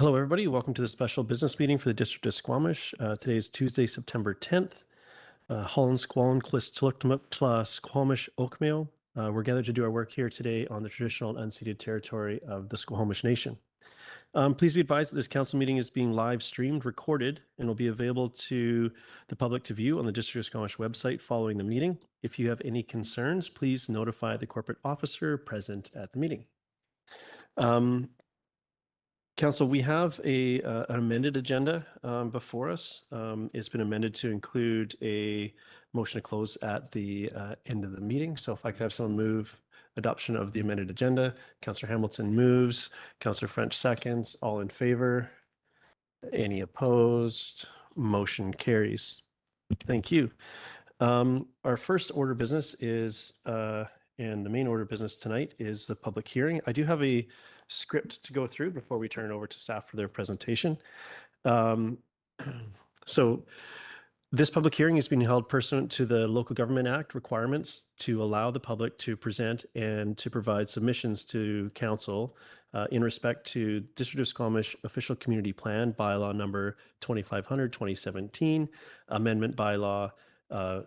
Hello, everybody. Welcome to the special business meeting for the District of Squamish. Today is Tuesday, September 10th. Holland Squaln Clis Squamish Oakmail. We're gathered to do our work here today on the traditional and unceded territory of the Squamish Nation. Please be advised that this council meeting is being live streamed, recorded, and will be available to the public to view on the District of Squamish website following the meeting. If you have any concerns, please notify the corporate officer present at the meeting. Council, we have an amended agenda before us. It's been amended to include a motion to close at the end of the meeting. So if I could have someone move adoption of the amended agenda. Councillor Hamilton moves. Councillor French seconds. All in favor? Any opposed? Motion carries. Thank you. Our first order of business is, and the main order of business tonight is the public hearing. I do have a script to go through before we turn it over to staff for their presentation. So this public hearing is being held pursuant to the Local Government Act requirements to allow the public to present and to provide submissions to council in respect to District of Squamish Official Community Plan, Bylaw number 2500-2017, Amendment Bylaw,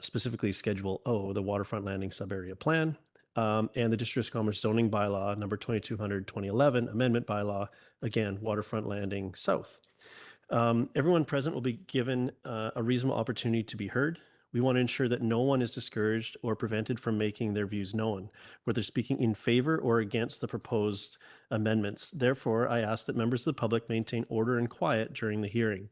specifically Schedule O, the Waterfront Landing Sub-Area Plan, and the District of Squamish Zoning Bylaw number 2200-2011, Amendment Bylaw, again, Waterfront Landing South. Everyone present will be given a reasonable opportunity to be heard. We want to ensure that no one is discouraged or prevented from making their views known, whether speaking in favor or against the proposed amendments. Therefore, I ask that members of the public maintain order and quiet during the hearing.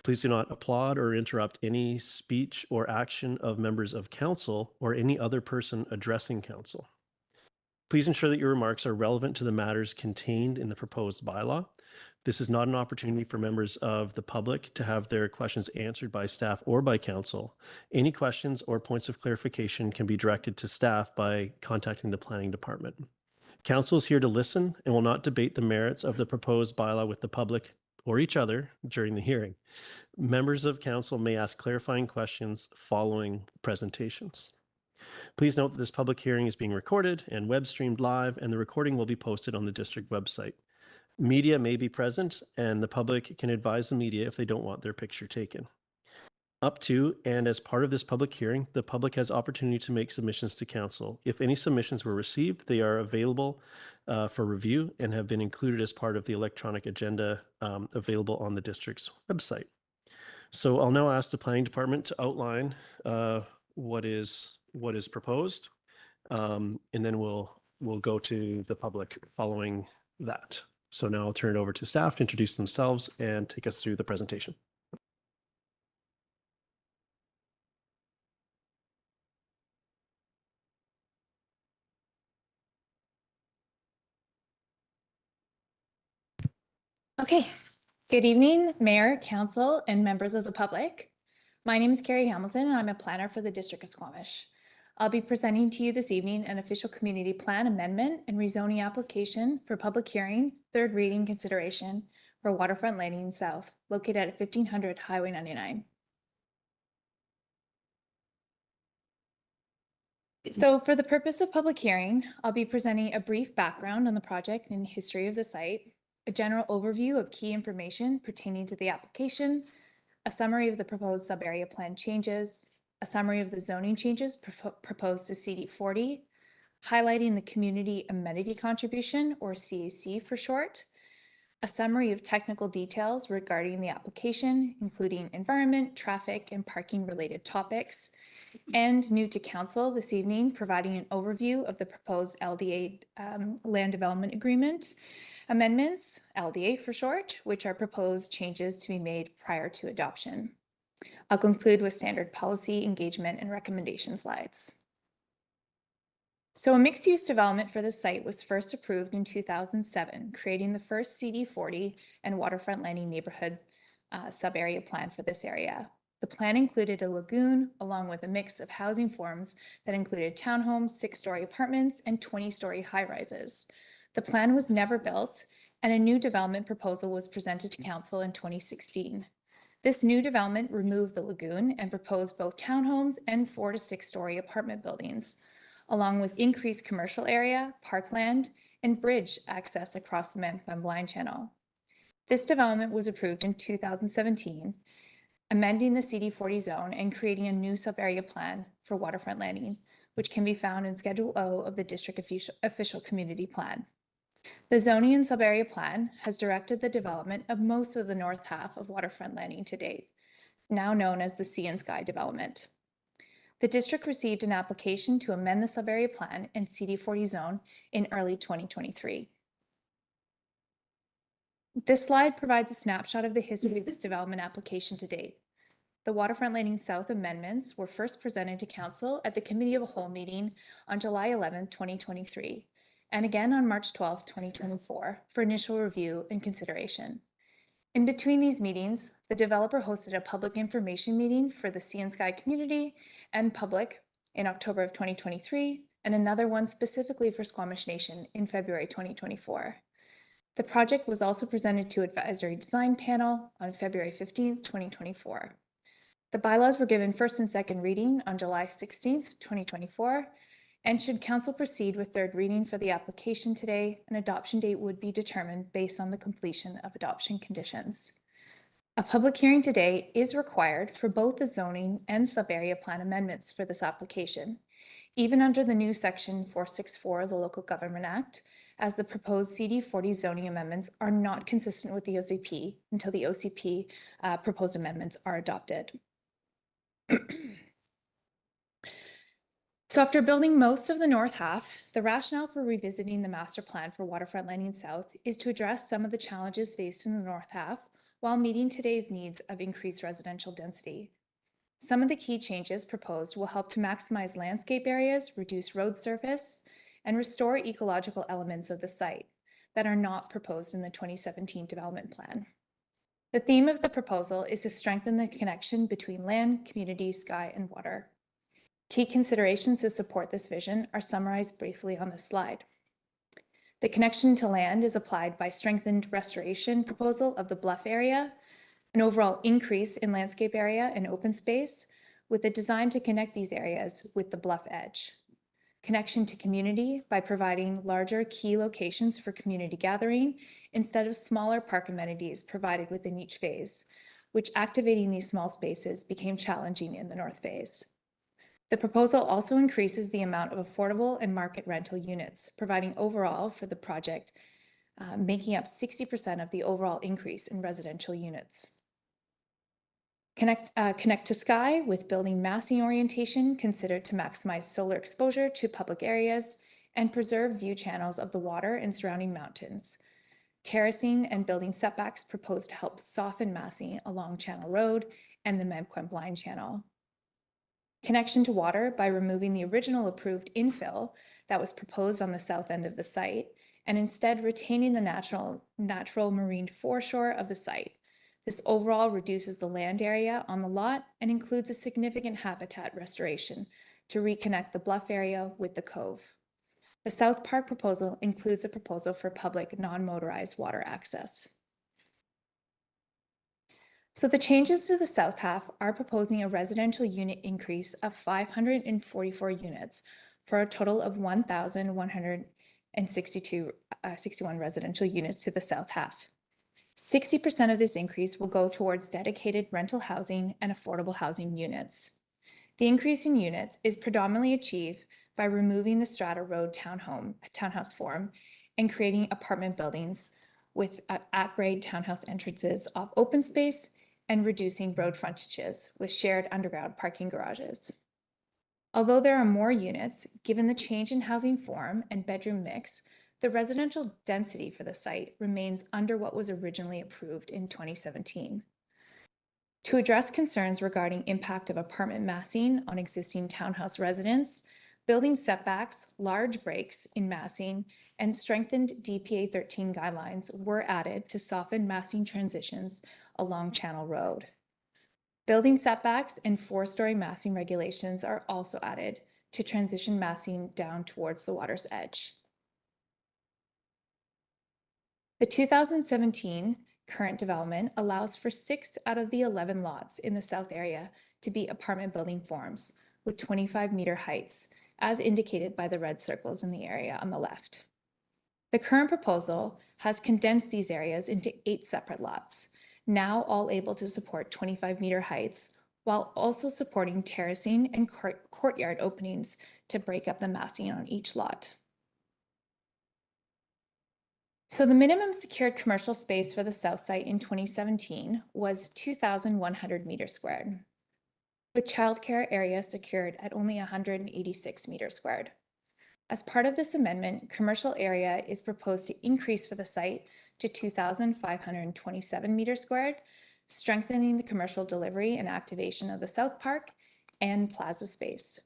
Please do not applaud or interrupt any speech or action of members of council or any other person addressing council. Please ensure that your remarks are relevant to the matters contained in the proposed bylaw. This is not an opportunity for members of the public to have their questions answered by staff or by council. Any questions or points of clarification can be directed to staff by contacting the planning department. Council is here to listen and will not debate the merits of the proposed bylaw with the public or each other during the hearing. Members of council may ask clarifying questions following presentations. Please note that this public hearing is being recorded and web streamed live, and the recording will be posted on the district website. Media may be present, and the public can advise the media if they don't want their picture taken. Up to and as part of this public hearing, the public has opportunity to make submissions to council. If any submissions were received, they are available for review and have been included as part of the electronic agenda available on the district's website. So I'll now ask the planning department to outline what is proposed, and then we'll go to the public following that. So now I'll turn it over to staff to introduce themselves and take us through the presentation. Okay, good evening, Mayor, Council, and members of the public. My name is Carrie Hamilton, and I'm a planner for the District of Squamish. I'll be presenting to you this evening an official community plan amendment and rezoning application for public hearing, third reading consideration for Waterfront Landing South, located at 1500 Highway 99. So for the purpose of public hearing, I'll be presenting a brief background on the project and history of the site, a general overview of key information pertaining to the application, a summary of the proposed sub-area plan changes, a summary of the zoning changes proposed to CD40, highlighting the community amenity contribution, or CAC for short, a summary of technical details regarding the application, including environment, traffic, and parking related topics, and new to council this evening, providing an overview of the proposed LDA land development agreement amendments, LDA for short, which are proposed changes to be made prior to adoption. I'll conclude with standard policy, engagement, and recommendation slides. So a mixed-use development for the site was first approved in 2007, creating the first CD40 and Waterfront Landing neighborhood sub-area plan for this area. The plan included a lagoon, along with a mix of housing forms that included townhomes, 6-story apartments, and 20-story high-rises. The plan was never built, and a new development proposal was presented to council in 2016. This new development removed the lagoon and proposed both townhomes and 4- to 6-story apartment buildings, along with increased commercial area, parkland, and bridge access across the Mantham Line Channel. This development was approved in 2017, amending the CD40 zone and creating a new sub-area plan for waterfront landing, which can be found in Schedule O of the District Official Community Plan. The zoning and sub-area plan has directed the development of most of the north half of waterfront landing to date, now known as the Sea and Sky development. The district received an application to amend the sub-area plan and CD40 zone in early 2023. This slide provides a snapshot of the history of this development application to date. The Waterfront Landing South amendments were first presented to Council at the Committee of a Whole meeting on July 11, 2023, and again on March 12, 2024, for initial review and consideration. In between these meetings, the developer hosted a public information meeting for the Sea and Sky community and public in October of 2023, and another one specifically for Squamish Nation in February 2024. The project was also presented to Advisory Design Panel on February 15, 2024. The bylaws were given first and second reading on July 16, 2024, and should Council proceed with third reading for the application today, an adoption date would be determined based on the completion of adoption conditions. A public hearing today is required for both the zoning and sub-area plan amendments for this application, even under the new Section 464 of the Local Government Act, as the proposed CD40 zoning amendments are not consistent with the OCP until the OCP proposed amendments are adopted. So after building most of the north half, the rationale for revisiting the master plan for Waterfront Landing South is to address some of the challenges faced in the north half while meeting today's needs of increased residential density. Some of the key changes proposed will help to maximize landscape areas, reduce road surface, and restore ecological elements of the site that are not proposed in the 2017 development plan. The theme of the proposal is to strengthen the connection between land, community, sky, and water. Key considerations to support this vision are summarized briefly on this slide. The connection to land is applied by strengthened restoration proposal of the bluff area, an overall increase in landscape area and open space, with a design to connect these areas with the bluff edge. Connection to community by providing larger key locations for community gathering instead of smaller park amenities provided within each phase, which activating these small spaces became challenging in the north phase. The proposal also increases the amount of affordable and market rental units, providing overall for the project, making up 60% of the overall increase in residential units. Connect to sky with building massing orientation considered to maximize solar exposure to public areas and preserve view channels of the water and surrounding mountains. Terracing and building setbacks proposed to help soften massing along Channel Road and the Memquem Blind Channel. Connection to water by removing the original approved infill that was proposed on the south end of the site and instead retaining the natural marine foreshore of the site. This overall reduces the land area on the lot and includes a significant habitat restoration to reconnect the bluff area with the cove. The South Park proposal includes a proposal for public non-motorized water access. So the changes to the south half are proposing a residential unit increase of 544 units for a total of 1,161 residential units to the south half. 60% of this increase will go towards dedicated rental housing and affordable housing units. The increase in units is predominantly achieved by removing the Strata Road townhouse form and creating apartment buildings with at-grade townhouse entrances off open space and reducing road frontages with shared underground parking garages. Although there are more units, given the change in housing form and bedroom mix, the residential density for the site remains under what was originally approved in 2017. To address concerns regarding impact of apartment massing on existing townhouse residents, building setbacks, large breaks in massing, and strengthened DPA 13 guidelines were added to soften massing transitions along Channel Road. Building setbacks and 4-story massing regulations are also added to transition massing down towards the water's edge. The 2017 current development allows for 6 out of the 11 lots in the south area to be apartment building forms with 25-meter heights, as indicated by the red circles in the area on the left. The current proposal has condensed these areas into 8 separate lots, now all able to support 25-meter heights, while also supporting terracing and courtyard openings to break up the massing on each lot. So the minimum secured commercial space for the south site in 2017 was 2,100 meters squared, with childcare area secured at only 186 meters squared. As part of this amendment, commercial area is proposed to increase for the site to 2,527 meters squared, strengthening the commercial delivery and activation of the South Park and plaza space.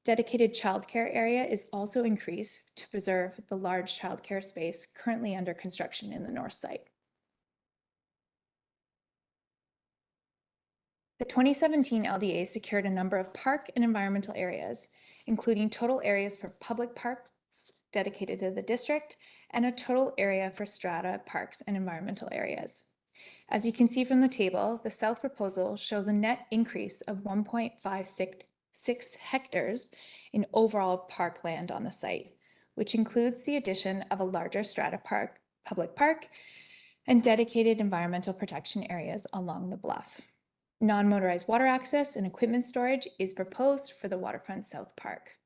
Dedicated childcare area is also increased to preserve the large childcare space currently under construction in the north site. The 2017 LDA secured a number of park and environmental areas, including total areas for public parks dedicated to the district and a total area for strata, parks, and environmental areas. As you can see from the table, the south proposal shows a net increase of 1.56 hectares in overall parkland on the site, which includes the addition of a larger strata park, public park, and dedicated environmental protection areas along the bluff. Non-motorized water access and equipment storage is proposed for the Waterfront South Park.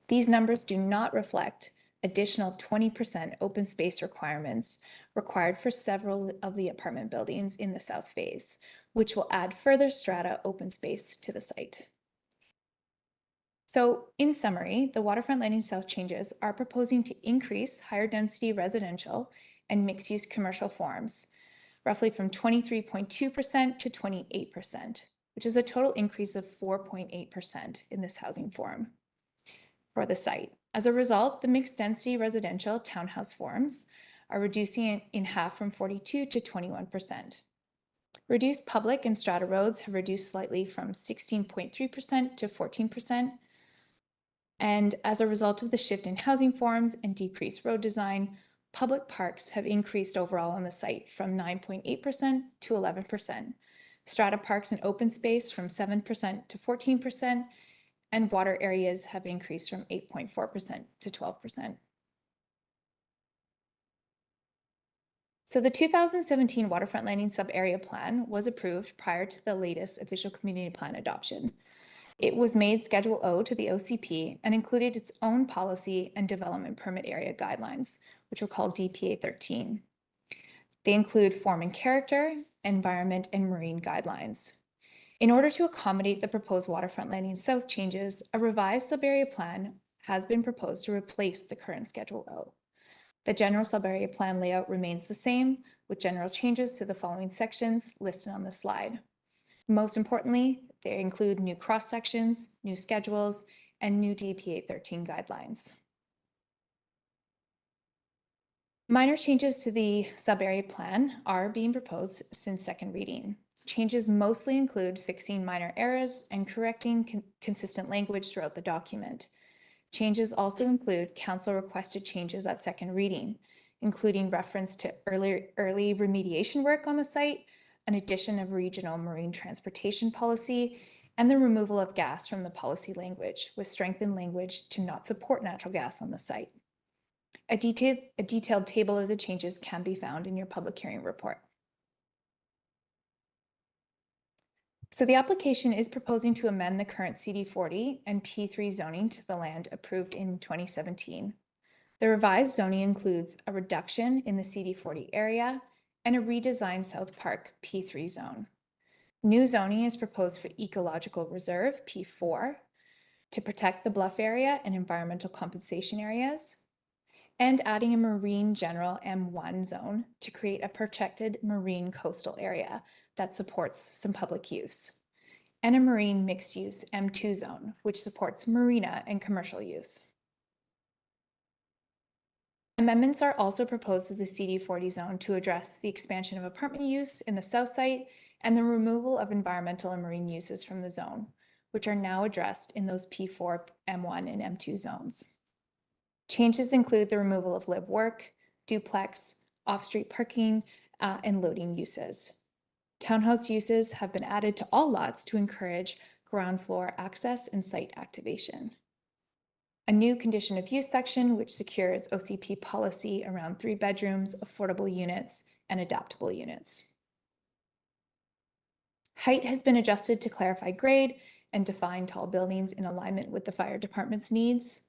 These numbers do not reflect additional 20% open space requirements required for several of the apartment buildings in the south phase, which will add further strata open space to the site. So in summary, the Waterfront Landing South changes are proposing to increase higher density residential and mixed-use commercial forms, roughly from 23.2% to 28%, which is a total increase of 4.8% in this housing form for the site. As a result, the mixed density residential townhouse forms are reducing it in half from 42 to 21%. Reduced public and strata roads have reduced slightly from 16.3% to 14%. And as a result of the shift in housing forms and decreased road design, public parks have increased overall on the site from 9.8% to 11%. Strata parks and open space from 7% to 14%, and water areas have increased from 8.4% to 12%. So the 2017 Waterfront Landing Sub-Area Plan was approved prior to the latest official community plan adoption. It was made Schedule O to the OCP and included its own policy and development permit area guidelines, which were called DPA 13. They include form and character, environment, and marine guidelines. In order to accommodate the proposed Waterfront Landing South changes, a revised sub-area plan has been proposed to replace the current Schedule O. The general sub-area plan layout remains the same, with general changes to the following sections listed on the slide. Most importantly, they include new cross-sections, new schedules, and new DPA 13 guidelines. Minor changes to the sub-area plan are being proposed since second reading. Changes mostly include fixing minor errors and correcting consistent language throughout the document. Changes also include council requested changes at second reading, including reference to early remediation work on the site, an addition of regional marine transportation policy, and the removal of gas from the policy language, with strengthened language to not support natural gas on the site. A detailed table of the changes can be found in your public hearing report. So the application is proposing to amend the current CD40 and P3 zoning to the land approved in 2017. The revised zoning includes a reduction in the CD40 area and a redesigned South Park P3 zone. New zoning is proposed for Ecological Reserve P4 to protect the bluff area and environmental compensation areas, and adding a Marine General M1 zone to create a protected marine coastal area that supports some public use, and a Marine Mixed Use M2 zone, which supports marina and commercial use. Amendments are also proposed to the CD40 zone to address the expansion of apartment use in the south site and the removal of environmental and marine uses from the zone, which are now addressed in those P4, M1, and M2 zones. Changes include the removal of live work, duplex, off-street parking, and loading uses. Townhouse uses have been added to all lots to encourage ground floor access and site activation. a new condition of use section which secures OCP policy around 3 bedrooms, affordable units, and adaptable units. Height has been adjusted to clarify grade and define tall buildings in alignment with the fire department's needs.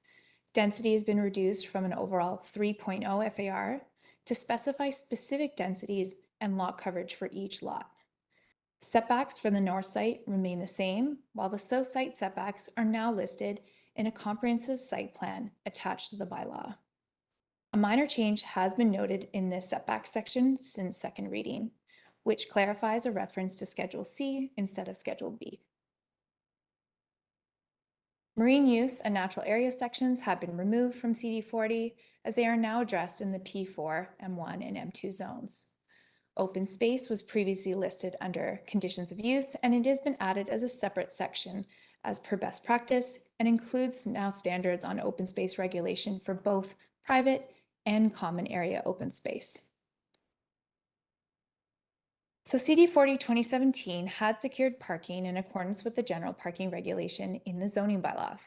Density has been reduced from an overall 3.0 FAR to specify specific densities and lot coverage for each lot. Setbacks for the north site remain the same, while the south site setbacks are now listed in a comprehensive site plan attached to the bylaw. A minor change has been noted in this setback section since second reading, which clarifies a reference to Schedule C instead of Schedule B. Marine use and natural area sections have been removed from CD40 as they are now addressed in the P4, M1, and M2 zones. Open space was previously listed under conditions of use, and it has been added as a separate section as per best practice and includes now standards on open space regulation for both private and common area open space. So CD40 2017 had secured parking in accordance with the general parking regulation in the zoning bylaw.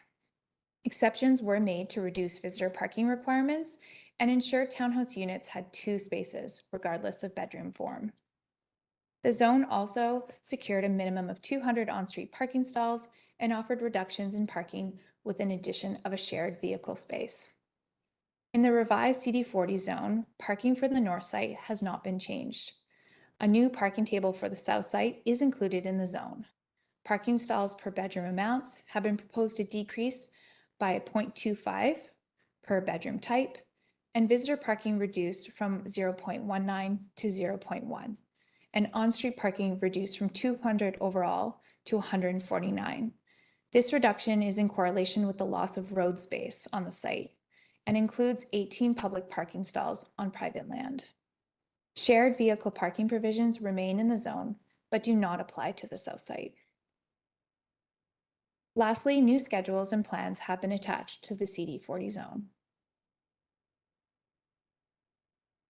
Exceptions were made to reduce visitor parking requirements and ensure townhouse units had 2 spaces, regardless of bedroom form. The zone also secured a minimum of 200 on-street parking stalls and offered reductions in parking with an addition of a shared vehicle space. In the revised CD40 zone, parking for the north site has not been changed. A new parking table for the south site is included in the zone. Parking stalls per bedroom amounts have been proposed to decrease by 0.25 per bedroom type, and visitor parking reduced from 0.19 to 0.1, and on-street parking reduced from 200 overall to 149. This reduction is in correlation with the loss of road space on the site and includes 18 public parking stalls on private land. Shared vehicle parking provisions remain in the zone, but do not apply to the south site. Lastly, new schedules and plans have been attached to the CD40 zone.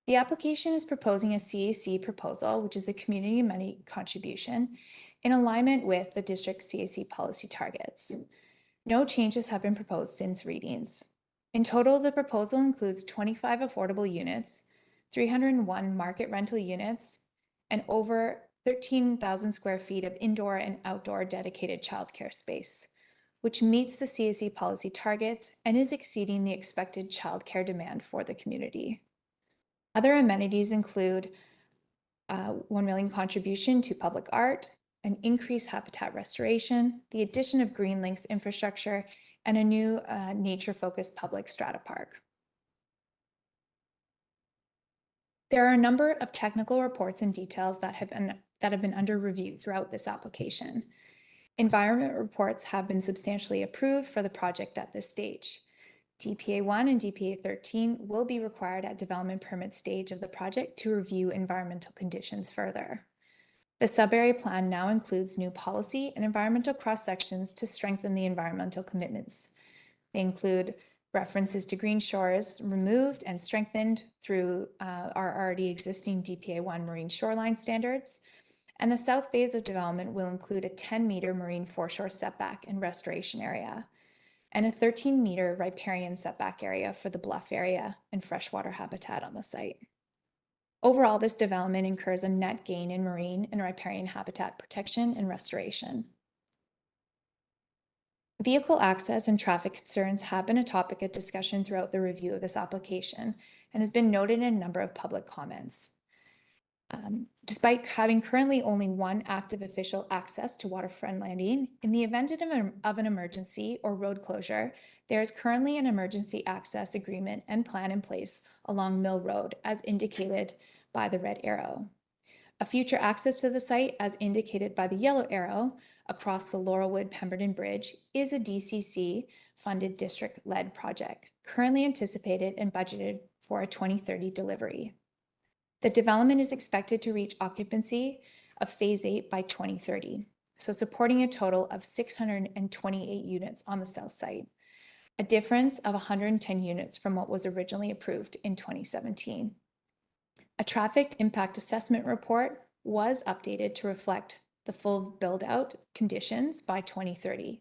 The application is proposing a CAC proposal, which is a community money contribution, in alignment with the district's CAC policy targets. No changes have been proposed since readings. In total, the proposal includes 25 affordable units, 301 market rental units, and over 13,000 square feet of indoor and outdoor dedicated childcare space, which meets the CAC policy targets and is exceeding the expected childcare demand for the community. Other amenities include $1 million contribution to public art, an increased habitat restoration, the addition of green links infrastructure, and a new nature-focused public strata park. There are a number of technical reports and details that have been under review throughout this application. Environment reports have been substantially approved for the project at this stage. DPA 1 and DPA 13 will be required at development permit stage of the project to review environmental conditions further. The sub-area plan now includes new policy and environmental cross-sections to strengthen the environmental commitments. They include references to green shores removed and strengthened through our already existing DPA 1 marine shoreline standards. And the south phase of development will include a 10-meter marine foreshore setback and restoration area, and a 13-meter riparian setback area for the bluff area and freshwater habitat on the site. Overall, this development incurs a net gain in marine and riparian habitat protection and restoration. Vehicle access and traffic concerns have been a topic of discussion throughout the review of this application and has been noted in a number of public comments. Despite having currently only one active official access to Waterfront landing, in the event of an emergency or road closure, there is currently an emergency access agreement and plan in place along Mill Road, as indicated by the red arrow. A future access to the site, as indicated by the yellow arrow, across the Laurelwood Pemberton Bridge, is a DCC-funded district-led project, currently anticipated and budgeted for a 2030 delivery. The development is expected to reach occupancy of Phase 8 by 2030, so supporting a total of 628 units on the south site, a difference of 110 units from what was originally approved in 2017. A traffic impact assessment report was updated to reflect the full build-out conditions by 2030,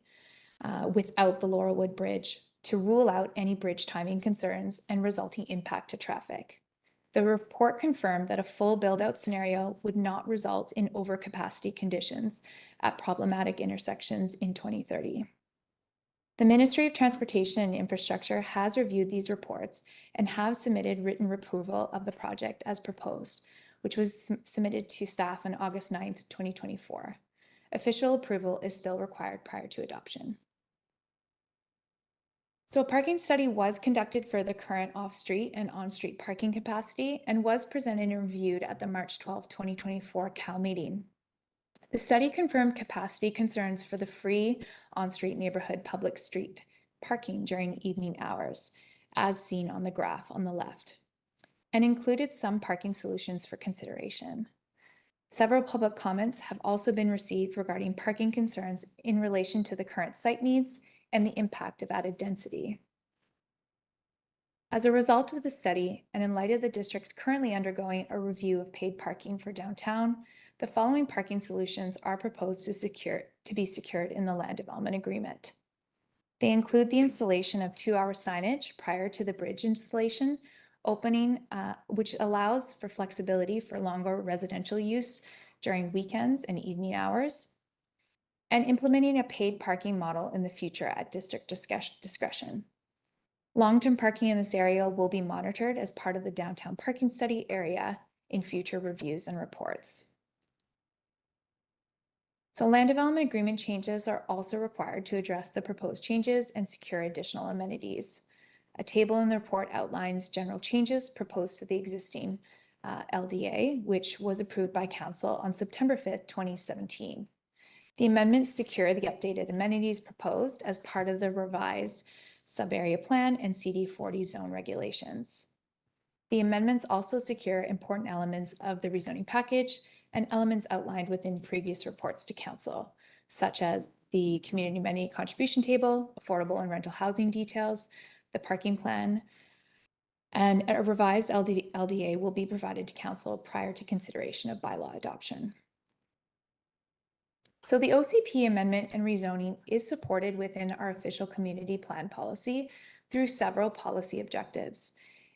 without the Laurelwood Bridge to rule out any bridge timing concerns and resulting impact to traffic. The report confirmed that a full build-out scenario would not result in overcapacity conditions at problematic intersections in 2030. The Ministry of Transportation and Infrastructure has reviewed these reports and have submitted written approval of the project as proposed, which was submitted to staff on August 9th, 2024. Official approval is still required prior to adoption. So a parking study was conducted for the current off-street and on-street parking capacity and was presented and reviewed at the March 12, 2024 CAL meeting. The study confirmed capacity concerns for the free on-street neighborhood public street parking during evening hours, as seen on the graph on the left, and included some parking solutions for consideration. Several public comments have also been received regarding parking concerns in relation to the current site needs and the impact of added density. As a result of the study, and in light of the districts currently undergoing a review of paid parking for downtown, the following parking solutions are proposed to be secured in the land development agreement. They include the installation of 2-hour signage prior to the bridge installation, opening, which allows for flexibility for longer residential use during weekends and evening hours, and implementing a paid parking model in the future at district discretion. Long-term parking in this area will be monitored as part of the downtown parking study area in future reviews and reports. So land development agreement changes are also required to address the proposed changes and secure additional amenities. A table in the report outlines general changes proposed to the existing LDA, which was approved by Council on September 5th, 2017. The amendments secure the updated amenities proposed as part of the revised sub-area plan and CD40 zone regulations. The amendments also secure important elements of the rezoning package and elements outlined within previous reports to Council, such as the community amenity contribution table, affordable and rental housing details, the parking plan, and a revised LDA will be provided to Council prior to consideration of bylaw adoption. So the OCP amendment and rezoning is supported within our official community plan policy through several policy objectives.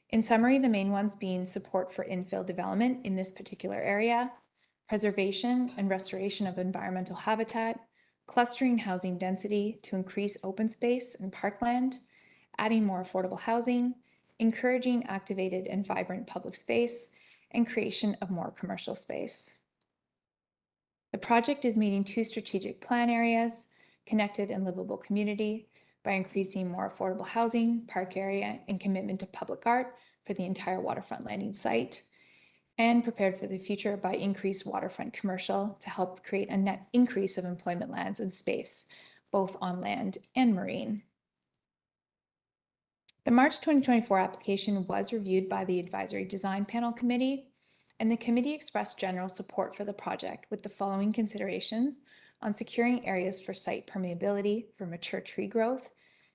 In summary, the main ones being support for infill development in this particular area, preservation and restoration of environmental habitat, clustering housing density to increase open space and parkland, adding more affordable housing, encouraging activated and vibrant public space, and creation of more commercial space. The project is meeting 2 strategic plan areas, connected and livable community, by increasing more affordable housing, park area, and commitment to public art for the entire waterfront landing site, and prepared for the future by increased waterfront commercial to help create a net increase of employment lands and space, both on land and marine. The March 2024 application was reviewed by the Advisory Design Panel Committee, and the committee expressed general support for the project with the following considerations on securing areas for site permeability for mature tree growth,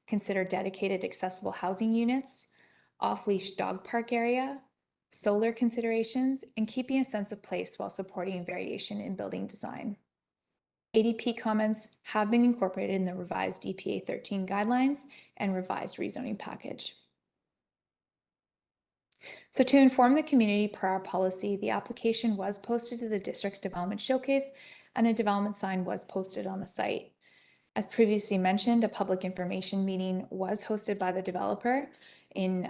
consider dedicated accessible housing units, off-leash dog park area, solar considerations, and keeping a sense of place while supporting variation in building design. ADP comments have been incorporated in the revised DPA 13 guidelines and revised rezoning package. So to inform the community per our policy, the application was posted to the district's development showcase and a development sign was posted on the site. As previously mentioned, a public information meeting was hosted by the developer in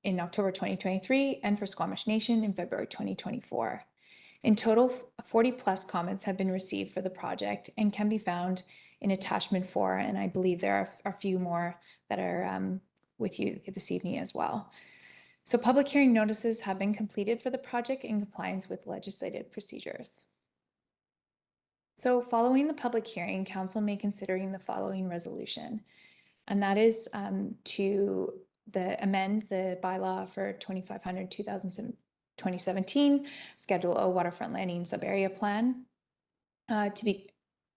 October 2023 and for Squamish Nation in February 2024. In total, 40+ comments have been received for the project and can be found in attachment 4, and I believe there are a few more that are with you this evening as well. So public hearing notices have been completed for the project in compliance with legislative procedures. So following the public hearing, Council may consider the following resolution, and that is to amend the bylaw for 2500-2017, Schedule O Waterfront Landing Sub-Area Plan to be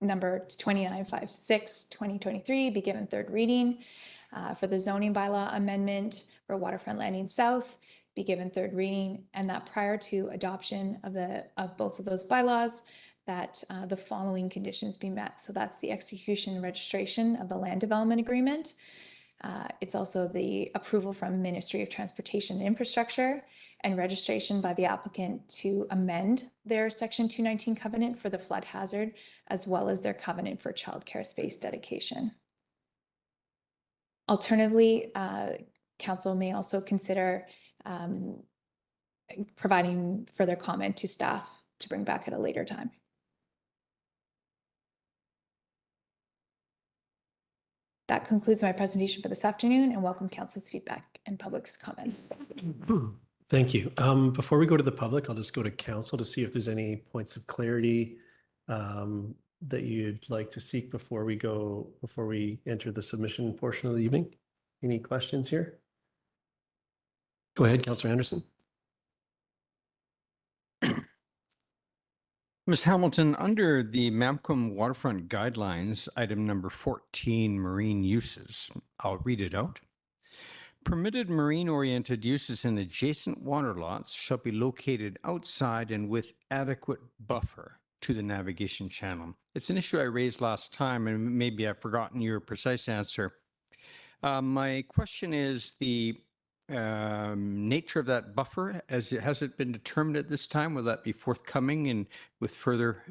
number 2956/2023, be given 3rd reading. For the zoning bylaw amendment for Waterfront Landing South, be given 3rd reading, and that prior to adoption of both of those bylaws, that the following conditions be met. So that's the execution and registration of the land development agreement, It's also the approval from Ministry of Transportation and Infrastructure and registration by the applicant to amend their Section 219 covenant for the flood hazard, as well as their covenant for childcare space dedication. Alternatively, council may also consider providing further comment to staff to bring back at a later time. That concludes my presentation for this afternoon, and welcome council's feedback and public's comment. Thank you. Before we go to the public, I'll just go to council to see if there's any points of clarity that you'd like to seek before we enter the submission portion of the evening. Any questions here? Go ahead, Councillor Anderson. Ms. Hamilton, under the Mamcom Waterfront Guidelines, item number 14, marine uses, I'll read it out. Permitted marine-oriented uses in adjacent water lots shall be located outside and with adequate buffer to the navigation channel. It's an issue I raised last time, and maybe I've forgotten your precise answer. My question is the nature of that buffer. Has it been determined at this time? Will that be forthcoming and with further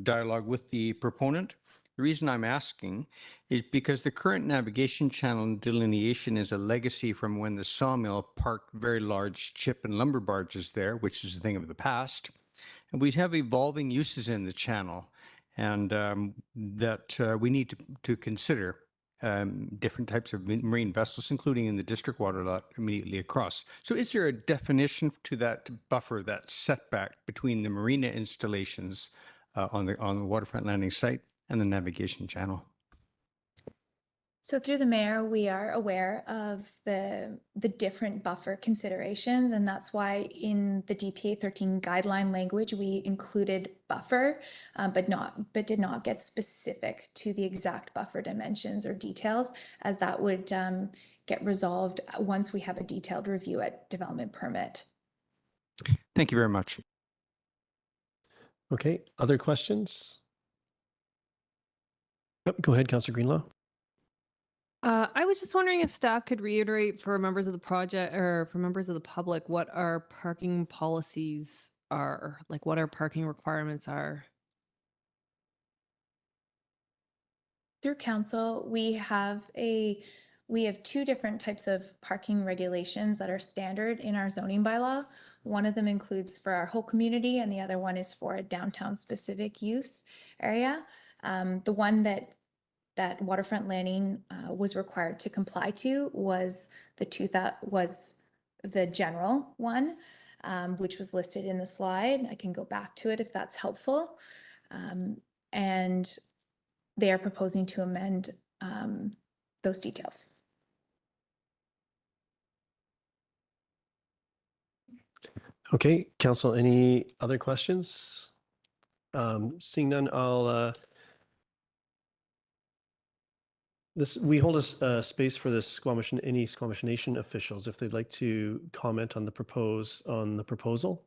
dialogue with the proponent? The reason I'm asking is because the current navigation channel delineation is a legacy from when the sawmill parked very large chip and lumber barges there, which is a thing of the past. And we have evolving uses in the channel, and that we need to consider different types of marine vessels, including in the district water lot immediately across. So is there a definition to that buffer, that setback between the marina installations on the waterfront landing site and the navigation channel? So through the mayor, we are aware of the different buffer considerations, and that's why in the DPA 13 guideline language, we included buffer, but did not get specific to the exact buffer dimensions or details, as that would get resolved once we have a detailed review at development permit. Thank you very much. Okay, other questions? Go ahead, Councillor Greenlaw. I was just wondering if staff could reiterate for members of the project or for members of the public what our parking policies are, like what our parking requirements are. Through council, we have two different types of parking regulations that are standard in our zoning bylaw. One of them includes for our whole community, and the other one is for a downtown specific use area. The one that Waterfront Landing was required to comply to was the general one, which was listed in the slide. I can go back to it if that's helpful. And they are proposing to amend those details. Okay, council, any other questions? Seeing none, I'll we hold a space for the Squamish and any Squamish Nation officials if they'd like to comment on the proposal.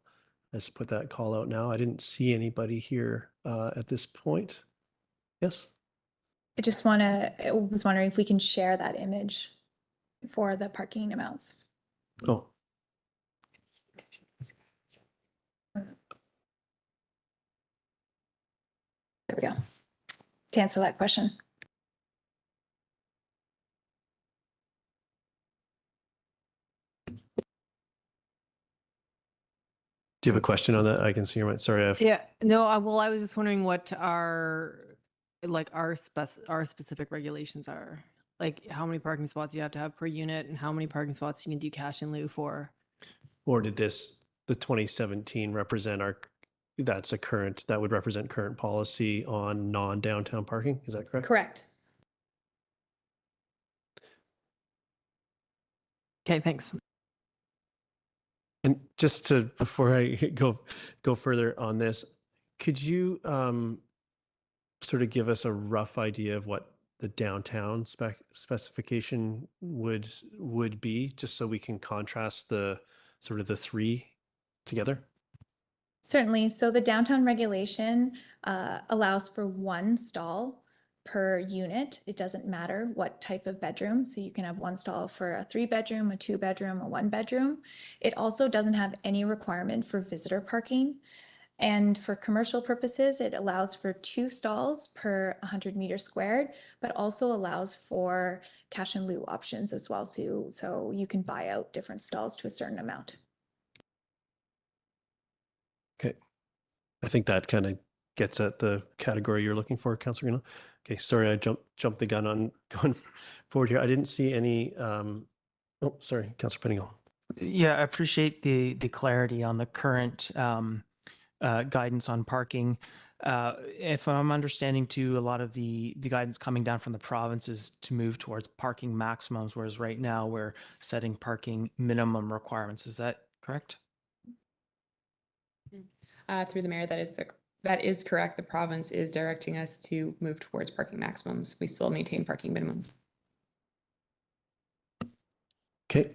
Let's put that call out now. I didn't see anybody here at this point. Yes. I was wondering if we can share that image for the parking amounts. Oh. There we go. To answer that question. Do you have a question on that? I can see your mind. Sorry. Yeah, no, well, I was just wondering what our specific regulations are. Like how many parking spots you have to have per unit and how many parking spots you can do cash in lieu for. Or did the 2017 represent that would represent current policy on non-downtown parking? Is that correct? Correct. Okay, thanks. And just before I go further on this, could you sort of give us a rough idea of what the downtown specification would be, just so we can contrast the three together? Certainly. So the downtown regulation allows for one stall per unit. It doesn't matter what type of bedroom. So you can have one stall for a 3-bedroom, a 2-bedroom, a 1-bedroom. It also doesn't have any requirement for visitor parking. And for commercial purposes, it allows for 2 stalls per 100 meters squared, but also allows for cash and lieu options as well. So you can buy out different stalls to a certain amount. Okay. I think that kind of gets at the category you're looking for, Councillor Greenlaw. Okay, sorry, I jumped the gun on going forward here. I didn't see any, oh, sorry, Councillor Penningham. Yeah, I appreciate the clarity on the current guidance on parking. If I'm understanding too, a lot of the guidance coming down from the province is to move towards parking maximums, whereas right now we're setting parking minimum requirements. Is that correct? Through the mayor, that is correct. The province is directing us to move towards parking maximums. We still maintain parking minimums. Okay,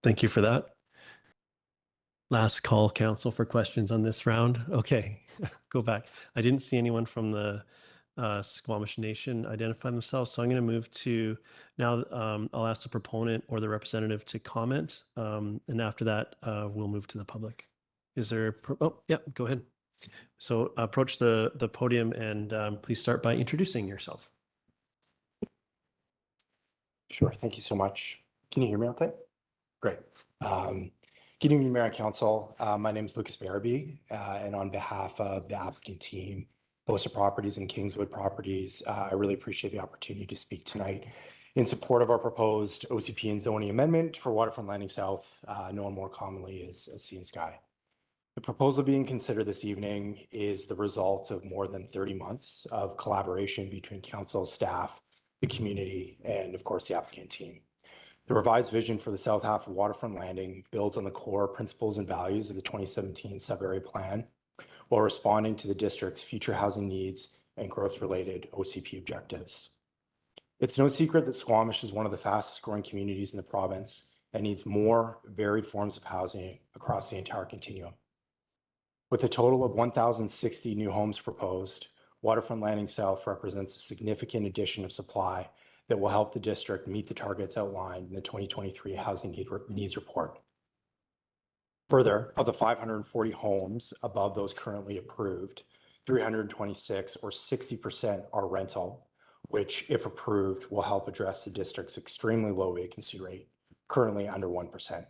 thank you for that. Last call, council, for questions on this round. Okay, go back. I didn't see anyone from the Squamish Nation identify themselves, so I'm going to move to now. I'll ask the proponent or the representative to comment, and after that, we'll move to the public. Is there? Oh, yeah, go ahead. So approach the podium and please start by introducing yourself. Sure. Thank you so much. Can you hear me okay? Great. Good evening, Mayor and Council. My name is Lucas Barabee, and on behalf of the applicant team, Bosa Properties and Kingswood Properties, I really appreciate the opportunity to speak tonight in support of our proposed OCP and zoning amendment for Waterfront Landing South, known more commonly as Sea and Sky. The proposal being considered this evening is the result of more than 30 months of collaboration between council, staff, the community, and of course the applicant team. The revised vision for the south half of Waterfront Landing builds on the core principles and values of the 2017 sub-area plan while responding to the district's future housing needs and growth-related OCP objectives. It's no secret that Squamish is one of the fastest growing communities in the province and needs more varied forms of housing across the entire continuum. With a total of 1,060 new homes proposed, Waterfront Landing South represents a significant addition of supply that will help the district meet the targets outlined in the 2023 Housing Needs Report. Further, of the 540 homes above those currently approved, 326 or 60% are rental, which, if approved, will help address the district's extremely low vacancy rate, currently under 1%.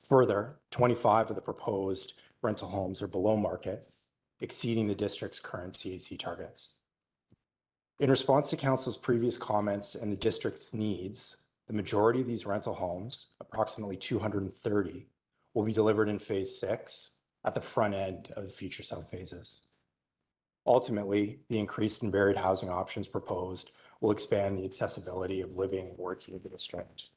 Further, 25 of the proposed rental homes are below market, exceeding the district's current CAC targets. In response to council's previous comments and the district's needs, the majority of these rental homes, approximately 230, will be delivered in phase 6 at the front end of the future south phases. Ultimately, the increased and varied housing options proposed will expand the accessibility of living and working in the district.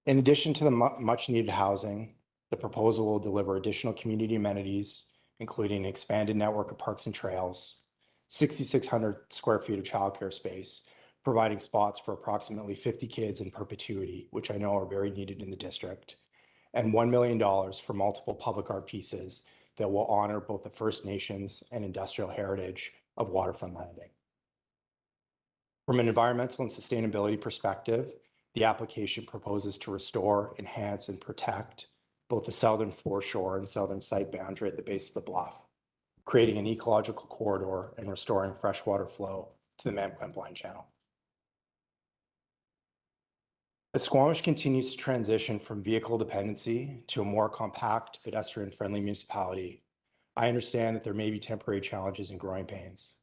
In addition to the much needed housing, the proposal will deliver additional community amenities, including an expanded network of parks and trails, 6,600 square feet of childcare space, providing spots for approximately 50 kids in perpetuity, which I know are very needed in the district, and $1 million for multiple public art pieces that will honor both the First Nations and industrial heritage of Waterfront Landing. From an environmental and sustainability perspective, the application proposes to restore, enhance, and protect both the southern foreshore and southern site boundary at the base of the bluff, creating an ecological corridor and restoring freshwater flow to the Mampquem Channel. As Squamish continues to transition from vehicle dependency to a more compact, pedestrian-friendly municipality, I understand that there may be temporary challenges and growing pains.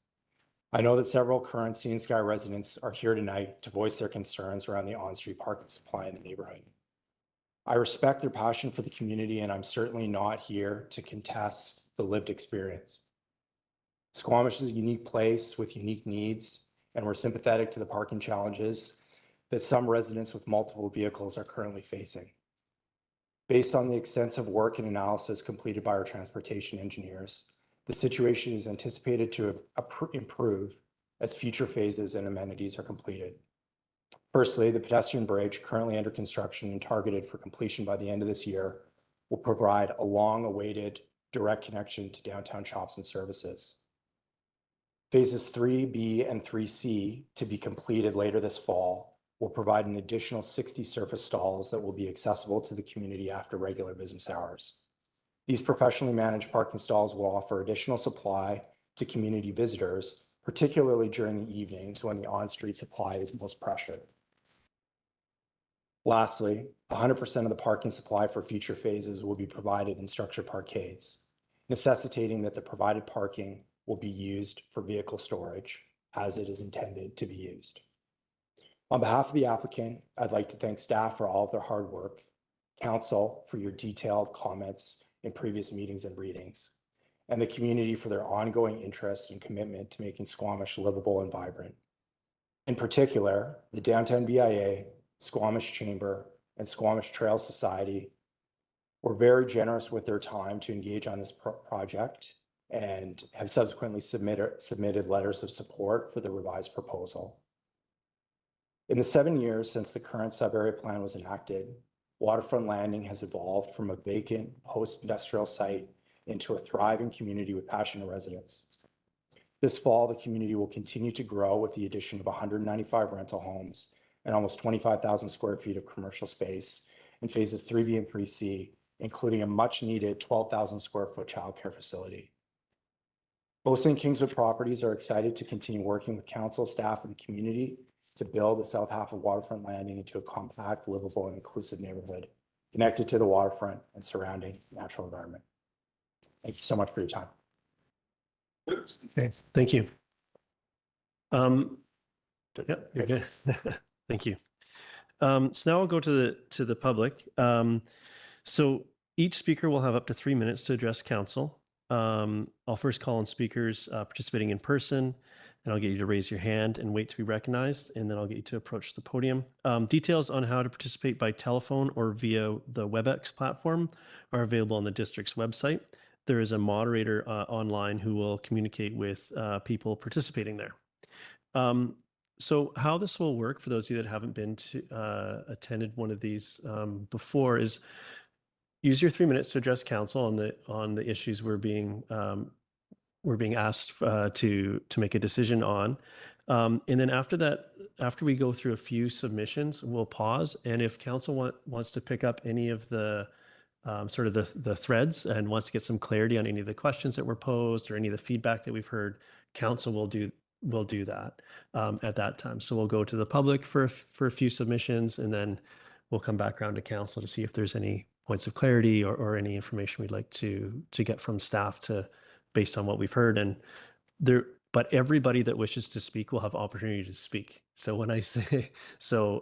I know that several current Sea and Sky residents are here tonight to voice their concerns around the on-street parking supply in the neighborhood. I respect their passion for the community, and I'm certainly not here to contest the lived experience. Squamish is a unique place with unique needs, and we're sympathetic to the parking challenges that some residents with multiple vehicles are currently facing. Based on the extensive work and analysis completed by our transportation engineers, the situation is anticipated to improve as future phases and amenities are completed. Firstly, the pedestrian bridge, currently under construction and targeted for completion by the end of this year, will provide a long-awaited direct connection to downtown shops and services. Phases 3B and 3C, to be completed later this fall, will provide an additional 60 surface stalls that will be accessible to the community after regular business hours. These professionally managed parking stalls will offer additional supply to community visitors, particularly during the evenings when the on-street supply is most pressured. Lastly, 100% of the parking supply for future phases will be provided in structured parkades, necessitating that the provided parking will be used for vehicle storage as it is intended to be used. On behalf of the applicant, I'd like to thank staff for all of their hard work, council for your detailed comments in previous meetings and readings, and the community for their ongoing interest and commitment to making Squamish livable and vibrant. In particular, the Downtown BIA, Squamish Chamber, and Squamish Trail Society were very generous with their time to engage on this project and have subsequently submitted letters of support for the revised proposal. In the 7 years since the current sub-area plan was enacted, Waterfront Landing has evolved from a vacant post-industrial site into a thriving community with passionate residents. This fall, the community will continue to grow with the addition of 195 rental homes and almost 25,000 square feet of commercial space in phases 3B and 3C, including a much-needed 12,000 square foot childcare facility. Boasting Kingswood Properties are excited to continue working with council, staff, and the community to build the south half of Waterfront Landing into a compact, livable, and inclusive neighborhood connected to the waterfront and surrounding natural environment. Thank you so much for your time. Okay, thank you. Yeah, you're good. Thank you. So now I'll go to the public. So each speaker will have up to 3 minutes to address council. I'll first call on speakers participating in person, and I'll get you to raise your hand and wait to be recognized, and then I'll get you to approach the podium. Details on how to participate by telephone or via the WebEx platform are available on the district's website. There is a moderator online who will communicate with people participating there. So how this will work for those of you that haven't been to attended one of these before is use your 3 minutes to address council on the issues we're being asked to make a decision on, and then after that, after we go through a few submissions, we'll pause, and if council wants to pick up any of the sort of the threads and wants to get some clarity on any of the questions that were posed or any of the feedback that we've heard, council will do that at that time. So we'll go to the public for a few submissions, and then we'll come back around to council to see if there's any points of clarity or any information we'd like to get from staff based on what we've heard. But everybody that wishes to speak will have opportunity to speak. So when I say so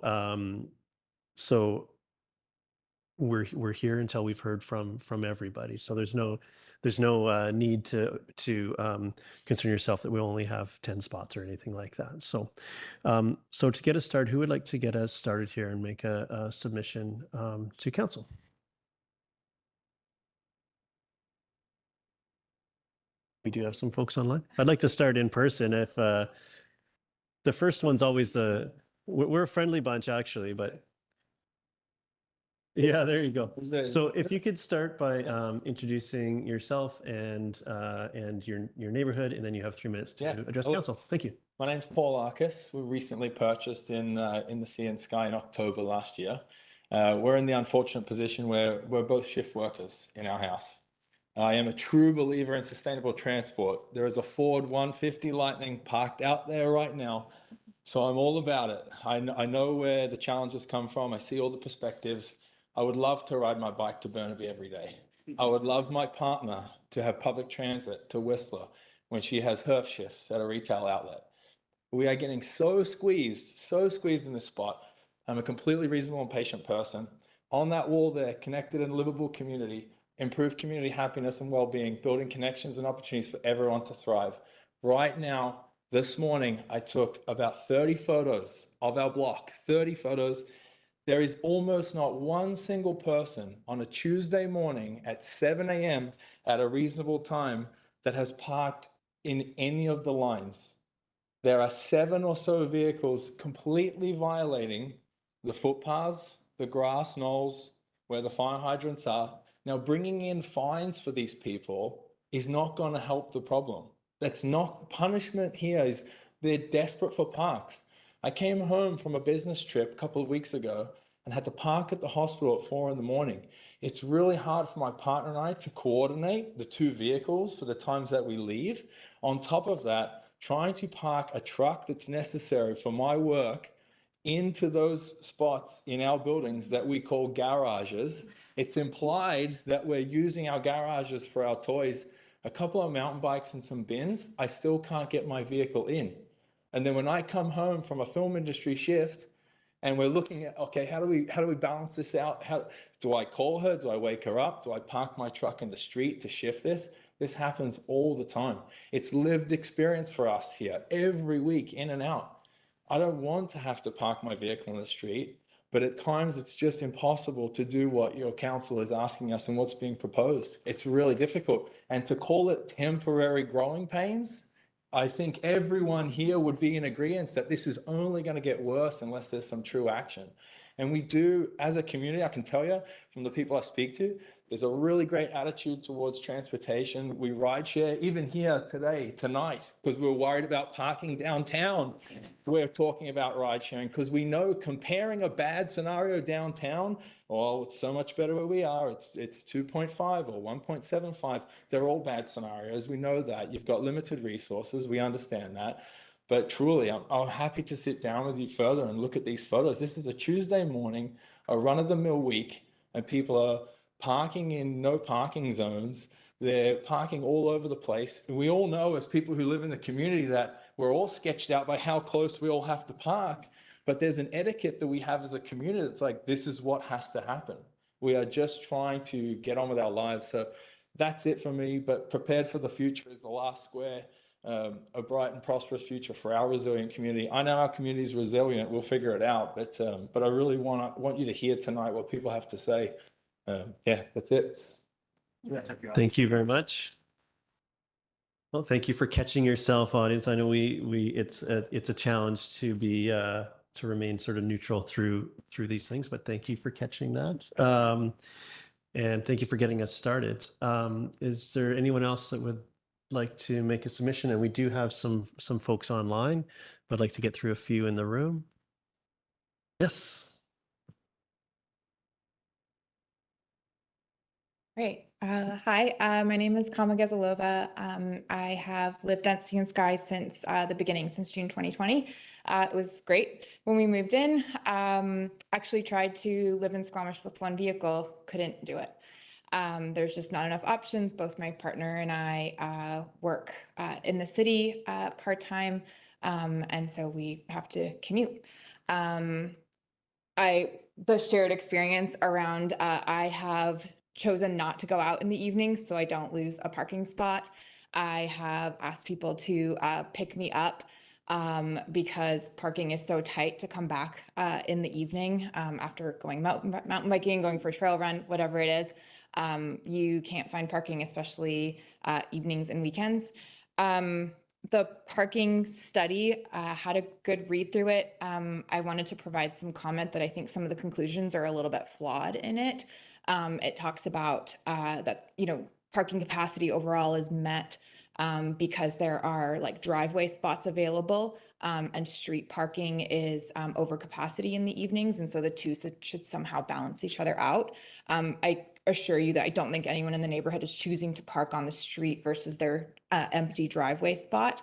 we're here until we've heard from everybody. So there's no need to concern yourself that we only have 10 spots or anything like that. So so to get us started, who would like to get us started here and make a submission to council? We do have some folks online. I'd like to start in person. If the first one's always we're a friendly bunch actually, but yeah, there you go. So if you could start by introducing yourself and your neighborhood, and then you have 3 minutes to address council. Thank you. My name's Paul Arcus. We recently purchased in the Sea and Sky in October last year. We're in the unfortunate position where we're both shift workers in our house. I am a true believer in sustainable transport. There is a Ford 150 Lightning parked out there right now, so I'm all about it. I know where the challenges come from. I see all the perspectives. I would love to ride my bike to Burnaby every day. I would love my partner to have public transit to Whistler when she has her shifts at a retail outlet. We are getting so squeezed in this spot. I'm a completely reasonable and patient person. On that wall there, connected and livable community, improve community happiness and well-being, building connections and opportunities for everyone to thrive. Right now, this morning, I took about 30 photos of our block, 30 photos. There is almost not one single person on a Tuesday morning at 7 a.m. at a reasonable time that has parked in any of the lines. There are 7 or so vehicles completely violating the footpaths, the grass knolls, where the fire hydrants are. Now, bringing in fines for these people is not going to help the problem. That's not punishment here is they're desperate for parks. I came home from a business trip a couple of weeks ago and had to park at the hospital at 4 a.m. It's really hard for my partner and I to coordinate the two vehicles for the times that we leave. On top of that, trying to park a truck that's necessary for my work into those spots in our buildings that we call garages. It's implied that we're using our garages for our toys. A couple of mountain bikes and some bins, I still can't get my vehicle in. And then when I come home from a film industry shift and we're looking at, okay, how do we balance this out? How do I call her? Do I wake her up? Do I park my truck in the street to shift this? This happens all the time. It's lived experience for us here every week, in and out. I don't want to have to park my vehicle in the street, but at times it's just impossible to do what your council is asking us and what's being proposed. It's really difficult. And to call it temporary growing pains, I think everyone here would be in agreement that this is only going to get worse unless there's some true action. And we do, as a community, I can tell you from the people I speak to, there's a really great attitude towards transportation. We ride share, even here today, tonight, because we're worried about parking downtown. We're talking about ride sharing because we know comparing a bad scenario downtown, well, it's so much better where we are. It's 2.5 or 1.75. They're all bad scenarios. We know that. You've got limited resources. We understand that. But truly, I'm happy to sit down with you further and look at these photos. This is a Tuesday morning, a run-of-the-mill week, and people are parking in no parking zones. They're parking all over the place. And we all know as people who live in the community that we're all sketched out by how close we all have to park. But there's an etiquette that we have as a community that's like, this is what has to happen. We are just trying to get on with our lives. So that's it for me, but prepared for the future is the last square. A bright and prosperous future for our resilient community. I know our community is resilient. We'll figure it out. But I really want you to hear tonight what people have to say. Yeah, that's it. Thank you very much. Well, thank you for catching yourself, audience. I know it's a challenge to be to remain sort of neutral through these things, but thank you for catching that. And thank you for getting us started. Is there anyone else that would like to make a submission? And we do have some folks online, but I'd like to get through a few in the room. Yes. Great. Hi, my name is Kama Gazalova. I have lived at Sea and Sky since the beginning, since June 2020. It was great when we moved in. Actually tried to live in Squamish with one vehicle, couldn't do it. There's just not enough options. Both my partner and I work in the city part-time, and so we have to commute. The shared experience around I have chosen not to go out in the evenings so I don't lose a parking spot. I have asked people to pick me up because parking is so tight to come back in the evening after going mountain biking, going for a trail run, whatever it is. You can't find parking, especially evenings and weekends. The parking study had a good read through it. I wanted to provide some comment that I think some of the conclusions are a little bit flawed in it. It talks about that, parking capacity overall is met because there are like driveway spots available and street parking is over capacity in the evenings. And so the two should somehow balance each other out. I assure you that I don't think anyone in the neighborhood is choosing to park on the street versus their empty driveway spot.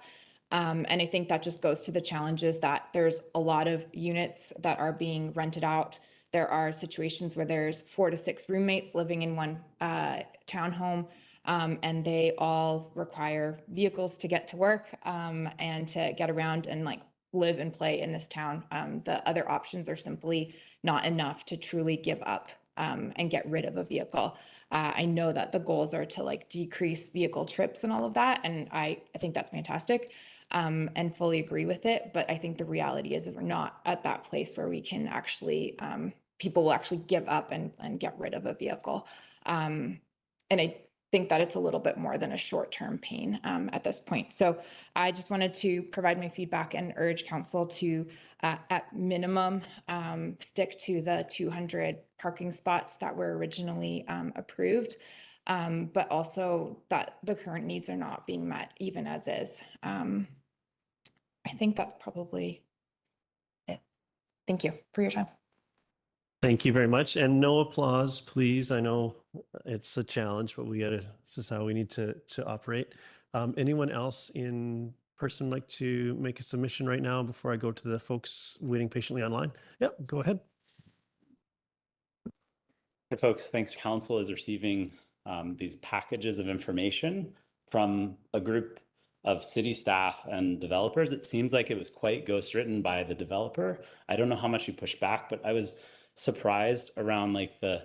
And I think that just goes to the challenges that there's a lot of units that are being rented out. There are situations where there's 4 to 6 roommates living in one townhome, and they all require vehicles to get to work and to get around and like live and play in this town. The other options are simply not enough to truly give up and get rid of a vehicle. I know that the goals are to like decrease vehicle trips and all of that, and I think that's fantastic and fully agree with it. But I think the reality is that we're not at that place where we can actually people will actually give up and get rid of a vehicle. And I think that it's a little bit more than a short-term pain at this point. So I just wanted to provide my feedback and urge council to, at minimum, stick to the 200 parking spots that were originally approved. but also that the current needs are not being met even as is. I think that's probably it. Thank you for your time. Thank you very much. And no applause, please. I know it's a challenge, but this is how we need to operate. Anyone else in person like to make a submission right now before I go to the folks waiting patiently online? Yep, go ahead. Hey folks, thanks. Council is receiving these packages of information from a group of city staff and developers. It seems like it was quite ghostwritten by the developer. I don't know how much you pushed back, but I was surprised around like the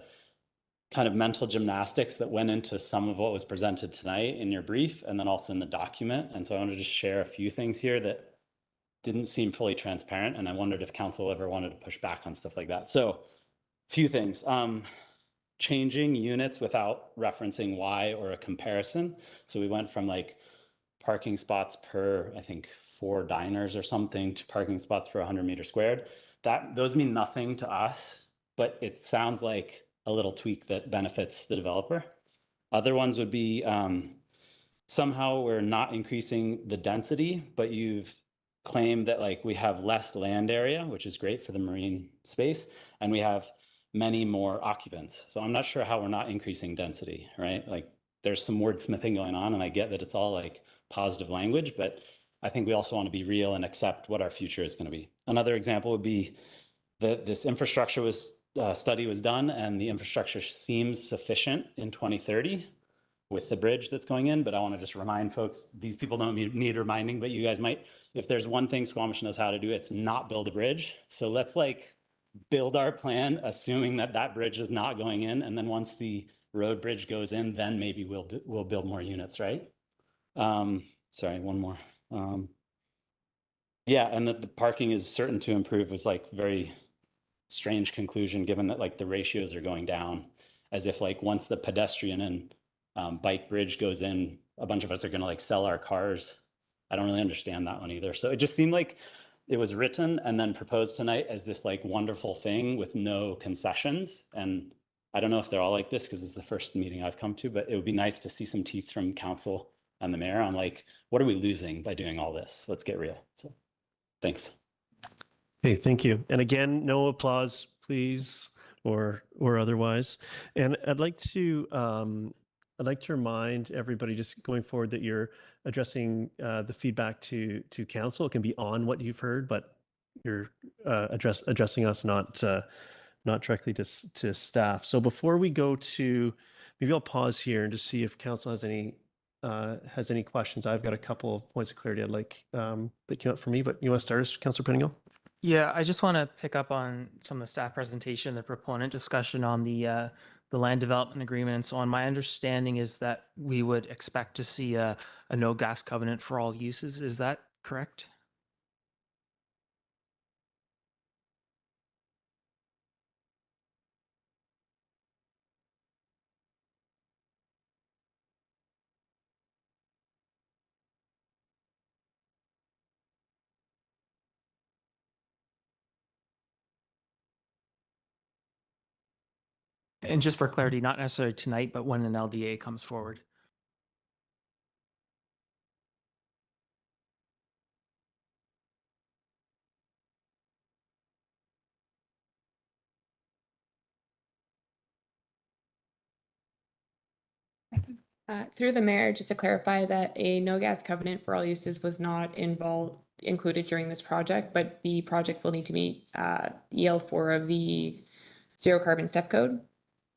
kind of mental gymnastics that went into some of what was presented tonight in your brief and then also in the document. And so I wanted to just share a few things here that didn't seem fully transparent. And I wondered if council ever wanted to push back on stuff like that. So a few things. Changing units without referencing why or a comparison. So we went from like parking spots per, I think, 4 diners or something to parking spots per 100 meters squared. Those mean nothing to us, but it sounds like a little tweak that benefits the developer. Other ones would be somehow we're not increasing the density, but you've claimed that like we have less land area, which is great for the marine space, and we have many more occupants. So I'm not sure how we're not increasing density, right? Like there's some wordsmithing going on, and I get that it's all like positive language, but I think we also want to be real and accept what our future is going to be. Another example would be that this infrastructure study was done, and the infrastructure seems sufficient in 2030 with the bridge that's going in. But I want to just remind folks, these people don't need reminding, but you guys might. If there's one thing Squamish knows how to do, it's not build a bridge. So let's like build our plan, assuming that that bridge is not going in, and then once the road bridge goes in, then maybe we'll build more units, right? Sorry, one more. Yeah, and that the parking is certain to improve was like very strange conclusion, given that like the ratios are going down, as if like once the pedestrian and bike bridge goes in, a bunch of us are going to like sell our cars. I don't really understand that one either. So it just seemed like it was written and then proposed tonight as this like wonderful thing with no concessions. And I don't know if they're all like this because it's the first meeting I've come to, but it would be nice to see some teeth from council and the mayor on like, what are we losing by doing all this? Let's get real. So thanks. Okay, thank you. And again, no applause, please, or otherwise. And I'd like to remind everybody just going forward that you're addressing the feedback to council. It can be on what you've heard, but you're addressing us, not directly to staff. So before we go to, maybe I'll pause here and just see if council has any questions. I've got a couple of points of clarity I'd like that came up for me, but you want to start us, Councillor Pettingill? Yeah, I just want to pick up on some of the staff presentation, the proponent discussion on the land development agreement and so on. My understanding is that we would expect to see a no gas covenant for all uses. Is that correct? And just for clarity, not necessarily tonight, but when an LDA comes forward. Through the mayor, just to clarify that a no gas covenant for all uses was not included during this project, but the project will need to meet EL4 of the zero carbon step code.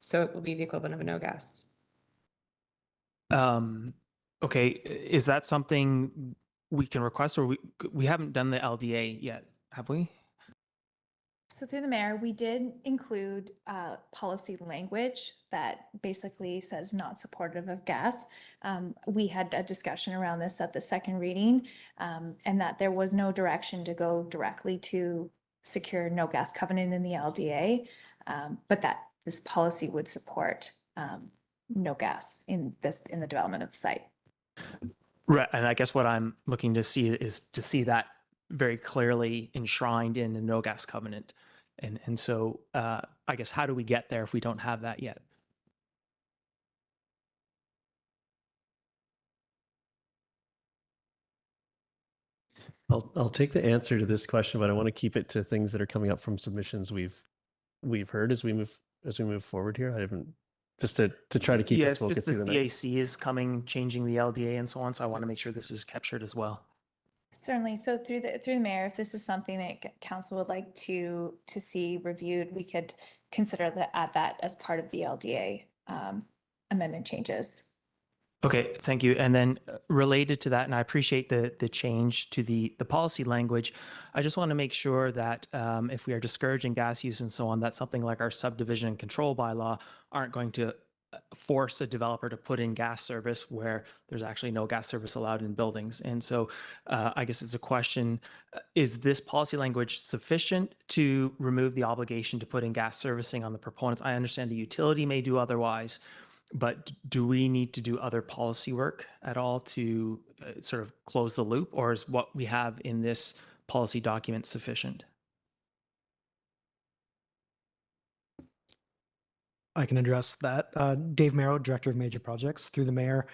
So it will be the equivalent of a no gas. Okay, is that something we can request, or we haven't done the LDA yet, have we? So through the mayor, we did include policy language that basically says not supportive of gas. We had a discussion around this at the second reading, and that there was no direction to go directly to secure no gas covenant in the LDA, but that this policy would support no gas in the development of the site. Right, and I guess what I'm looking to see is to see that very clearly enshrined in the no gas covenant. And so I guess how do we get there if we don't have that yet? I'll take the answer to this question, but I want to keep it to things that are coming up from submissions we've heard as we move forward here. I haven't just to try to keep Yeah, it if focused this through the night. CAC is coming, changing the LDA and so on, so I want to make sure this is captured as well. Certainly. So through the mayor, if this is something that council would like to see reviewed, we could consider add that as part of the LDA amendment changes. Okay, thank you. And then related to that, and I appreciate the change to the policy language, I just want to make sure that if we are discouraging gas use and so on, that something like our subdivision and control bylaw aren't going to force a developer to put in gas service where there's actually no gas service allowed in buildings. And so I guess it's a question, is this policy language sufficient to remove the obligation to put in gas servicing on the proponents? I understand the utility may do otherwise, but do we need to do other policy work at all to sort of close the loop, or is what we have in this policy document sufficient? I can address that. Dave Merrow, Director of Major Projects, through the mayor.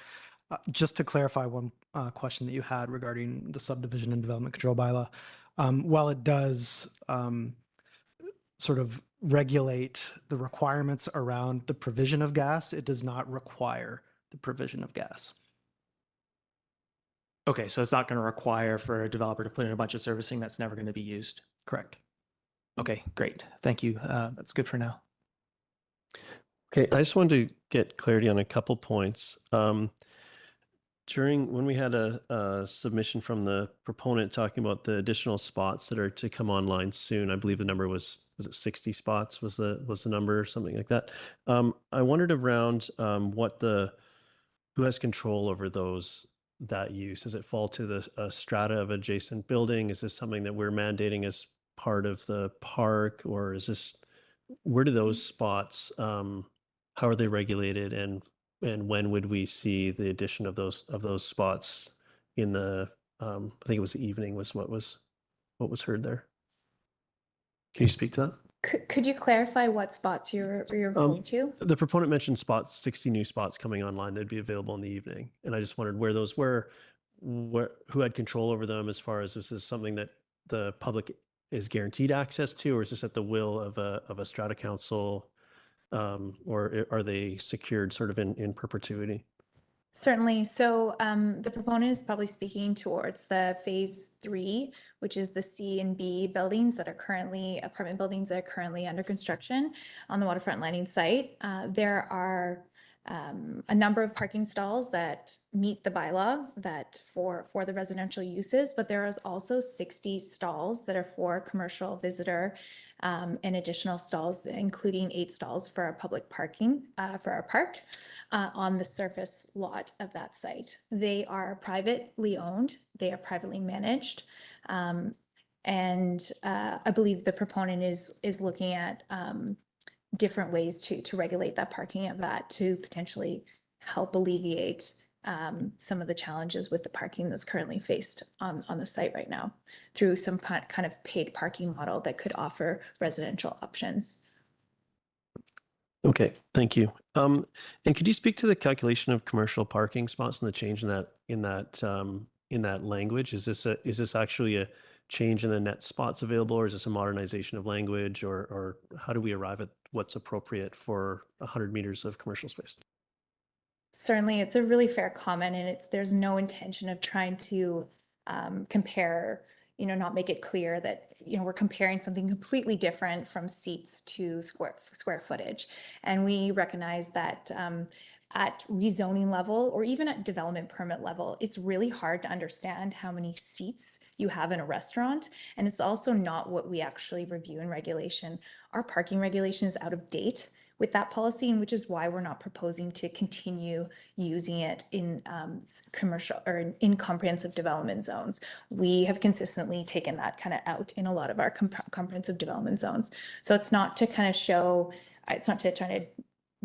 Just to clarify one question that you had regarding the subdivision and development control bylaw. While it does sort of regulate the requirements around the provision of gas, it does not require the provision of gas. Okay, so it's not going to require for a developer to put in a bunch of servicing that's never going to be used. Correct. Okay, great. Thank you. That's good for now. Okay, I just wanted to get clarity on a couple points. When we had a submission from the proponent talking about the additional spots that are to come online soon, I believe the number was it 60 spots was the number or something like that. I wondered around who has control over that use. Does it fall to the strata of adjacent building? Is this something that we're mandating as part of the park, or is this where do those spots? How are they regulated, and when would we see the addition of those spots in the I think it was the evening was what was heard there. Can you speak to that? Could you clarify what spots you're referring to? The proponent mentioned 60 new spots coming online that'd be available in the evening, and I just wondered where those were, who had control over them, as far as this is something that the public is guaranteed access to, or is this at the will of a strata council? Or are they secured sort of in perpetuity? Certainly. So the proponent is probably speaking towards the phase 3, which is the C and B buildings that are currently apartment buildings that are currently under construction on the Waterfront Landing site. There are a number of parking stalls that meet the bylaw that for the residential uses, but there is also 60 stalls that are for commercial visitor and additional stalls, including 8 stalls for our public parking for our park on the surface lot of that site. They are privately owned, they are privately managed. And I believe the proponent is looking at different ways to regulate that parking of that to potentially help alleviate some of the challenges with the parking that's currently faced on the site right now through some kind of paid parking model that could offer residential options. Okay, thank you. And could you speak to the calculation of commercial parking spots and the change in that language? Is this actually a change in the net spots available, or is this a modernization of language, or how do we arrive at what's appropriate for 100 meters of commercial space? Certainly, it's a really fair comment, and there's no intention of trying to compare, not make it clear that, we're comparing something completely different from seats to square footage. And we recognize that at rezoning level or even at development permit level, it's really hard to understand how many seats you have in a restaurant. And it's also not what we actually review in regulation. Our parking regulation is out of date with that policy, and which is why we're not proposing to continue using it in commercial or in comprehensive development zones. We have consistently taken that kind of out in a lot of our comprehensive development zones. So it's not to kind of show, it's not to try to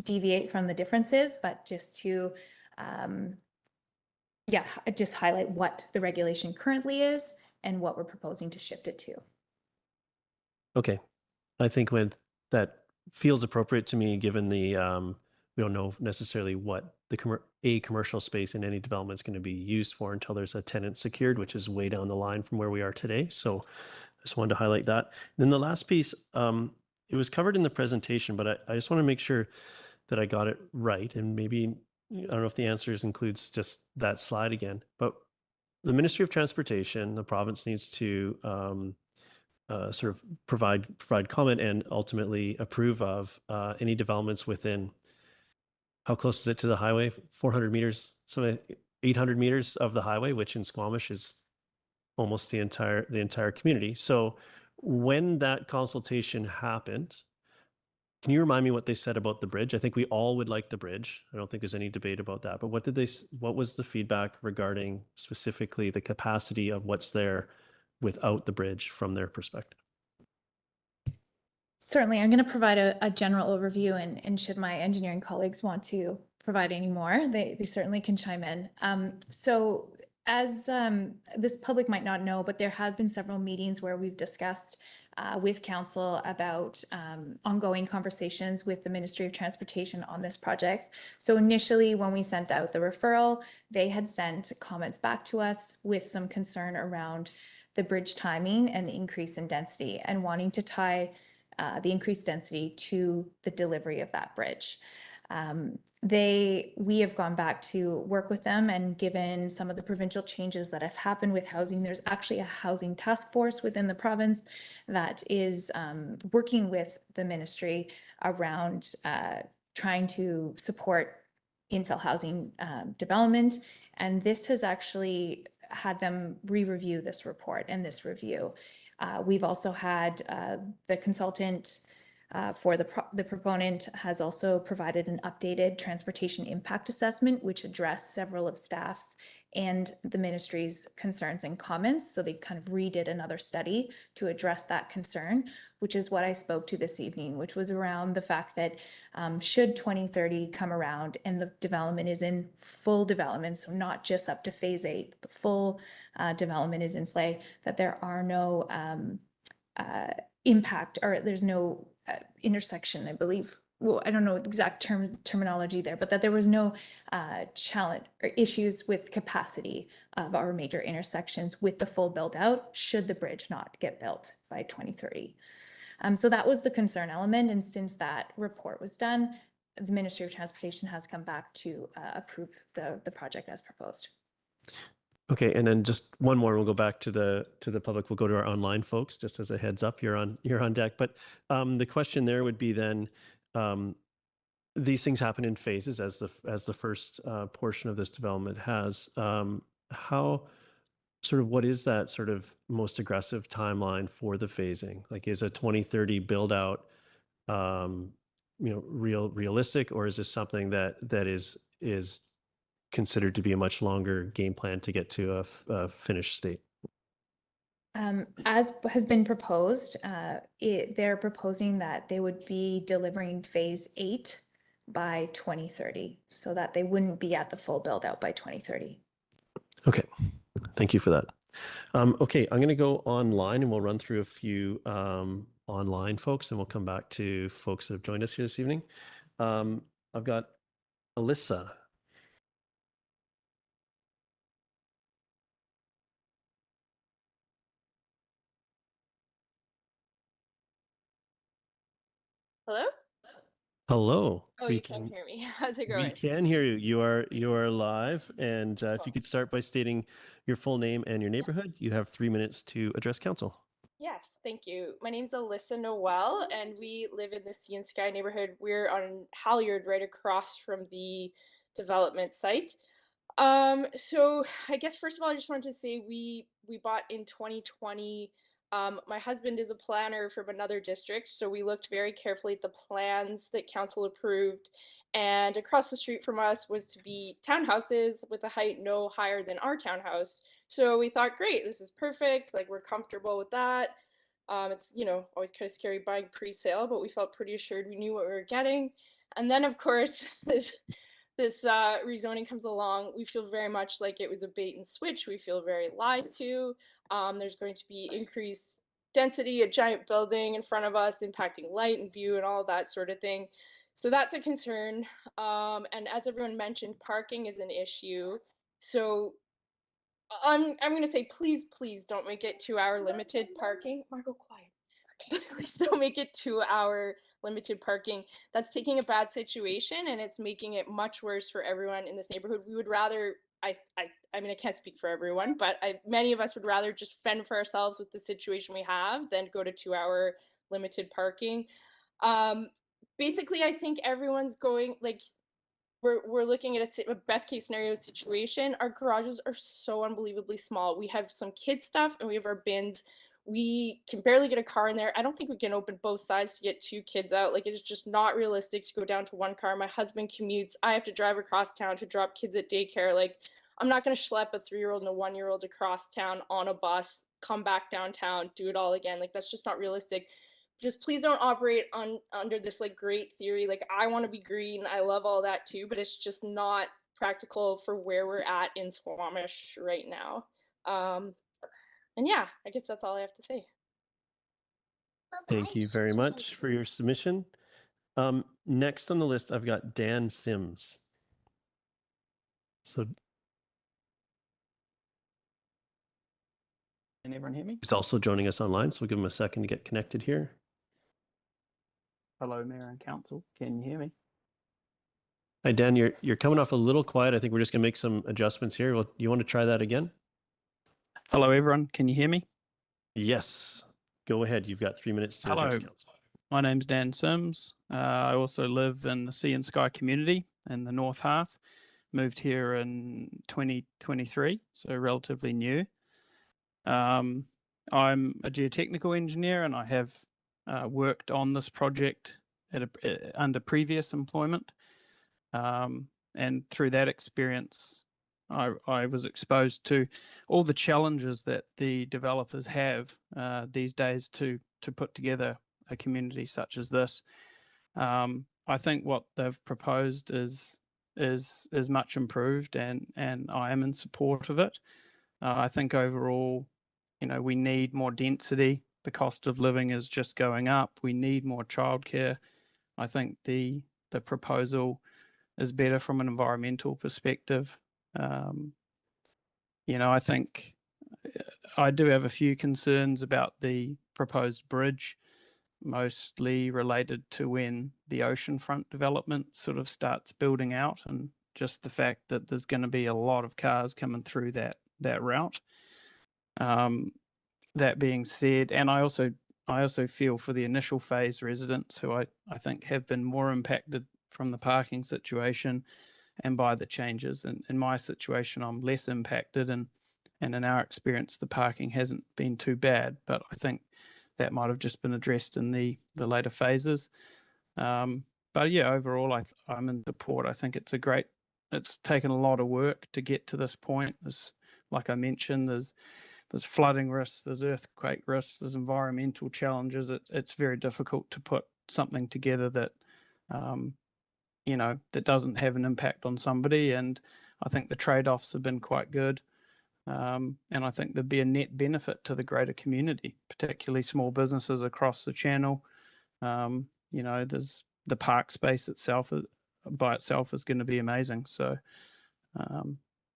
deviate from the differences, but just to, just highlight what the regulation currently is and what we're proposing to shift it to. Okay, I think when that feels appropriate to me, given the we don't know necessarily what the a commercial space in any development is going to be used for until there's a tenant secured, which is way down the line from where we are today. So I just wanted to highlight that. Then the last piece, it was covered in the presentation, but I just want to make sure that I got it right. And maybe, I don't know if the answers includes just that slide again, but the Ministry of Transportation, the province needs to sort of provide comment and ultimately approve of any developments within, how close is it to the highway? 400 meters, so 800 meters of the highway, which in Squamish is almost the entire community. So when that consultation happened, can you remind me what they said about the bridge? I think we all would like the bridge. I don't think there's any debate about that. But what was the feedback regarding specifically the capacity of what's there without the bridge from their perspective? Certainly, I'm going to provide a general overview, and should my engineering colleagues want to provide any more, they certainly can chime in. So as this public might not know, but there have been several meetings where we've discussed with council about ongoing conversations with the Ministry of Transportation on this project. So initially, when we sent out the referral, they had sent comments back to us with some concern around the bridge timing and the increase in density, and wanting to tie the increased density to the delivery of that bridge. We have gone back to work with them, and given some of the provincial changes that have happened with housing, there's actually a housing task force within the province that is working with the ministry around trying to support infill housing development. And this has actually had them re-review this report and this review. We've also had the consultant for the proponent has also provided an updated transportation impact assessment, which addressed several of staff's and the ministry's concerns and comments. So they kind of redid another study to address that concern, which is what I spoke to this evening, which was around the fact that should 2030 come around and the development is in full development, so not just up to phase 8, the full development is in play, that there are no impact, or there's no intersection, I believe. Well, I don't know the exact terminology there, but that there was no challenge or issues with capacity of our major intersections with the full build out should the bridge not get built by 2030. So that was the concern element. And since that report was done, the Ministry of Transportation has come back to approve the project as proposed. Okay, and then just one more. We'll go back to the public. We'll go to our online folks. Just as a heads up, you're on deck. But the question there would be then, these things happen in phases, as the first portion of this development has. What is that sort of most aggressive timeline for the phasing? Like, is a 2030 build out, realistic, or is this something that is considered to be a much longer game plan to get to a finished state? As has been proposed, they're proposing that they would be delivering phase 8 by 2030, so that they wouldn't be at the full build out by 2030. Okay, thank you for that. Okay, I'm going to go online and we'll run through a few online folks, and we'll come back to folks that have joined us here this evening. I've got Alyssa. Hello? Hello. Oh, you can't hear me. How's it going? We can hear you. You are live. And if you could start by stating your full name and your neighborhood, you have 3 minutes to address council. Yes, thank you. My name's Alyssa Noel, and we live in the Sea and Sky neighborhood. We're on Halyard, right across from the development site. So I guess first of all, I just wanted to say we bought in 2020. My husband is a planner from another district, so we looked very carefully at the plans that council approved. And across the street from us was to be townhouses with a height no higher than our townhouse. So we thought, great, this is perfect. Like, we're comfortable with that. It's, always kind of scary buying pre-sale, but we felt pretty assured we knew what we were getting. And then, of course, this rezoning comes along. We feel very much like it was a bait and switch. We feel very lied to. There's going to be increased density, a giant building in front of us impacting light and view and all that sort of thing. So that's a concern. And as everyone mentioned, parking is an issue. So I'm gonna say, please don't make it 2 hour limited parking. Margot, quiet. Please don't make it 2 hour limited parking. That's taking a bad situation and it's making it much worse for everyone in this neighborhood. We would rather, I mean, I can't speak for everyone, but many of us would rather just fend for ourselves with the situation we have than go to 2 hour limited parking. Um, Basically, I think everyone's going like we're looking at a best case scenario situation. Our garages are so unbelievably small. We have some kid stuff and we have our bins. We can barely get a car in there. I don't think we can open both sides to get 2 kids out. Like, it is just not realistic to go down to 1 car. My husband commutes. I have to drive across town to drop kids at daycare. Like, I'm not going to schlep a 3-year-old and a 1-year-old across town on a bus, come back downtown, do it all again. Like, that's just not realistic. Just please don't operate under this like great theory. Like, I want to be green, I love all that too, but it's just not practical for where we're at in Squamish right now. And yeah, I guess that's all I have to say. Thank you very much for your submission. Next on the list, I've got Dan Sims. So can everyone hear me? he's also joining us online, so we'll give him a second to get connected here. Hello, Mayor and Council. Can you hear me? Hi, Dan. You're coming off a little quiet. I think we're just going to make some adjustments here. Well, you want to try that again? Hello, everyone. Can you hear me? Yes. Go ahead. You've got 3 minutes to address council. My name's Dan Sims. I also live in the Sea and Sky community in the North Half. Moved here in 2023, so relatively new. I'm a geotechnical engineer and I have worked on this project under previous employment. And through that experience, I was exposed to all the challenges that the developers have these days to put together a community such as this. I think what they've proposed is much improved, and I am in support of it. I think overall, we need more density. The cost of living is just going up. We need more childcare. I think the proposal is better from an environmental perspective. I think I do have a few concerns about the proposed bridge, mostly related to when the oceanfront development sort of starts building out, and just the fact that there's going to be a lot of cars coming through that route. That being said, and I also feel for the initial phase residents who I think have been more impacted from the parking situation and by the changes. And in my situation, I'm less impacted, and in our experience, the parking hasn't been too bad, but I think that might have just been addressed in the later phases. But yeah, overall, I'm in support. I think it's taken a lot of work to get to this point. Like I mentioned, there's flooding risks, there's earthquake risks, there's environmental challenges. It's very difficult to put something together that that doesn't have an impact on somebody. And I think the trade-offs have been quite good. And I think there'd be a net benefit to the greater community, particularly small businesses across the channel. There's the park space itself by itself is going to be amazing. So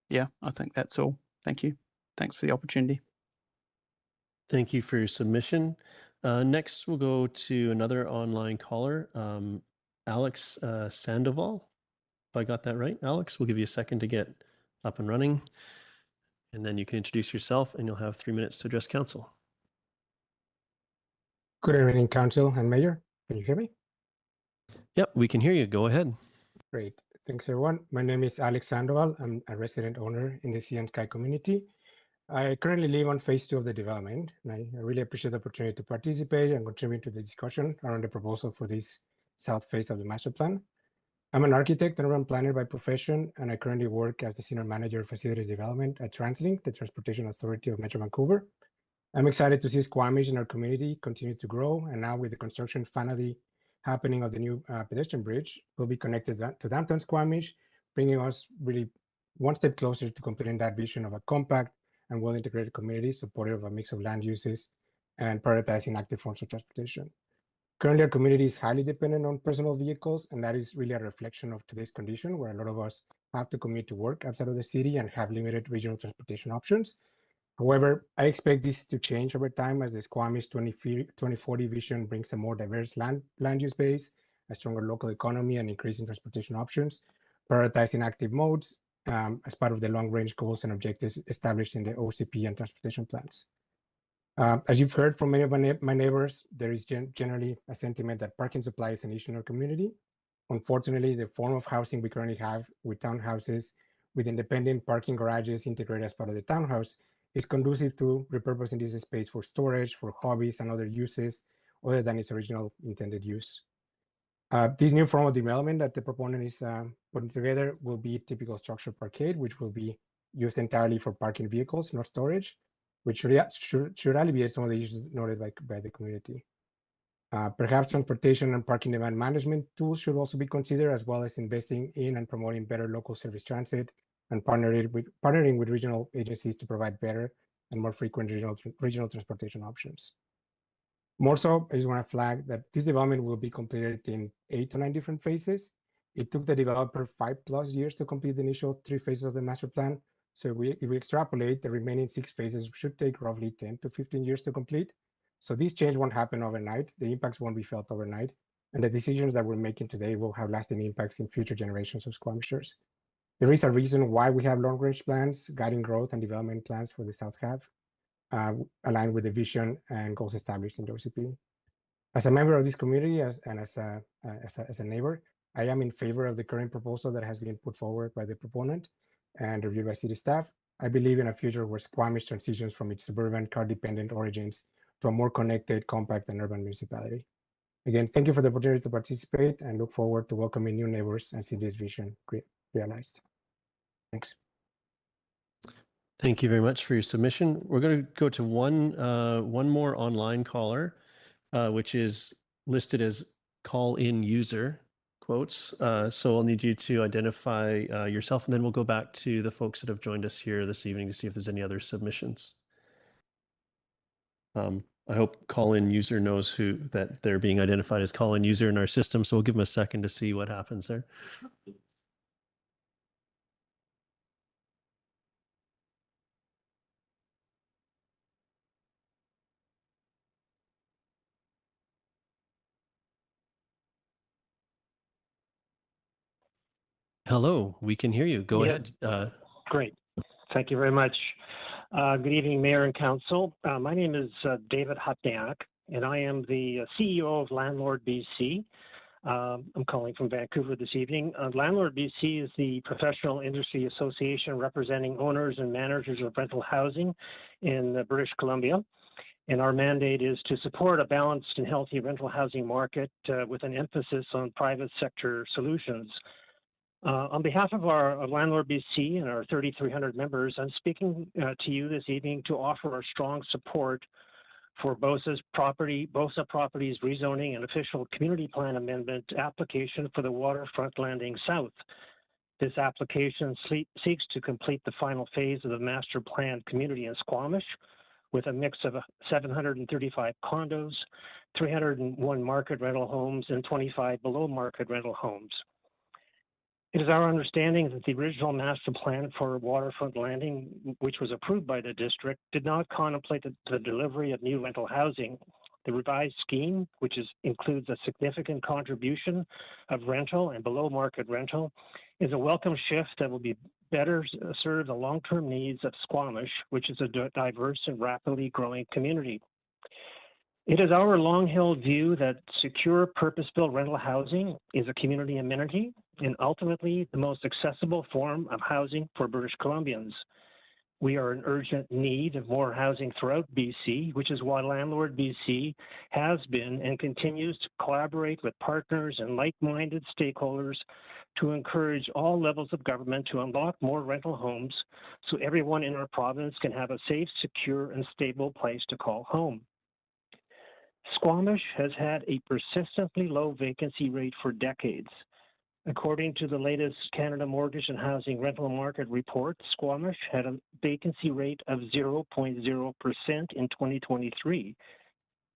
yeah, I think that's all. Thank you. Thanks for the opportunity. Thank you for your submission. Next, we'll go to another online caller, Alex Sandoval. If I got that right, Alex, we'll give you a second to get up and running, and then you can introduce yourself and you'll have 3 minutes to address council. Good evening, Council and Mayor. Can you hear me? Yep, we can hear you. Go ahead. Great. Thanks, everyone. My name is Alex Sandoval. I'm a resident owner in the Sea and Sky community. I currently live on phase 2 of the development, and I really appreciate the opportunity to participate and contribute to the discussion around the proposal for this south phase of the master plan. I'm an architect and urban planner by profession, and I currently work as the Senior Manager of Facilities Development at TransLink, the Transportation Authority of Metro Vancouver. I'm excited to see Squamish in our community continue to grow, and now with the construction finally happening of the new pedestrian bridge, we'll be connected to downtown Squamish, bringing us really one step closer to completing that vision of a compact and well-integrated community supportive of a mix of land uses and prioritizing active forms of transportation. Currently, our community is highly dependent on personal vehicles, and that is really a reflection of today's condition, where a lot of us have to commute to work outside of the city and have limited regional transportation options. However, I expect this to change over time as the Squamish 2040 vision brings a more diverse land use base, a stronger local economy, and increasing transportation options, prioritizing active modes as part of the long-range goals and objectives established in the OCP and transportation plans. As you've heard from many of my neighbors, there is generally a sentiment that parking supply is an issue in our community. Unfortunately, the form of housing we currently have with townhouses, with independent parking garages integrated as part of the townhouse, is conducive to repurposing this space for storage, for hobbies, and other uses other than its original intended use. This new form of development that the proponent is putting together will be typical structured parkade, which will be used entirely for parking vehicles, not storage, which should alleviate some of the issues noted by the community. Perhaps transportation and parking demand management tools should also be considered, as well as investing in and promoting better local service transit and partnering with regional agencies to provide better and more frequent regional transportation options. More so, I just want to flag that this development will be completed in 8 to 9 different phases. It took the developer 5+ years to complete the initial 3 phases of the master plan. So if we extrapolate, the remaining 6 phases should take roughly 10 to 15 years to complete. So this change won't happen overnight. The impacts won't be felt overnight. And the decisions that we're making today will have lasting impacts in future generations of Squamishers. There is a reason why we have long-range plans, guiding growth and development plans for the South half, aligned with the vision and goals established in the OCP. As a member of this community and as a neighbor, I am in favor of the current proposal that has been put forward by the proponent and reviewed by city staff. I believe in a future where Squamish transitions from its suburban car-dependent origins to a more connected, compact, and urban municipality. Again, thank you for the opportunity to participate and look forward to welcoming new neighbors and see this vision realized. Thanks. Thank you very much for your submission. We're going to go to one more online caller, which is listed as call-in user, quotes. So I'll need you to identify yourself, and then we'll go back to the folks that have joined us here this evening to see if there's any other submissions. I hope call-in user knows that they're being identified as call-in user in our system, so we'll give them a second to see what happens there. Hello, we can hear you. Go ahead. Great. Thank you very much. Good evening, Mayor and Council. My name is David Hutniak, and I am the CEO of Landlord BC. I'm calling from Vancouver this evening. Landlord BC is the professional industry association representing owners and managers of rental housing in British Columbia. And our mandate is to support a balanced and healthy rental housing market with an emphasis on private sector solutions. On behalf of our Landlord BC and our 3,300 members, I'm speaking to you this evening to offer our strong support for BOSA Properties rezoning and official community plan amendment application for the Waterfront Landing South. This application seeks to complete the final phase of the master plan community in Squamish with a mix of 735 condos, 301 market rental homes, and 25 below market rental homes. It is our understanding that the original master plan for Waterfront Landing, which was approved by the district, did not contemplate the delivery of new rental housing. The revised scheme, which includes a significant contribution of rental and below market rental, is a welcome shift that will be better serve the long-term needs of Squamish, which is a diverse and rapidly growing community. It is our long-held view that secure, purpose-built rental housing is a community amenity and ultimately the most accessible form of housing for British Columbians. We are in urgent need of more housing throughout BC, which is why Landlord BC has been and continues to collaborate with partners and like-minded stakeholders to encourage all levels of government to unlock more rental homes so everyone in our province can have a safe, secure, and stable place to call home. Squamish has had a persistently low vacancy rate for decades. According to the latest Canada Mortgage and Housing Rental Market Report, Squamish had a vacancy rate of 0.0% in 2023.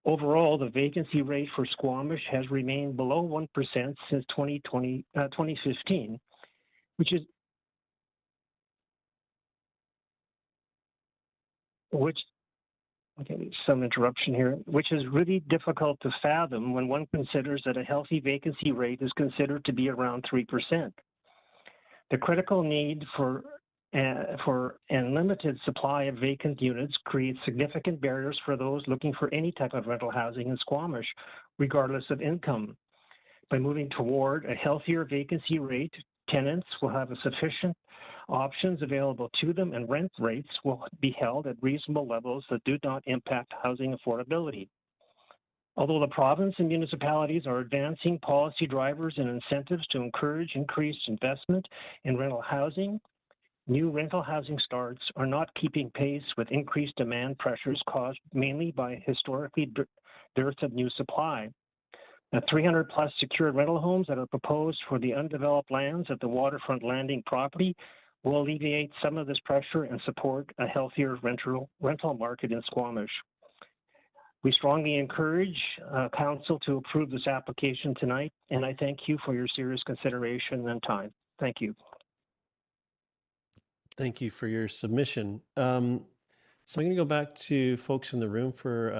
Overall, the vacancy rate for Squamish has remained below 1% since 2015, which okay, some interruption here, which is really difficult to fathom when one considers that a healthy vacancy rate is considered to be around 3%. The critical need for unlimited supply of vacant units creates significant barriers for those looking for any type of rental housing in Squamish, regardless of income. By moving toward a healthier vacancy rate, tenants will have a sufficient options available to them, and rent rates will be held at reasonable levels that do not impact housing affordability. Although the province and municipalities are advancing policy drivers and incentives to encourage increased investment in rental housing, new rental housing starts are not keeping pace with increased demand pressures caused mainly by historically dearth of new supply. The 300 plus secured rental homes that are proposed for the undeveloped lands at the Waterfront landing property will alleviate some of this pressure and support a healthier rental market in Squamish. We strongly encourage Council to approve this application tonight, and I thank you for your serious consideration and time. Thank you. Thank you for your submission. So I'm going to go back to folks in the room for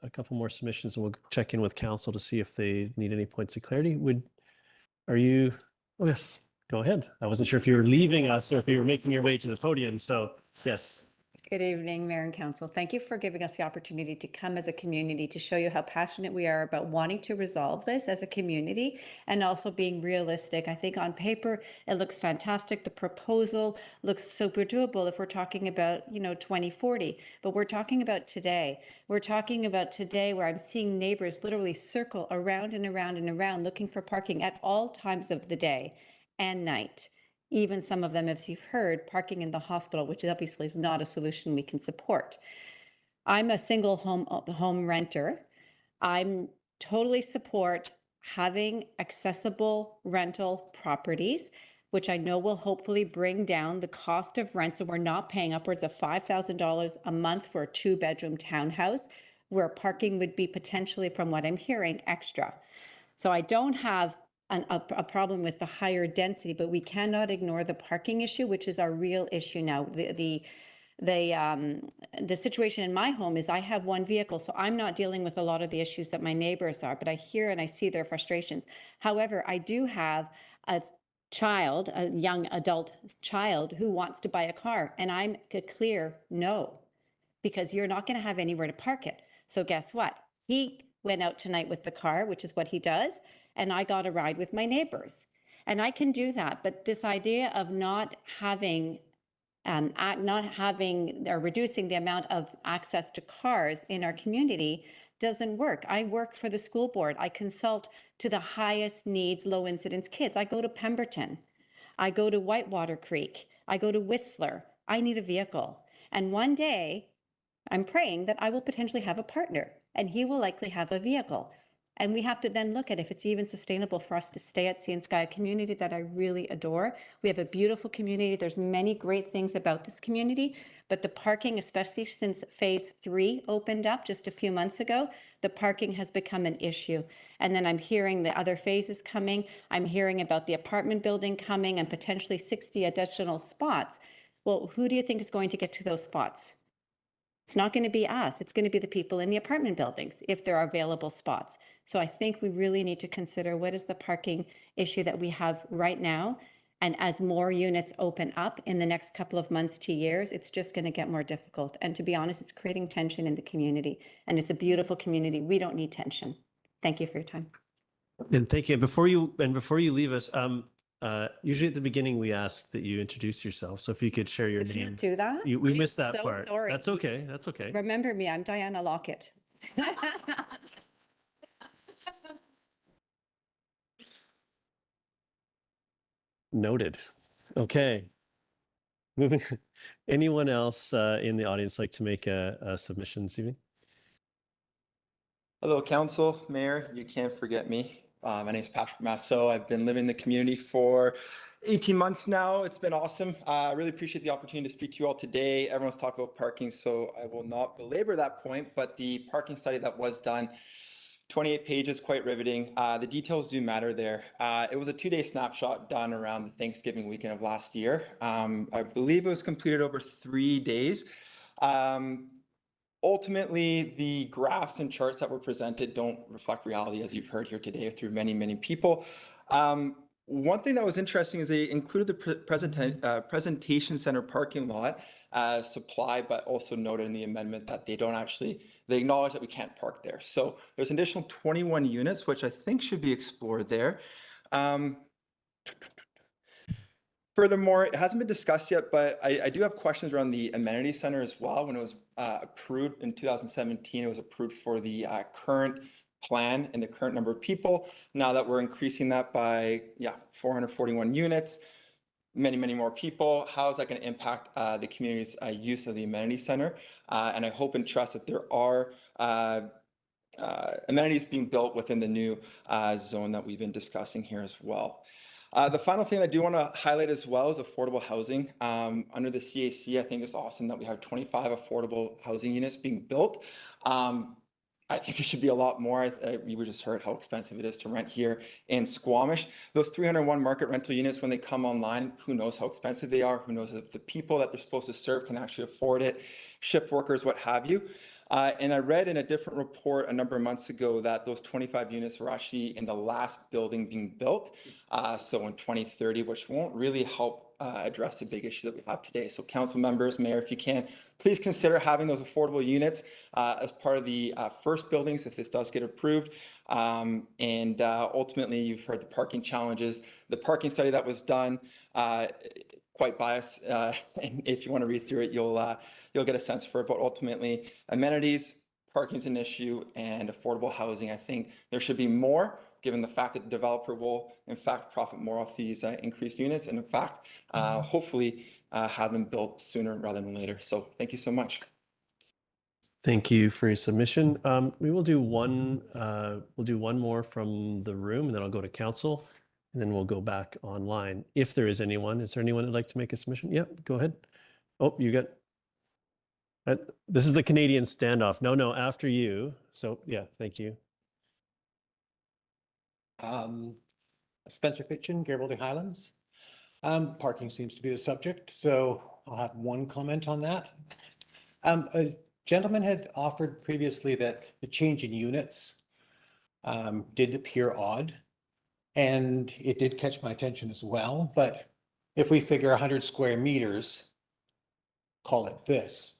a couple more submissions, and we'll check in with Council to see if they need any points of clarity. Oh yes, go ahead. I wasn't sure if you were leaving us or if you were making your way to the podium. So yes. Good evening, Mayor and Council. Thank you for giving us the opportunity to come as a community to show you how passionate we are about wanting to resolve this as a community and also being realistic. I think on paper, it looks fantastic. The proposal looks super doable if we're talking about, 2040, but we're talking about today. We're talking about today where I'm seeing neighbors literally circle around and around and around looking for parking at all times of the day and night. Even some of them, as you've heard, parking in the hospital, which obviously is not a solution we can support. I'm a single home renter. I'm totally support having accessible rental properties, which I know will hopefully bring down the cost of rent. So we're not paying upwards of $5,000 a month for a 2-bedroom townhouse, where parking would be potentially, from what I'm hearing, extra. So I don't have a problem with the higher density, but we cannot ignore the parking issue, which is our real issue now. The situation in my home is I have one vehicle, so I'm not dealing with a lot of the issues that my neighbors are, but I hear and I see their frustrations. However, I do have a child, a young adult child who wants to buy a car, and I'm a clear no, because you're not going to have anywhere to park it. So guess what? He went out tonight with the car, which is what he does, and I got a ride with my neighbors. And I can do that, but this idea of not having or reducing the amount of access to cars in our community doesn't work. I work for the school board. I consult to the highest needs, low incidence kids. I go to Pemberton. I go to Whitewater Creek. I go to Whistler. I need a vehicle. And one day, I'm praying that I will potentially have a partner, and he will likely have a vehicle. And we have to then look at if it's even sustainable for us to stay at Sea and Sky, a community that I really adore. We have a beautiful community. There's many great things about this community, but the parking, especially since phase 3 opened up just a few months ago, the parking has become an issue. And then I'm hearing the other phases coming. I'm hearing about the apartment building coming and potentially 60 additional spots. Well, who do you think is going to get to those spots? It's not going to be us. It's going to be the people in the apartment buildings if there are available spots. So I think we really need to consider what is the parking issue that we have right now. And as more units open up in the next couple of months to years, it's just going to get more difficult. And to be honest, it's creating tension in the community. And it's a beautiful community. We don't need tension. Thank you for your time. And thank you. Before you leave us, usually at the beginning we ask that you introduce yourself. So if you could share your Did name. you do that? We missed that so part. Sorry. That's okay. That's okay. Remember me, I'm Diana Lockett. Noted. Okay. Moving. Anyone else in the audience like to make a submission this evening? Hello, Council, Mayor. You can't forget me. My name is Patrick Masso. I've been living in the community for 18 months now. It's been awesome. I really appreciate the opportunity to speak to you all today. Everyone's talked about parking, so I will not belabor that point, but the parking study that was done, 28 pages, quite riveting. The details do matter there. It was a 2-day snapshot done around the Thanksgiving weekend of last year. I believe it was completed over 3 days. Ultimately, the graphs and charts that were presented don't reflect reality, as you've heard here today through many, many people. One thing that was interesting is they included the presentation center parking lot supply, but also noted in the amendment that they acknowledge that we can't park there. So there's an additional 21 units, which I think should be explored there. Furthermore, it hasn't been discussed yet, but I do have questions around the amenity center as well. When it was approved in 2017, it was approved for the current plan and the current number of people. Now that we're increasing that by 441 units, many, many more people, how is that going to impact the community's use of the amenity center? And I hope and trust that there are amenities being built within the new zone that we've been discussing here as well. The final thing I do want to highlight as well is affordable housing. Under the CAC, I think it's awesome that we have 25 affordable housing units being built. I think it should be a lot more. We just heard how expensive it is to rent here in Squamish. Those 301 market rental units, when they come online, who knows how expensive they are? Who knows if the people that they're supposed to serve can actually afford it? Shift workers, what have you. And I read in a different report a number of months ago that those 25 units were actually in the last building being built. So in 2030, which won't really help address the big issue that we have today. So council members, mayor, if you can, please consider having those affordable units as part of the first buildings if this does get approved. And ultimately, you've heard the parking challenges. The parking study that was done, quite biased. And if you want to read through it, you'll get a sense for it. But ultimately, amenities, parking is an issue, and affordable housing. I think there should be more, given the fact that the developer will, in fact, profit more off these increased units, and in fact, hopefully have them built sooner rather than later. So thank you so much. Thank you for your submission. We will do one. We'll do one more from the room, and then I'll go to council, and then we'll go back online. If there is anyone, is there anyone who'd like to make a submission? Yep, go ahead. Oh, you got. This is the Canadian standoff. No, after you. So yeah, thank you. Spencer Fitchin, Garibaldi Highlands. Parking seems to be the subject, so I'll have one comment on that. A gentleman had offered previously that the change in units did appear odd, and it did catch my attention as well. But if we figure 100 square meters, call it this,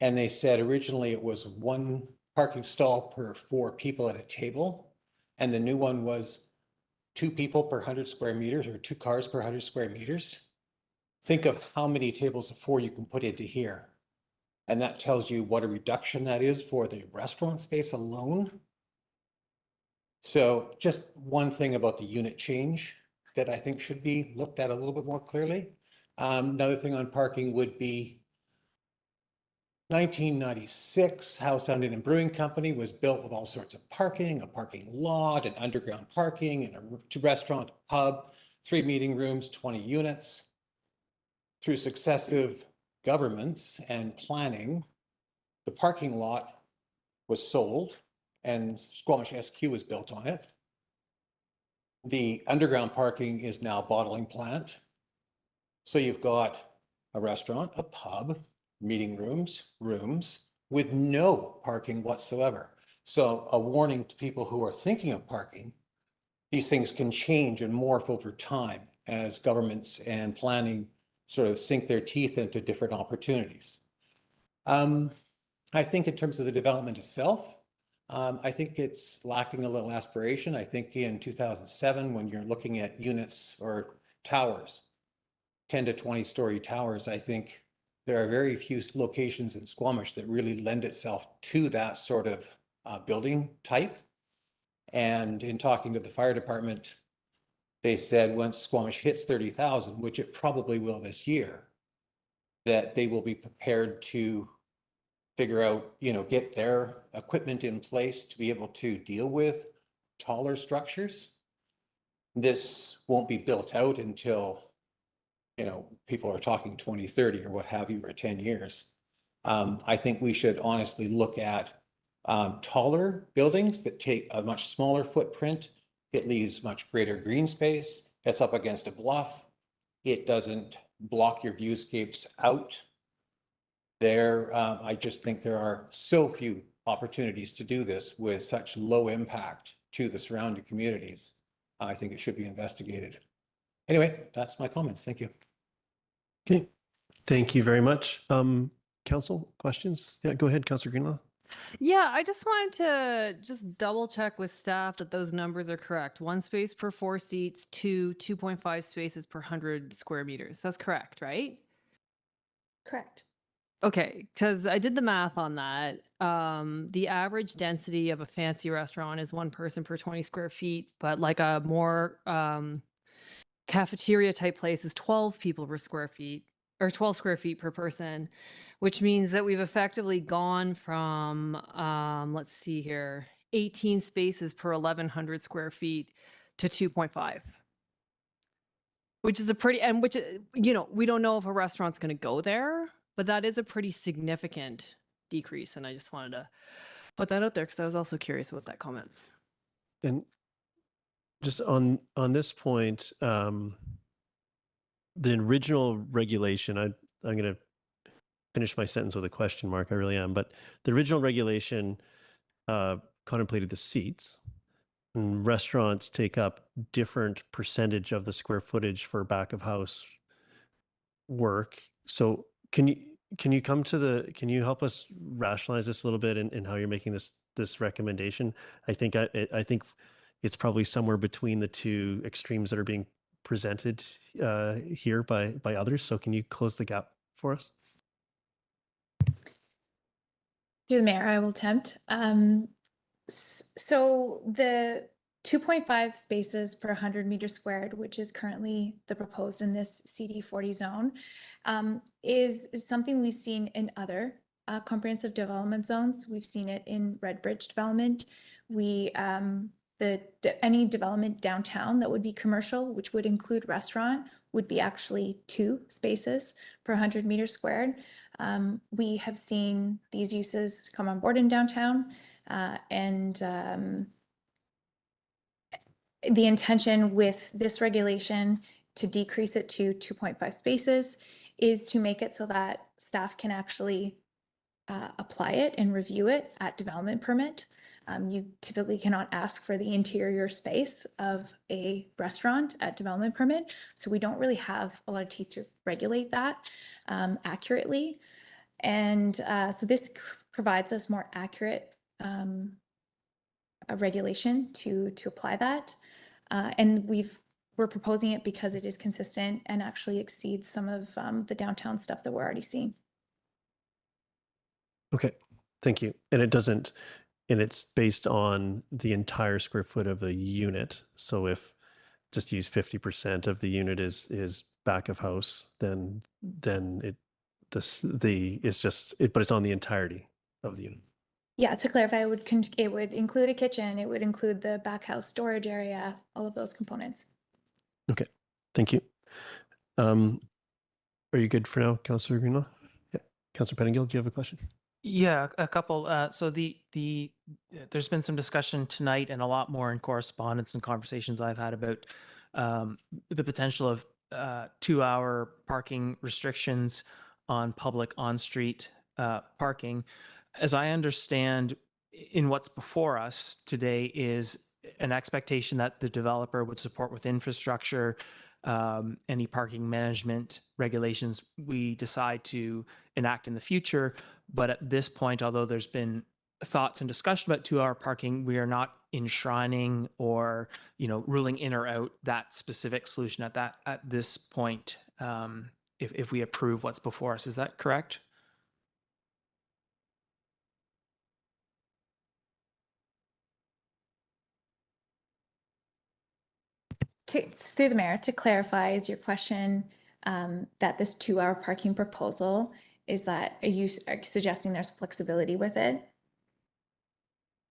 and they said originally it was 1 parking stall per 4 people at a table, and the new one was 2 people per 100 square meters or 2 cars per 100 square meters. Think of how many tables of 4 you can put into here. And that tells you what a reduction that is for the restaurant space alone. So just one thing about the unit change that I think should be looked at a little bit more clearly. Another thing on parking would be 1996, House Hunting and Brewing Company was built with all sorts of parking, a parking lot, and underground parking, and a restaurant, pub, 3 meeting rooms, 20 units. Through successive governments and planning, the parking lot was sold and Squamish SQ was built on it. The underground parking is now bottling plant. So you've got a restaurant, a pub, meeting rooms with no parking whatsoever. So a warning to people who are thinking of parking, these things can change and morph over time as governments and planning sort of sink their teeth into different opportunities. I think in terms of the development itself, I think it's lacking a little aspiration. I think in 2007, when you're looking at units or towers, 10 to 20 story towers, I think there are very few locations in Squamish that really lend itself to that sort of building type. And in talking to the fire department, they said once Squamish hits 30,000, which it probably will this year, that they will be prepared to figure out, get their equipment in place to be able to deal with taller structures. this won't be built out until, people are talking 2030 or what have you, or 10 years. I think we should honestly look at taller buildings that take a much smaller footprint. It leaves much greater green space. It's up against a bluff. It doesn't block your viewscapes out there. I just think there are so few opportunities to do this with such low impact to the surrounding communities. I think it should be investigated. Anyway, that's my comments. Thank you. Okay, thank you very much. Council, questions? Yeah, go ahead, Councillor Greenlaw. Yeah, I just wanted to just double check with staff that those numbers are correct. 1 space per 4 seats, 2.5 spaces per 100 square meters. That's correct, right? Correct. Okay, because I did the math on that. The average density of a fancy restaurant is 1 person per 20 square feet, but like a more cafeteria type place is 12 people per square feet, or 12 square feet per person, which means that we've effectively gone from, let's see here, 18 spaces per 1,100 square feet to 2.5. Which is a pretty, and which, we don't know if a restaurant's going to go there, but that is a pretty significant decrease. And I just wanted to put that out there because I was also curious about that comment. And just on this point, the original regulation, I'm going to finish my sentence with a question mark. I really am. But the original regulation contemplated the seats. And restaurants take up different percentage of the square footage for back of house work. So can you help us rationalize this a little bit and how you're making this recommendation? I think it's probably somewhere between the two extremes that are being presented here by others. So can you close the gap for us? Through the mayor, I will attempt. So the 2.5 spaces per 100 meters squared, which is currently the proposed in this CD40 zone, is something we've seen in other comprehensive development zones. We've seen it in Redbridge development. Any development downtown that would be commercial, which would include restaurant, would be actually 2 spaces per 100 meters squared. We have seen these uses come on board in downtown, and the intention with this regulation to decrease it to 2.5 spaces is to make it so that staff can actually apply it and review it at development permit. You typically cannot ask for the interior space of a restaurant at development permit, so we don't really have a lot of teeth to regulate that accurately. And so this provides us more accurate a regulation to apply that. And we're proposing it because it is consistent and actually exceeds some of the downtown stuff that we're already seeing. Okay, thank you. And it's based on the entire square foot of a unit. So if just use 50% of the unit is back of house, then but it's on the entirety of the unit. Yeah, to clarify, it would include a kitchen, it would include the back house storage area, all of those components. Okay, thank you. Are you good for now, Councillor Greenlaw? Yeah, Councillor Pettingill, do you have a question? Yeah, a couple. So there's been some discussion tonight and a lot more in correspondence and conversations I've had about the potential of 2-hour parking restrictions on public on-street parking. As I understand, in what's before us today is an expectation that the developer would support with infrastructure, any parking management regulations we decide to enact in the future. But at this point, although there's been thoughts and discussion about 2-hour parking, we are not enshrining or ruling in or out that specific solution at this point. If we approve what's before us, is that correct? Through the mayor, to clarify, is your question that this 2-hour parking proposal, are you suggesting there's flexibility with it?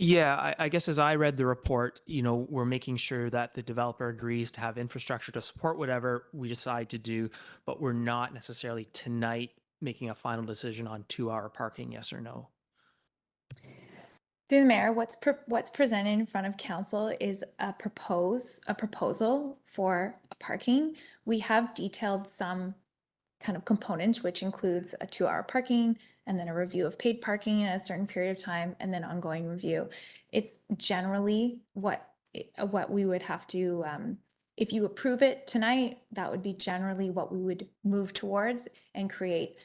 Yeah, I guess as I read the report, we're making sure that the developer agrees to have infrastructure to support whatever we decide to do, but we're not necessarily tonight making a final decision on 2-hour parking, yes or no. Through the mayor, what's presented in front of council is a proposal for parking. We have detailed some kind of components, which includes a 2-hour parking and then a review of paid parking in a certain period of time and then ongoing review. It's generally what we would have to, if you approve it tonight, that would be generally what we would move towards and create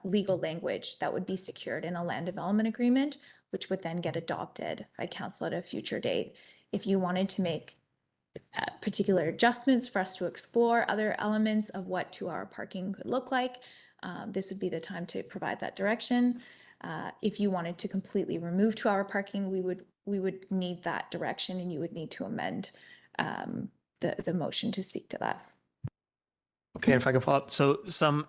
legal language that would be secured in a land development agreement, which would then get adopted by council at a future date. If you wanted to make particular adjustments for us to explore other elements of what 2-hour parking could look like, this would be the time to provide that direction. If you wanted to completely remove 2-hour parking, we would need that direction, and you would need to amend the motion to speak to that. Okay, if I can follow up. So some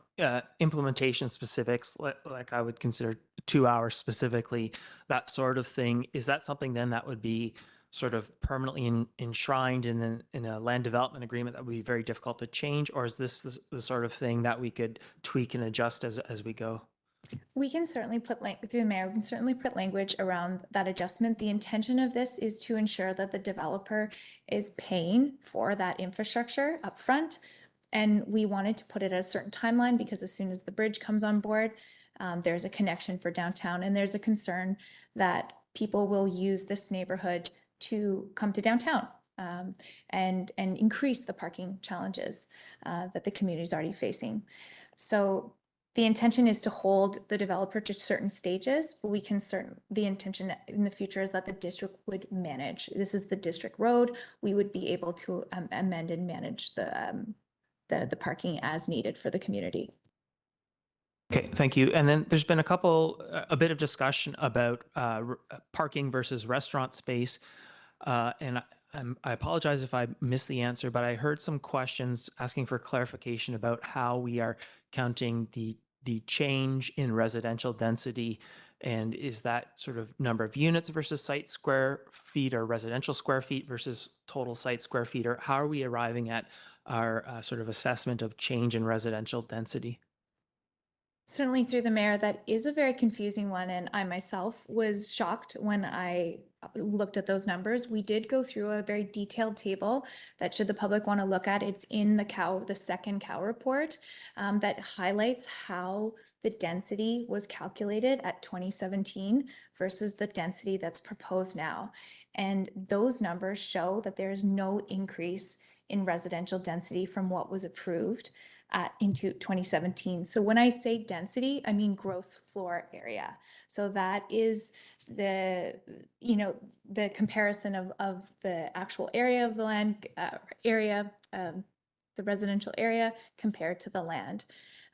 implementation specifics, like I would consider 2 hours specifically, that sort of thing. Is that something then that would be sort of permanently enshrined in a land development agreement that would be very difficult to change? Or is this the sort of thing that we could tweak and adjust as we go? We can certainly through the mayor, we can certainly put language around that adjustment. The intention of this is to ensure that the developer is paying for that infrastructure upfront. And we wanted to put it at a certain timeline because as soon as the bridge comes on board, there's a connection for downtown, and there's a concern that people will use this neighborhood to come to downtown and increase the parking challenges that the community is already facing. So the intention is to hold the developer to certain stages, but the intention in the future is that the district would manage. This is the district road. We would be able to amend and manage the parking as needed for the community. Okay, thank you. And then there's been a bit of discussion about parking versus restaurant space. And I apologize if I missed the answer, but I heard some questions asking for clarification about how we are counting the change in residential density. And is that sort of number of units versus site square feet, or residential square feet versus total site square feet? Or how are we arriving at our sort of assessment of change in residential density? Certainly through the mayor, that is a very confusing one, and I myself was shocked when I looked at those numbers. We did go through a very detailed table that, should the public want to look at, it's in the second COW report that highlights how the density was calculated at 2017 versus the density that's proposed now. And those numbers show that there is no increase in residential density from what was approved into 2017. So when I say density, I mean gross floor area. So that is the comparison of the actual area of the land the residential area compared to the land.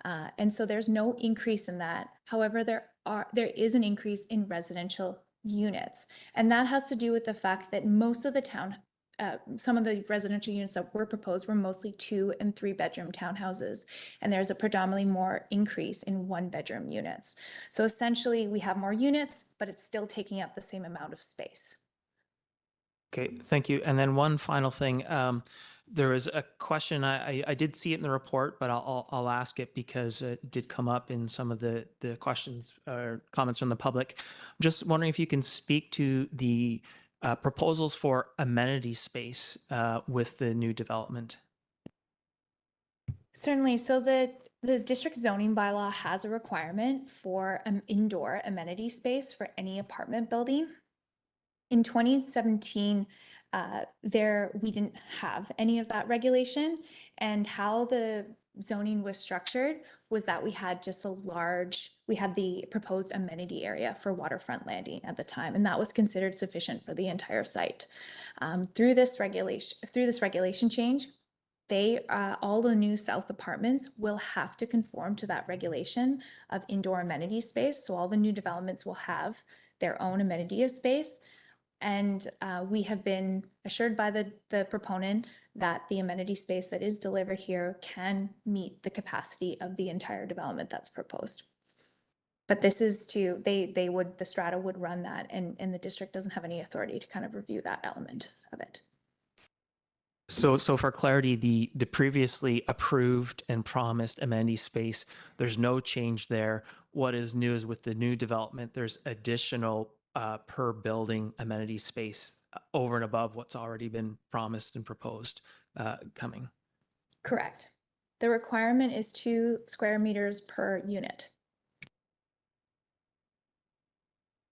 And so there's no increase in that. However, there is an increase in residential units. And that has to do with the fact that most of the some of the residential units that were proposed were mostly 2 and 3 bedroom townhouses. And there's a predominantly more increase in 1 bedroom units. So essentially we have more units, but it's still taking up the same amount of space. Okay, thank you. And then one final thing. There was a question, I did see it in the report, but I'll ask it because it did come up in some of the questions or comments from the public. I'm just wondering if you can speak to the proposals for amenity space with the new development. Certainly. So the district zoning bylaw has a requirement for an indoor amenity space for any apartment building. In 2017, we didn't have any of that regulation, and how the zoning was structured was that we had the proposed amenity area for Waterfront landing at the time, and that was considered sufficient for the entire site. Through this regulation change, all the new south apartments will have to conform to that regulation of indoor amenity space. So all the new developments will have their own amenity space. And we have been assured by the proponent that the amenity space that is delivered here can meet the capacity of the entire development that's proposed. But this is to, the strata would run that, and the district doesn't have any authority to kind of review that element of it. So for clarity, the previously approved and promised amenity space, there's no change there. What is new is with the new development, there's additional per building amenity space over and above what's already been promised and proposed coming. Correct. The requirement is 2 square meters per unit.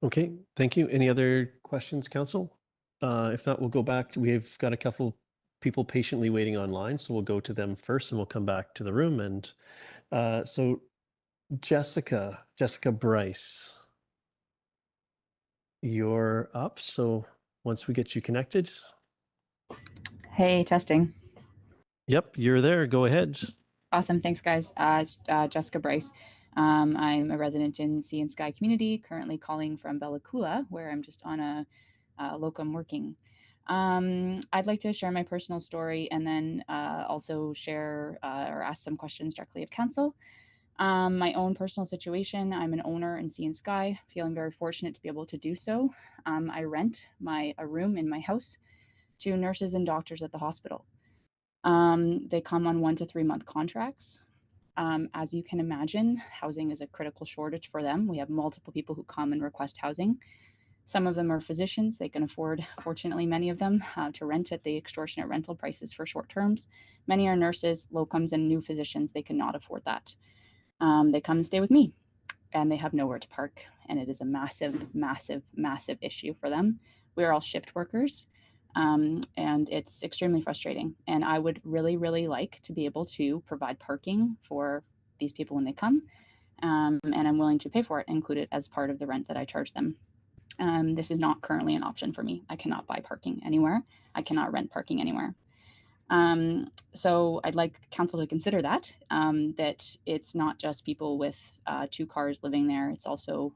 Okay, thank you. Any other questions, council? If not, we'll go back. We've got a couple people patiently waiting online, so we'll go to them first and we'll come back to the room. And so Jessica Bryce, you're up. So once we get you connected. Hey, testing. Yep, you're there. Go ahead. Awesome. Thanks, guys. It's Jessica Bryce. I'm a resident in Sea and Sky community, currently calling from Bella Coola, where I'm just on a locum working. I'd like to share my personal story and then also share or ask some questions directly of council. My own personal situation, I'm an owner in Sea and Sky, feeling very fortunate to be able to do so. I rent a room in my house to nurses and doctors at the hospital. They come on 1 to 3 month contracts. As you can imagine, housing is a critical shortage for them. We have multiple people who come and request housing. Some of them are physicians. They can afford, fortunately, many of them, to rent at the extortionate rental prices for short terms. Many are nurses, locums, and new physicians. They cannot afford that. They come and stay with me, and they have nowhere to park. And it is a massive, massive, massive issue for them. We are all shift workers, and it's extremely frustrating. And I would really, really like to be able to provide parking for these people when they come. And I'm willing to pay for it, include it as part of the rent that I charge them. This is not currently an option for me. I cannot buy parking anywhere. I cannot rent parking anywhere. So I'd like council to consider that it's not just people with 2 cars living there. It's also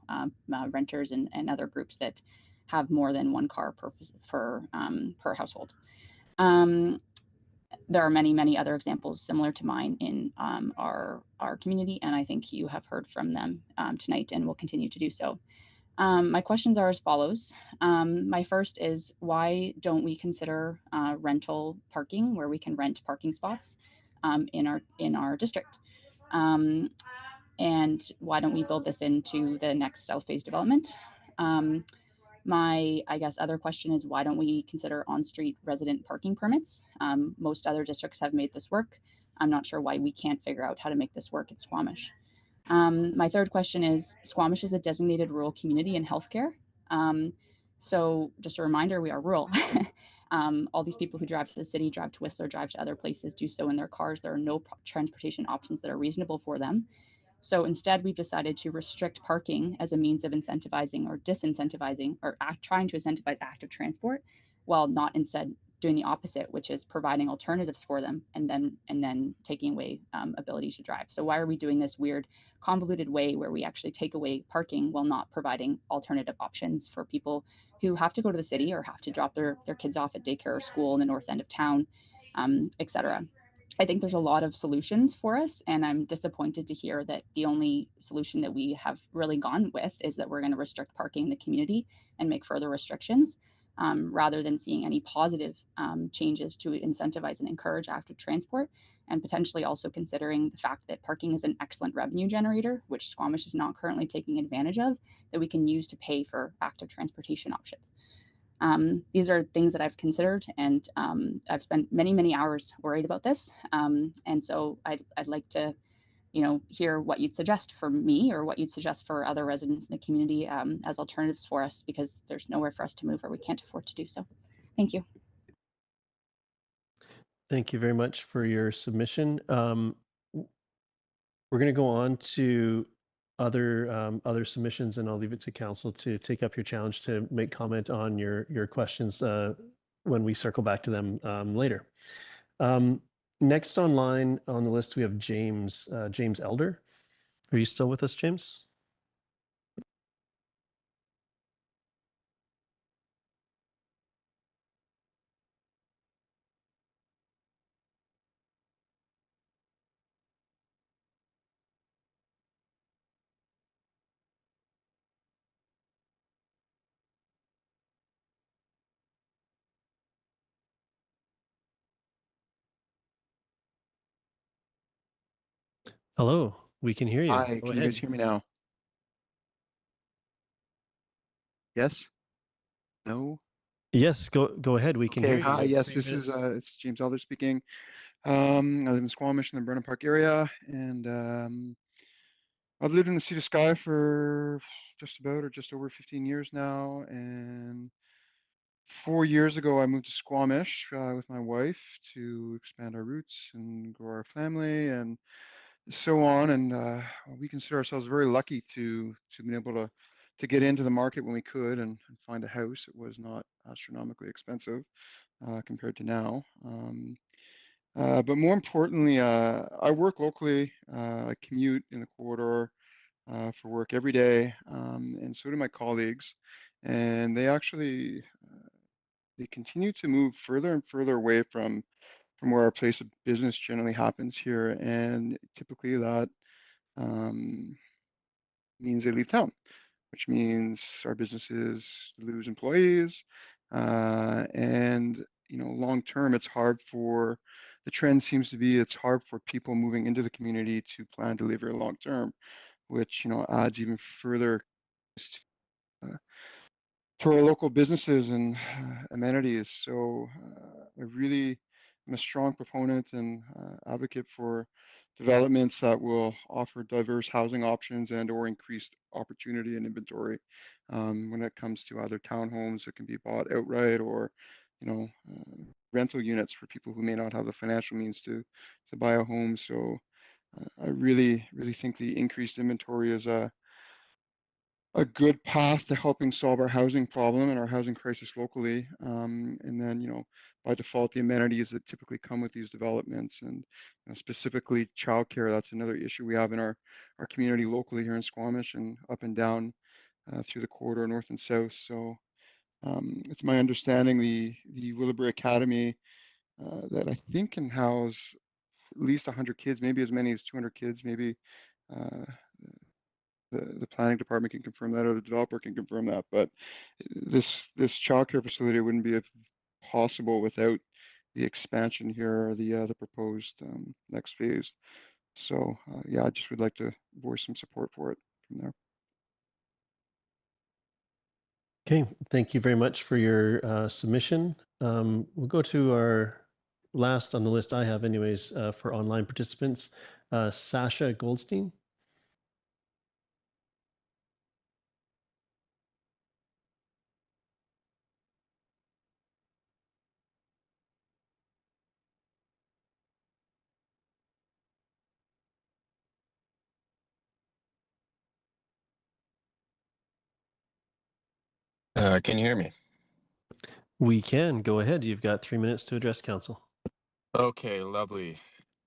renters and other groups that have more than 1 car per household. There are many, many other examples similar to mine in our community, and I think you have heard from them tonight and will continue to do so. My questions are as follows. My first is, why don't we consider rental parking where we can rent parking spots in our district? And why don't we build this into the next South Phase development? My, I guess, other question is, why don't we consider on-street resident parking permits? Most other districts have made this work. I'm not sure why we can't figure out how to make this work at Squamish. My third question is, Squamish is a designated rural community in healthcare. So just a reminder, we are rural. All these people who drive to the city, drive to Whistler, drive to other places, do so in their cars. There are no transportation options that are reasonable for them. So instead, we've decided to restrict parking as a means of incentivizing or disincentivizing or trying to incentivize active transport, while not instead doing the opposite, which is providing alternatives for them and then taking away ability to drive. So why are we doing this weird convoluted way where we actually take away parking while not providing alternative options for people who have to go to the city or have to drop their kids off at daycare or school in the north end of town, et cetera? I think there's a lot of solutions for us, and I'm disappointed to hear that the only solution that we have really gone with is that we're going to restrict parking in the community and make further restrictions, rather than seeing any positive changes to incentivize and encourage active transport, and potentially also considering the fact that parking is an excellent revenue generator, which Squamish is not currently taking advantage of, that we can use to pay for active transportation options. These are things that I've considered, and I've spent many, many hours worried about this. And so I'd like to, hear what you'd suggest for me or what you'd suggest for other residents in the community as alternatives for us, because there's nowhere for us to move or we can't afford to do so. Thank you. Thank you very much for your submission. We're going to go on to other submissions, and I'll leave it to council to take up your challenge to make comment on your questions when we circle back to them later. Next online on the list, we have James Elder. Are you still with us, James? Hello, we can hear you. Hi, Go can you guys ahead. hear me now? Yes? No? Yes, go ahead. We can Okay, hear you. hi, You have yes, 3 this is minutes. it's James Elder speaking. I live in Squamish in the Brennan Park area, and I've lived in the Sea to Sky for just about or just over 15 years now, and 4 years ago I moved to Squamish with my wife to expand our roots and grow our family and so on. And we consider ourselves very lucky to be able to get into the market when we could and find a house. It was not astronomically expensive compared to now. But more importantly, I work locally. I commute in the corridor for work every day, and so do my colleagues. And they actually they continue to move further and further away from where our place of business generally happens here, and typically that um, means they leave town, which means our businesses lose employees. And, long term, it's hard for the trend seems to be it's hard for people moving into the community to plan to live here long term, which, adds even further uh, to our local businesses and amenities. So I really am a strong proponent and advocate for developments that will offer diverse housing options and or increased opportunity and inventory when it comes to either townhomes that can be bought outright or rental units for people who may not have the financial means to buy a home. So I really think the increased inventory is a good path to helping solve our housing problem and our housing crisis locally. And then, by default, the amenities that typically come with these developments and specifically childcare, that's another issue we have in our community locally here in Squamish and up and down through the corridor, north and south. So it's my understanding the Willowbury Academy that I think can house at least 100 kids, maybe as many as 200 kids, maybe uh, the planning department can confirm that or the developer can confirm that. But this childcare facility wouldn't be possible without the expansion here or the proposed next phase. So yeah, I just would like to voice some support for it from there. Okay, thank you very much for your submission. We'll go to our last on the list I have anyways for online participants, Sasha Goldstein. Can you hear me? We can go ahead. You've got 3 minutes to address council. Okay, lovely.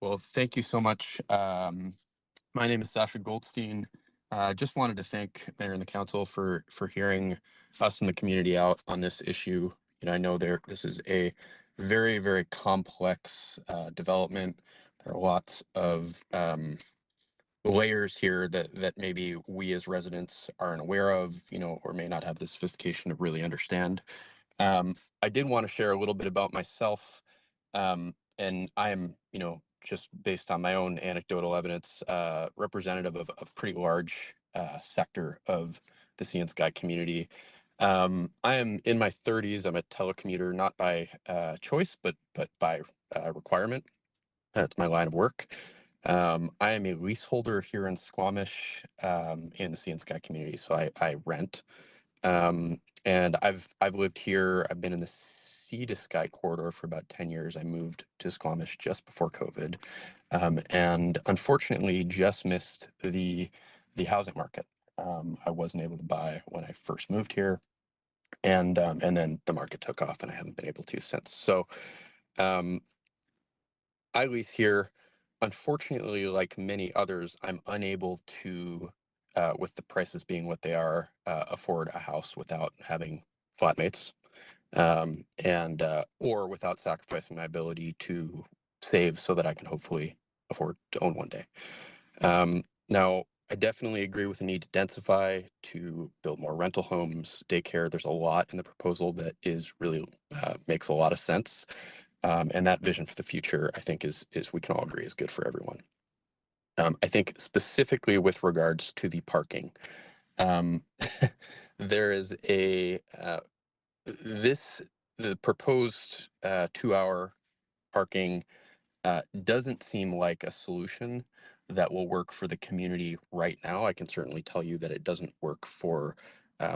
Well, thank you so much. My name is Sasha Goldstein. Just wanted to thank Mayor and the council for hearing us and the community out on this issue. I know this is a very, very complex development. There are lots of layers here that maybe we as residents aren't aware of, or may not have the sophistication to really understand. I did want to share a little bit about myself. And I am, just based on my own anecdotal evidence, representative of a pretty large sector of the Sea and Sky community. I am in my 30s. I'm a telecommuter, not by choice, but by requirement. That's my line of work. I am a leaseholder here in Squamish in the Sea and Sky community, so I rent. And I've lived here. I've been in the Sea to Sky corridor for about 10 years. I moved to Squamish just before COVID, and unfortunately just missed the housing market. I wasn't able to buy when I first moved here, and then the market took off, and I haven't been able to since. So um, I lease here. Unfortunately, like many others, I'm unable to, with the prices being what they are, afford a house without having flatmates, and or without sacrificing my ability to save so that I can hopefully afford to own one day. Now, I definitely agree with the need to densify, to build more rental homes, daycare. There's a lot in the proposal that is really makes a lot of sense. And that vision for the future, I think, is we can all agree is good for everyone. I think specifically with regards to the parking, there is the proposed 2-hour parking doesn't seem like a solution that will work for the community right now. I can certainly tell you that it doesn't work for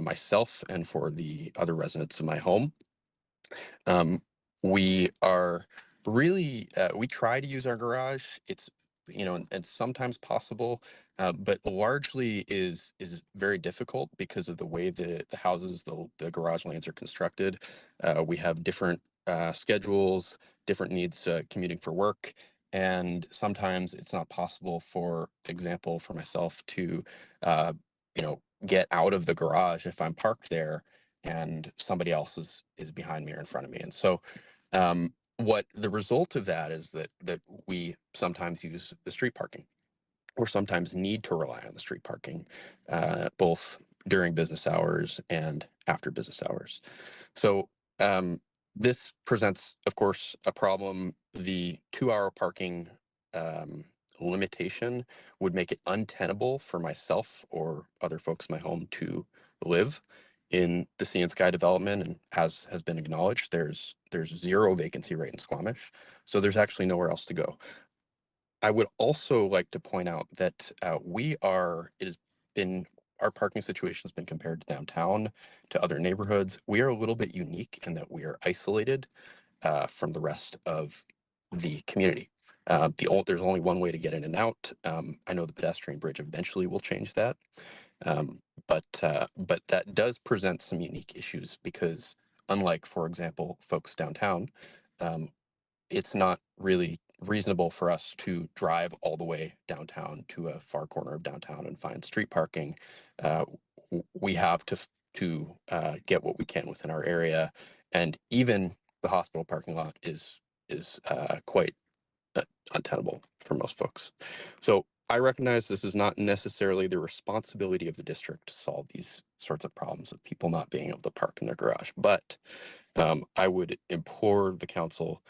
myself and for the other residents of my home. We are really, we try to use our garage. It's, and sometimes possible, but largely is very difficult because of the way the houses, the garage lanes are constructed. We have different schedules, different needs commuting for work. And sometimes it's not possible, for example, for myself to, get out of the garage if I'm parked there and somebody else is behind me or in front of me. And so what the result of that is that we sometimes use the street parking, or sometimes need to rely on the street parking, both during business hours and after business hours. So this presents, of course, a problem. The 2-hour parking limitation would make it untenable for myself or other folks in my home to live in the Sea and Sky development. And as has been acknowledged, there's 0 vacancy rate in Squamish, so there's actually nowhere else to go. I would also like to point out that our parking situation has been compared to downtown, to other neighborhoods. We are a little bit unique in that we are isolated from the rest of the community. There's only one way to get in and out. I know the pedestrian bridge eventually will change that. But that does present some unique issues because, unlike, for example, folks downtown, it's not really reasonable for us to drive all the way downtown to a far corner of downtown and find street parking. We have to get what we can within our area, and even the hospital parking lot is quite untenable for most folks. So I recognize this is not necessarily the responsibility of the district to solve these sorts of problems with people not being able to park in their garage, but I would implore the council,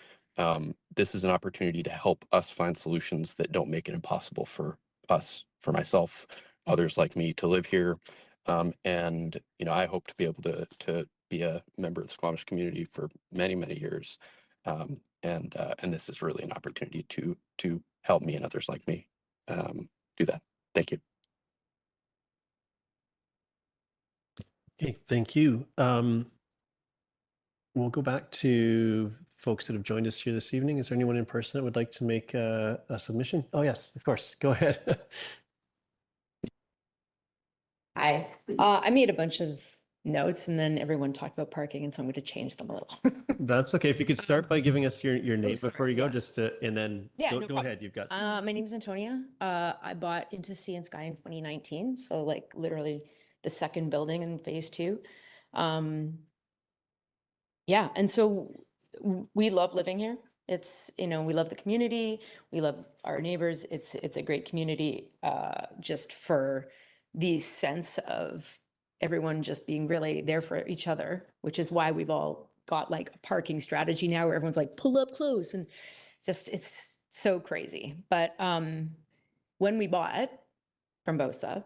this is an opportunity to help us find solutions that don't make it impossible for us, for myself, others like me, to live here. And I hope to be able to be a member of the Squamish community for many, many years. And this is really an opportunity to help me and others like me do that. Thank you. Okay, thank you. We'll go back to folks that have joined us here this evening. Is there anyone in person that would like to make a submission? Oh, yes, of course. Go ahead. Hi. I made a bunch of notes and then everyone talked about parking, and so I'm going to change them a little. That's okay. If you could start by giving us your name sorry, before you go, yeah. and then Yeah, go no problem. ahead. You've got. My name is Antonia. I bought into Sea and Sky in 2019, so like literally the second building in phase 2. Yeah, and so we love living here. It's, we love the community. We love our neighbors. It's a great community, just for the sense of everyone just being really there for each other, which is why we've all got like a parking strategy now where everyone's like, pull up close, and just, it's so crazy. But when we bought from BOSA,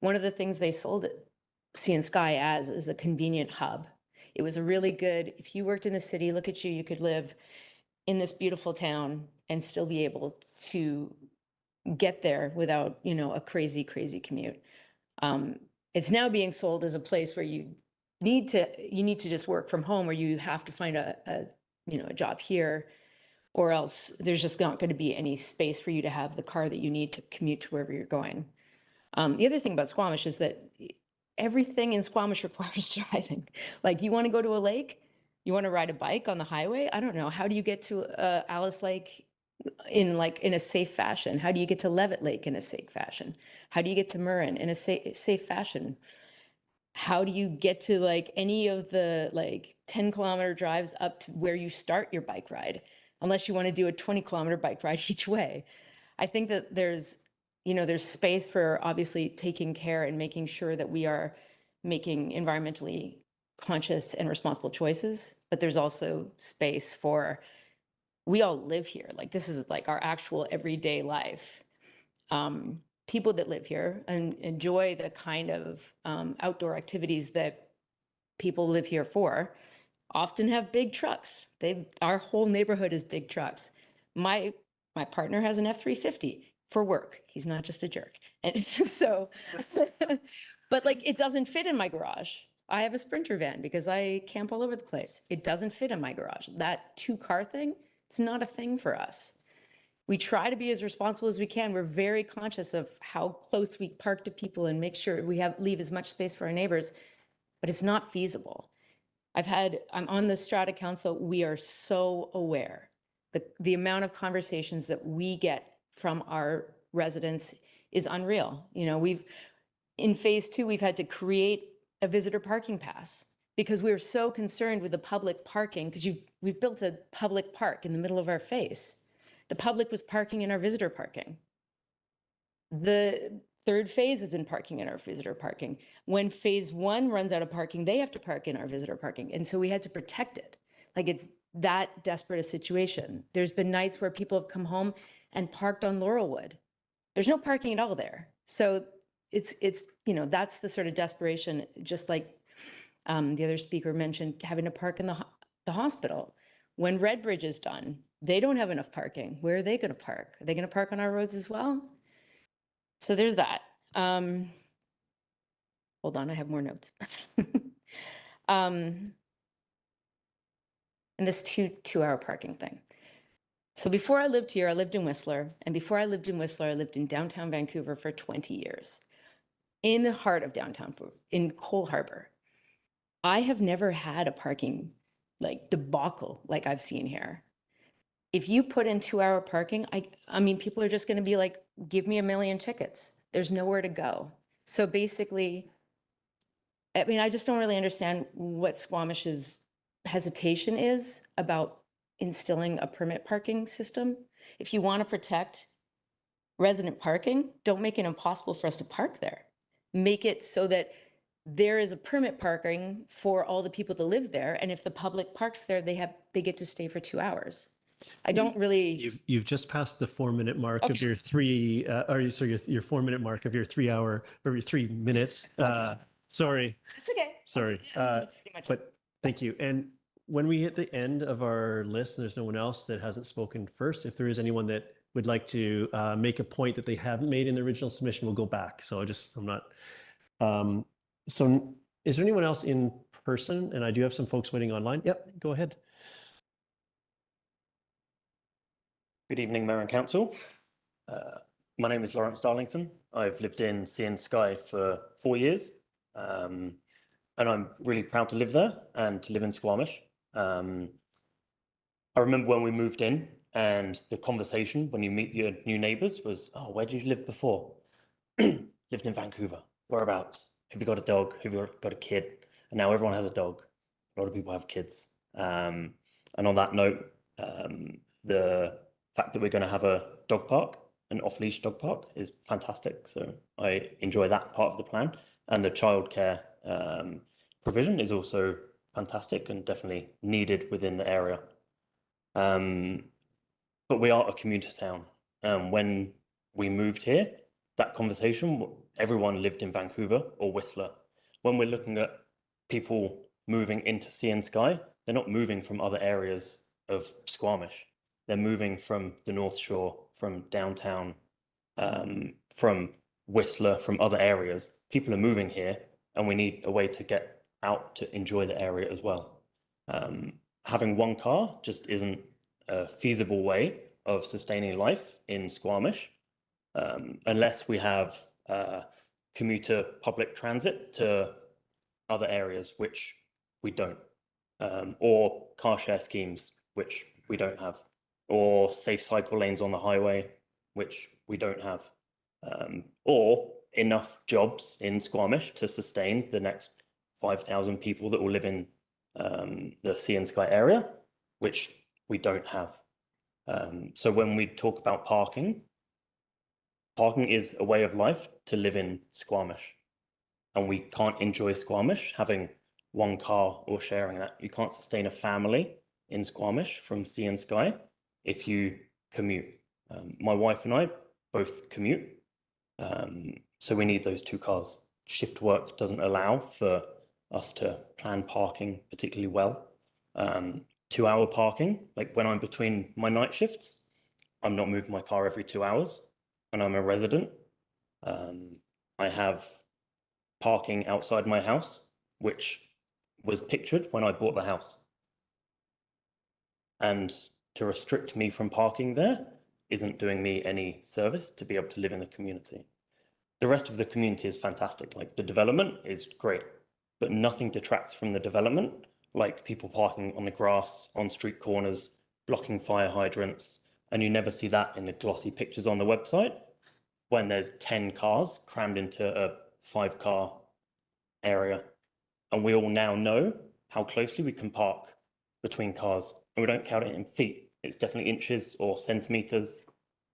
one of the things they sold it Sea and Sky as is a convenient hub. It was a really good, if you worked in the city, look at you, you could live in this beautiful town and still be able to get there without, a crazy, crazy commute. It's now being sold as a place where you need to just work from home, or you have to find a job here, or else there's just not going to be any space for you to have the car that you need to commute to wherever you're going. The other thing about Squamish is that everything in Squamish requires driving. Like, you want to go to a lake, you want to ride a bike on the highway. I don't know. How do you get to Alice Lake in a safe fashion? How do you get to Levitt Lake in a safe fashion? How do you get to Murrin in a safe fashion? How do you get to like any of the 10-kilometer drives up to where you start your bike ride, unless you want to do a 20-kilometer bike ride each way? I think that there's space for obviously taking care and making sure that we are making environmentally conscious and responsible choices, but there's also space for, we all live here. Like, this is like our actual everyday life. people that live here and enjoy the kind of outdoor activities that people live here for often have big trucks. Our whole neighborhood is big trucks. My partner has an F-350 for work. He's not just a jerk. And so, but like it doesn't fit in my garage. I have a Sprinter van because I camp all over the place. It doesn't fit in my garage. That 2-car thing, it's not a thing for us. We try to be as responsible as we can. We're very conscious of how close we park to people and make sure we leave as much space for our neighbors, but it's not feasible. I'm on the Strata Council. We are so aware that the amount of conversations that we get from our residents is unreal. You know, in phase 2, we've had to create a visitor parking pass because we were so concerned with the public parking because we've built a public park in the middle of our face. The public was parking in our visitor parking. The 3rd phase has been parking in our visitor parking. When phase 1 runs out of parking, they have to park in our visitor parking. And so we had to protect it. Like it's that desperate a situation. There's been nights where people have come home and parked on Laurelwood. There's no parking at all there. So it's you know, that's the sort of desperation, just like the other speaker mentioned, having to park in the hospital. When Redbridge is done, they don't have enough parking. Where are they going to park? Are they going to park on our roads as well? So there's that. Hold on, I have more notes. And this two-hour parking thing. So before I lived here, I lived in Whistler. And before I lived in Whistler, I lived in downtown Vancouver for 20 years. In the heart of downtown, in Cole Harbour. I have never had a parking like debacle like I've seen here. If you put in 2-hour parking, I mean, people are just going to be like, give me 1 million tickets. There's nowhere to go. So basically, I mean, I just don't really understand what Squamish's hesitation is about instilling a permit parking system. If you want to protect resident parking, don't make it impossible for us to park there. Make it so that there is a permit parking for all the people that live there. And if the public parks there, they get to stay for 2 hours. I don't really. You've just passed the 4-minute mark of your 4-minute mark of your 3-hour or your 3 minutes. Sorry. It's okay. Sorry. That's pretty much But thank you. And when we hit the end of our list, and there's no one else that hasn't spoken first, if there is anyone that would like to make a point that they haven't made in the original submission, we'll go back. So I'm not. So is there anyone else in person? And I do have some folks waiting online. Yep, go ahead. Good evening, Mayor and Council. My name is Lawrence Darlington. I've lived in Sea and Sky for 4 years, and I'm really proud to live there and to live in Squamish. I remember when we moved in and the conversation when you meet your new neighbours was, oh, where did you live before? Lived in Vancouver. Whereabouts? Have you got a dog? Have you got a kid? And now everyone has a dog. A lot of people have kids. And on that note, the fact that we're going to have a dog park, an off-leash dog park, is fantastic. So I enjoy that part of the plan. And the childcare provision is also fantastic and definitely needed within the area. But we are a commuter town. When we moved here, that conversation, everyone lived in Vancouver or Whistler. When we're looking at people moving into Sea and Sky, they're not moving from other areas of Squamish. They're moving from the North Shore, from downtown, from Whistler, from other areas. People are moving here, and we need a way to get out to enjoy the area as well. Having one car just isn't a feasible way of sustaining life in Squamish, unless we have commuter public transit to other areas, which we don't, or car share schemes, which we don't have, or safe cycle lanes on the highway, which we don't have, or enough jobs in Squamish to sustain the next 5,000 people that will live in the Sea and Sky area, which we don't have. So when we talk about parking is a way of life to live in Squamish, and we can't enjoy Squamish having one car or sharing that. You can't sustain a family in Squamish from Sea and Sky if you commute. My wife and I both commute, So we need those 2 cars. Shift work doesn't allow for us to plan parking particularly well. 2-hour parking, like when I'm between my night shifts, I'm not moving my car every 2 hours, and I'm a resident. I have parking outside my house, which was pictured when I bought the house. And to restrict me from parking there isn't doing me any service to be able to live in the community. The rest of the community is fantastic. Like the development is great, but nothing detracts from the development, like people parking on the grass, on street corners, blocking fire hydrants. And you never see that in the glossy pictures on the website when there's 10 cars crammed into a 5-car area. And we all now know how closely we can park between cars, and we don't count it in feet. It's definitely inches or centimeters.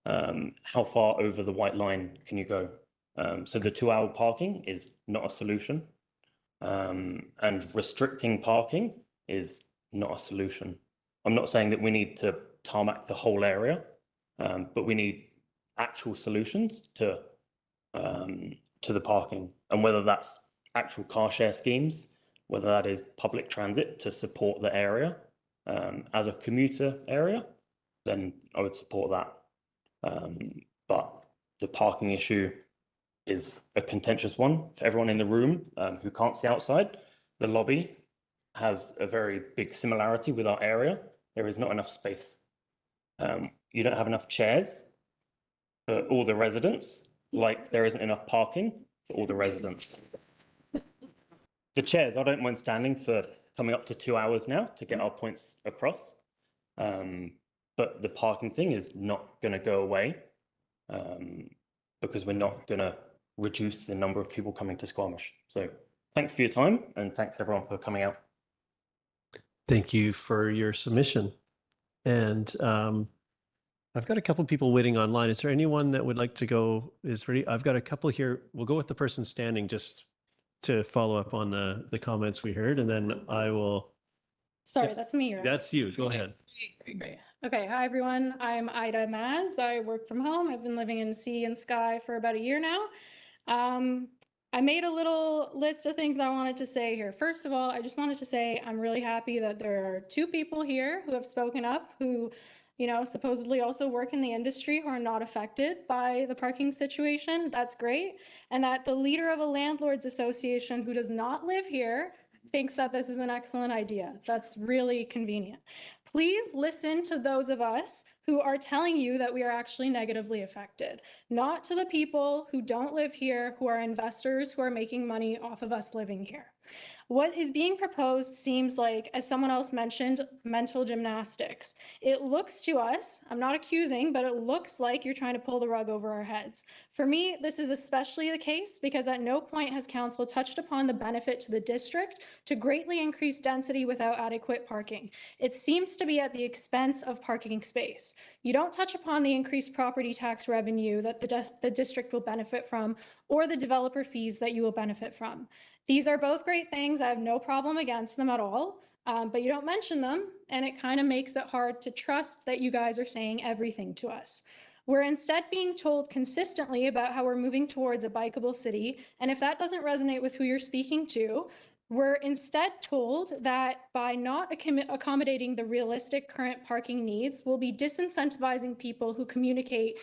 How far over the white line can you go? So the 2-hour parking is not a solution. And restricting parking is not a solution. I'm not saying that we need to tarmac the whole area, but we need actual solutions to the parking, and whether that's actual car share schemes, whether that is public transit to support the area as a commuter area, then I would support that. But the parking issue is a contentious one for everyone in the room who can't see outside. The lobby has a very big similarity with our area. There is not enough space. You don't have enough chairs for all the residents, like there isn't enough parking for all the residents. The chairs, I don't mind standing for coming up to 2 hours now to get our points across. But the parking thing is not going to go away because we're not going to reduce the number of people coming to Squamish. So thanks for your time, and thanks everyone for coming out. Thank you for your submission. And I've got a couple people waiting online. Is there anyone that would like to go is ready? I've got a couple here. We'll go with the person standing just to follow up on the comments we heard, and then I will. Sorry, Yep. that's me, right? That's you. Go ahead. Great. Okay, hi everyone. I'm Ida Maz. I work from home. I've been living in Sea and Sky for about a year now. I made a little list of things I wanted to say here. First of all, I just wanted to say I'm really happy that there are 2 people here who have spoken up, who, you know, supposedly also work in the industry, who are not affected by the parking situation. That's great. And that the leader of a landlords association who does not live here thinks that this is an excellent idea. That's really convenient. Please listen to those of us who are telling you that we are actually negatively affected, not to the people who don't live here, who are investors who are making money off of us living here. What is being proposed seems like, as someone else mentioned, mental gymnastics. It looks to us, I'm not accusing, but it looks like you're trying to pull the rug over our heads. For me, this is especially the case because at no point has council touched upon the benefit to the district to greatly increase density without adequate parking. It seems to be at the expense of parking space. You don't touch upon the increased property tax revenue that the district will benefit from, or the developer fees that you will benefit from. These are both great things. I have no problem against them at all, but you don't mention them, and it kind of makes it hard to trust that you guys are saying everything to us. We're instead being told consistently about how we're moving towards a bikeable city, and if that doesn't resonate with who you're speaking to, we're instead told that by not accommodating the realistic current parking needs, we'll be disincentivizing people who commute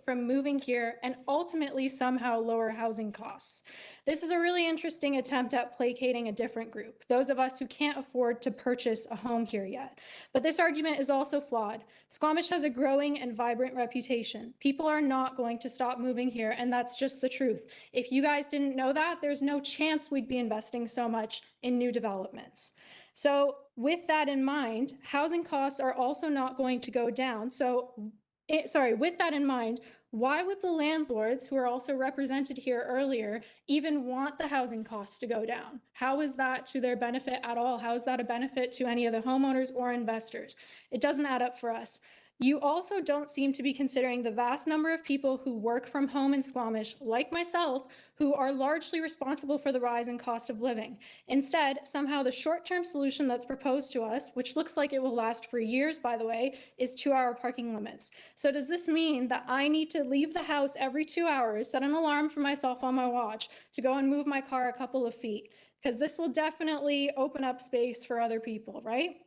from moving here and ultimately somehow lower housing costs. This is a really interesting attempt at placating a different group, those of us who can't afford to purchase a home here yet. But this argument is also flawed. Squamish has a growing and vibrant reputation. People are not going to stop moving here, and that's just the truth. If you guys didn't know that, there's no chance we'd be investing so much in new developments. So with that in mind, housing costs are also not going to go down. With that in mind, why would the landlords, who are also represented here earlier, even want the housing costs to go down? How is that to their benefit at all? How is that a benefit to any of the homeowners or investors? It doesn't add up for us. You also don't seem to be considering the vast number of people who work from home in Squamish, like myself, who are largely responsible for the rise in cost of living. Instead, somehow the short-term solution that's proposed to us, which looks like it will last for years, by the way, is 2-hour parking limits. So does this mean that I need to leave the house every 2 hours, set an alarm for myself on my watch to go and move my car a couple of feet? Because this will definitely open up space for other people, right?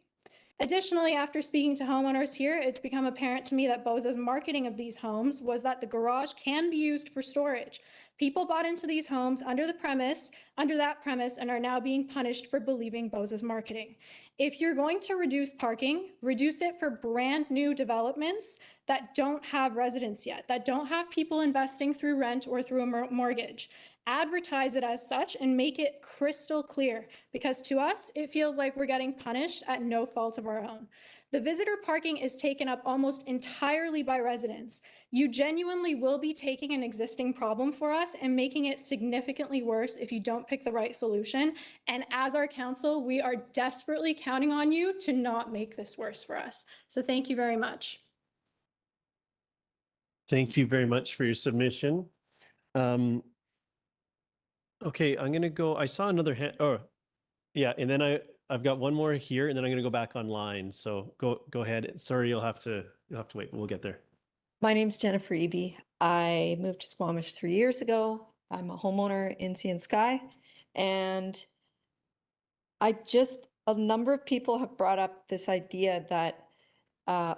Additionally, after speaking to homeowners here, it's become apparent to me that BOZA's marketing of these homes was that the garage can be used for storage. People bought into these homes under that premise, and are now being punished for believing BOZA's marketing. If you're going to reduce parking, reduce it for brand new developments that don't have residents yet, that don't have people investing through rent or through a mortgage. Advertise it as such and make it crystal clear, because to us, it feels like we're getting punished at no fault of our own. The visitor parking is taken up almost entirely by residents. You genuinely will be taking an existing problem for us and making it significantly worse if you don't pick the right solution. And as our council, we are desperately counting on you to not make this worse for us. So thank you very much. Thank you very much for your submission. Okay, I'm gonna go. I saw another hand. Oh, yeah, and then I've got one more here, and then I'm gonna go back online. So go ahead. Sorry, you'll have to wait. We'll get there. My name's Jennifer Eby. I moved to Squamish 3 years ago. I'm a homeowner in Sea and Sky, and a number of people have brought up this idea that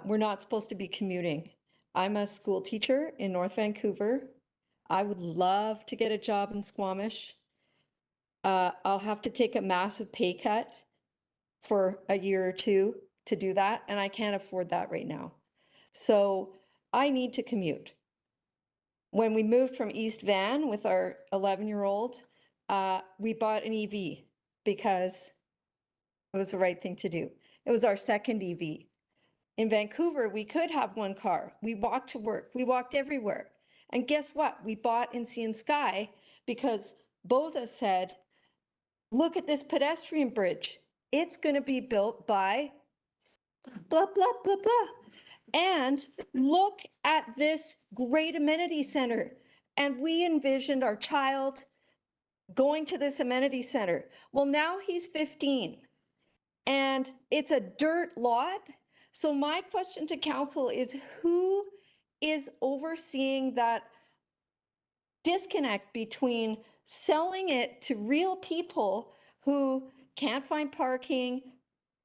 we're not supposed to be commuting. I'm a school teacher in North Vancouver. I would love to get a job in Squamish. I'll have to take a massive pay cut for a year or two to do that, and I can't afford that right now. So I need to commute. When we moved from East Van with our 11-year-old, we bought an EV because it was the right thing to do. It was our second EV. In Vancouver, we could have one car. We walked to work. We walked everywhere. And guess what? We bought in Sea and Sky because BOZA said, look at this pedestrian bridge. It's going to be built by blah, blah, blah, blah. And look at this great amenity center. And we envisioned our child going to this amenity center. Well, now he's 15 and it's a dirt lot. So my question to council is, who is overseeing that disconnect between selling it to real people who can't find parking,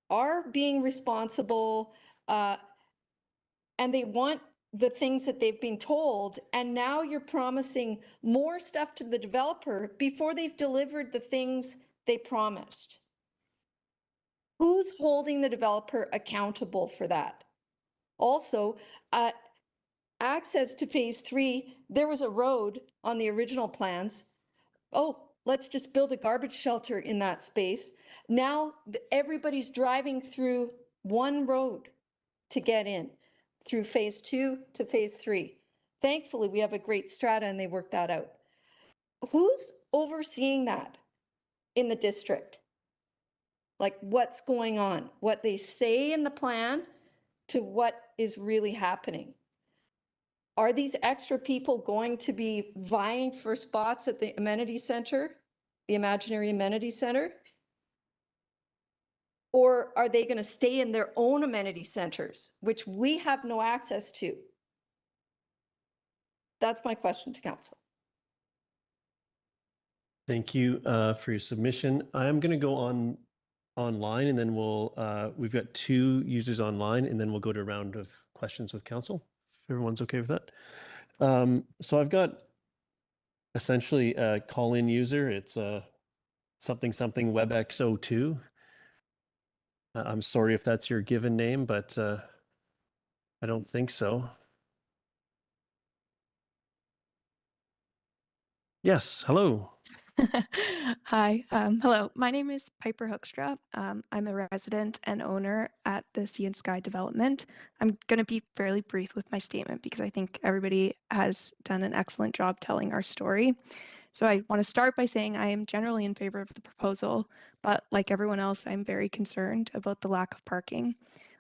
are being responsible, and they want the things that they've been told, and now you're promising more stuff to the developer before they've delivered the things they promised? Who's holding the developer accountable for that? Also, access to phase 3, there was a road on the original plans. Oh, let's just build a garbage shelter in that space. Now everybody's driving through one road to get in, through phase 2 to phase 3. Thankfully, we have a great strata and they worked that out. Who's overseeing that in the district? Like, what's going on? What they say in the plan to what is really happening? Are these extra people going to be vying for spots at the amenity center, the imaginary amenity center? Or are they going to stay in their own amenity centers, which we have no access to? That's my question to council. Thank you for your submission. I'm going to go online, and then we've got 2 users online, and then we'll go to a round of questions with council, if everyone's okay with that. So I've got essentially a call-in user. It's something WebEx02. I'm sorry if that's your given name, but I don't think so. Yes, hello. Hi, hello. My name is Piper Hoekstra. I'm a resident and owner at the Sea and Sky development. I'm going to be fairly brief with my statement because I think everybody has done an excellent job telling our story. So I want to start by saying I am generally in favor of the proposal, but like everyone else, I'm very concerned about the lack of parking.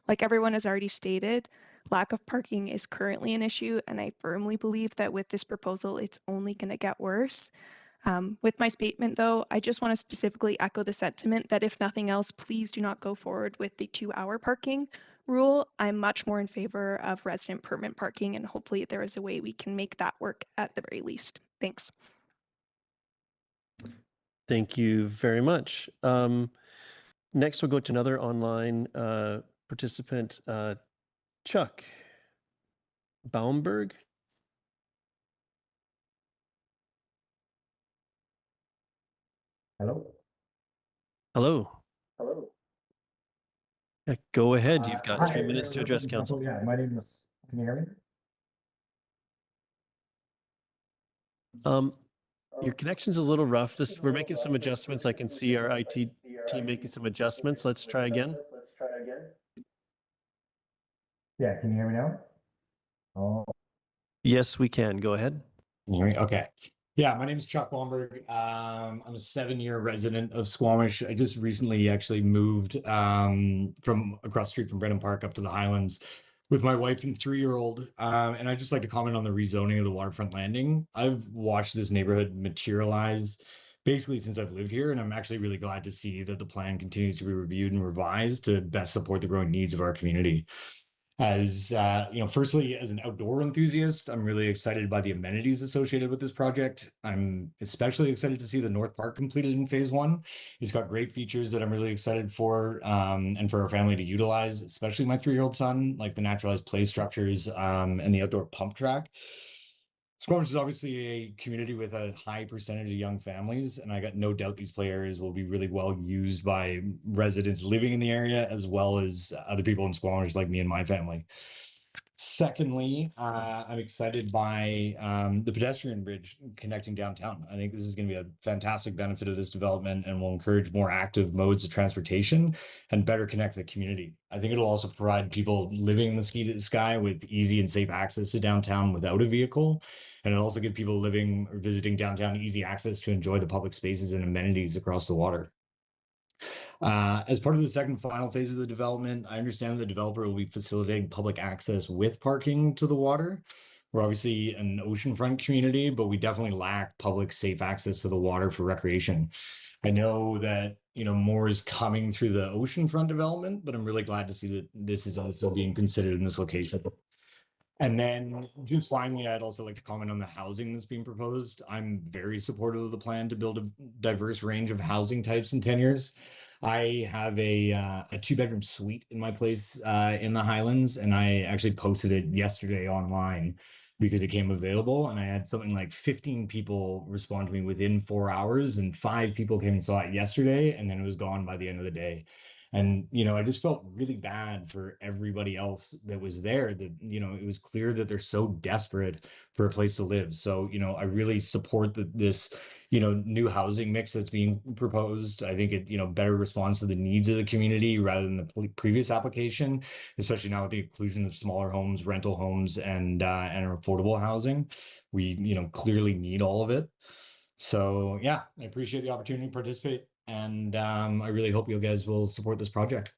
Like everyone has already stated, Lack of parking is currently an issue, and I firmly believe that with this proposal, it's only going to get worse. With my statement, though, I just want to specifically echo the sentiment that if nothing else, please do not go forward with the 2-hour parking rule. I'm much more in favor of resident permit parking, and hopefully there is a way we can make that work at the very least. Thanks. Thank you very much. Next, we'll go to another online participant, Chuck Baumberg. Hello. Hello. Hello. Go ahead. You've got Hi, 3 minutes to address council. Yeah, my name is. Can you hear me? Your connection's a little rough. We're making some adjustments. I can see our IT team making some adjustments. Let's try again. Yeah, can you hear me now? Oh. Yes, we can. Go ahead. Can you hear me? Okay. Yeah, my name is Chuck Baumberg. I'm a 7-year resident of Squamish. I just recently actually moved from across the street from Brennan Park up to the Highlands with my wife and 3-year-old. And I'd just like to comment on the rezoning of the Waterfront Landing. I've watched this neighborhood materialize basically since I've lived here, and I'm actually really glad to see that the plan continues to be reviewed and revised to best support the growing needs of our community. As firstly, as an outdoor enthusiast, I'm really excited by the amenities associated with this project. I'm especially excited to see the North Park completed in phase 1. It's got great features that I'm really excited for, and for our family to utilize, especially my 3-year-old son, like the naturalized play structures, and the outdoor pump track. Squamish is obviously a community with a high percentage of young families, and I got no doubt these play areas will be really well used by residents living in the area, as well as other people in Squamish like me and my family. Secondly, I'm excited by the pedestrian bridge connecting downtown. I think this is going to be a fantastic benefit of this development and will encourage more active modes of transportation and better connect the community. I think it'll also provide people living in the ski to the sky with easy and safe access to downtown without a vehicle. And it'll also give people living or visiting downtown easy access to enjoy the public spaces and amenities across the water. As part of the second final phase of the development, I understand the developer will be facilitating public access with parking to the water. We're obviously an oceanfront community, but we definitely lack public safe access to the water for recreation. I know that more is coming through the oceanfront development, but I'm really glad to see that this is also being considered in this location. And then just finally, I'd also like to comment on the housing that's being proposed. I'm very supportive of the plan to build a diverse range of housing types and tenures. I have a 2-bedroom suite in my place in the Highlands, and I actually posted it yesterday online because it came available, and I had something like 15 people respond to me within 4 hours, and 5 people came and saw it yesterday, and then it was gone by the end of the day. And, I just felt really bad for everybody else that was there that, it was clear that they're so desperate for a place to live. So, I really support this, new housing mix that's being proposed. I think it, better responds to the needs of the community rather than the previous application, especially now with the inclusion of smaller homes, rental homes, and affordable housing. We, clearly need all of it. So yeah, I appreciate the opportunity to participate, and I really hope you guys will support this project.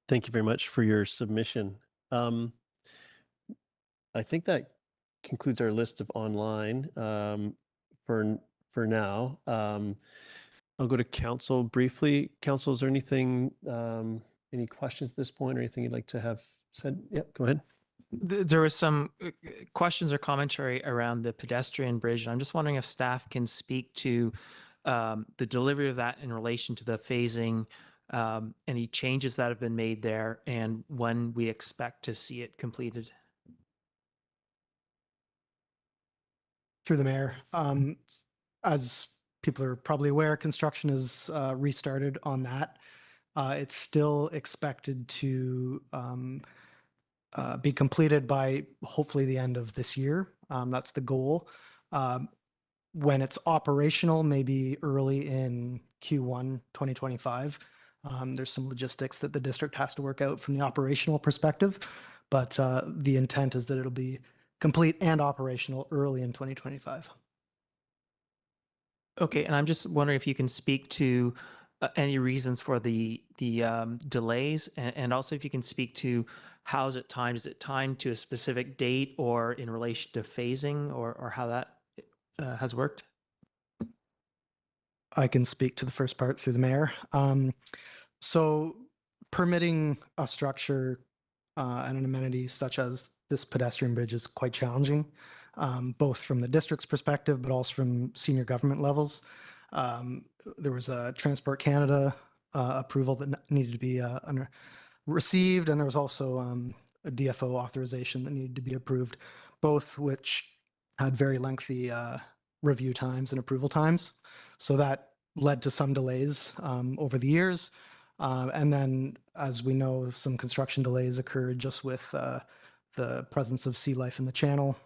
Thank you very much for your submission. I think that concludes our list of online for now. I'll go to council briefly. Council, is there anything, any questions at this point or anything you'd like to have said? Yeah, go ahead. There was some questions or commentary around the pedestrian bridge. I'm just wondering if staff can speak to the delivery of that in relation to the phasing, any changes that have been made there, and when we expect to see it completed. Through the mayor, as people are probably aware, construction is restarted on that. It's still expected to be completed by hopefully the end of this year. That's the goal. When it's operational, maybe early in Q1 2025. There's some logistics that the district has to work out from the operational perspective, but the intent is that it'll be complete and operational early in 2025. Okay, and I'm just wondering if you can speak to any reasons for the delays, and also if you can speak to how is it timed? Is it timed to a specific date or in relation to phasing, or how that has worked? I can speak to the first part through the mayor. So permitting a structure and an amenity such as this pedestrian bridge is quite challenging, both from the district's perspective, but also from senior government levels. There was a Transport Canada approval that needed to be received, and there was also a DFO authorization that needed to be approved, both which had very lengthy review times and approval times. So that led to some delays over the years. And then, as we know, some construction delays occurred just with the presence of sea life in the channel.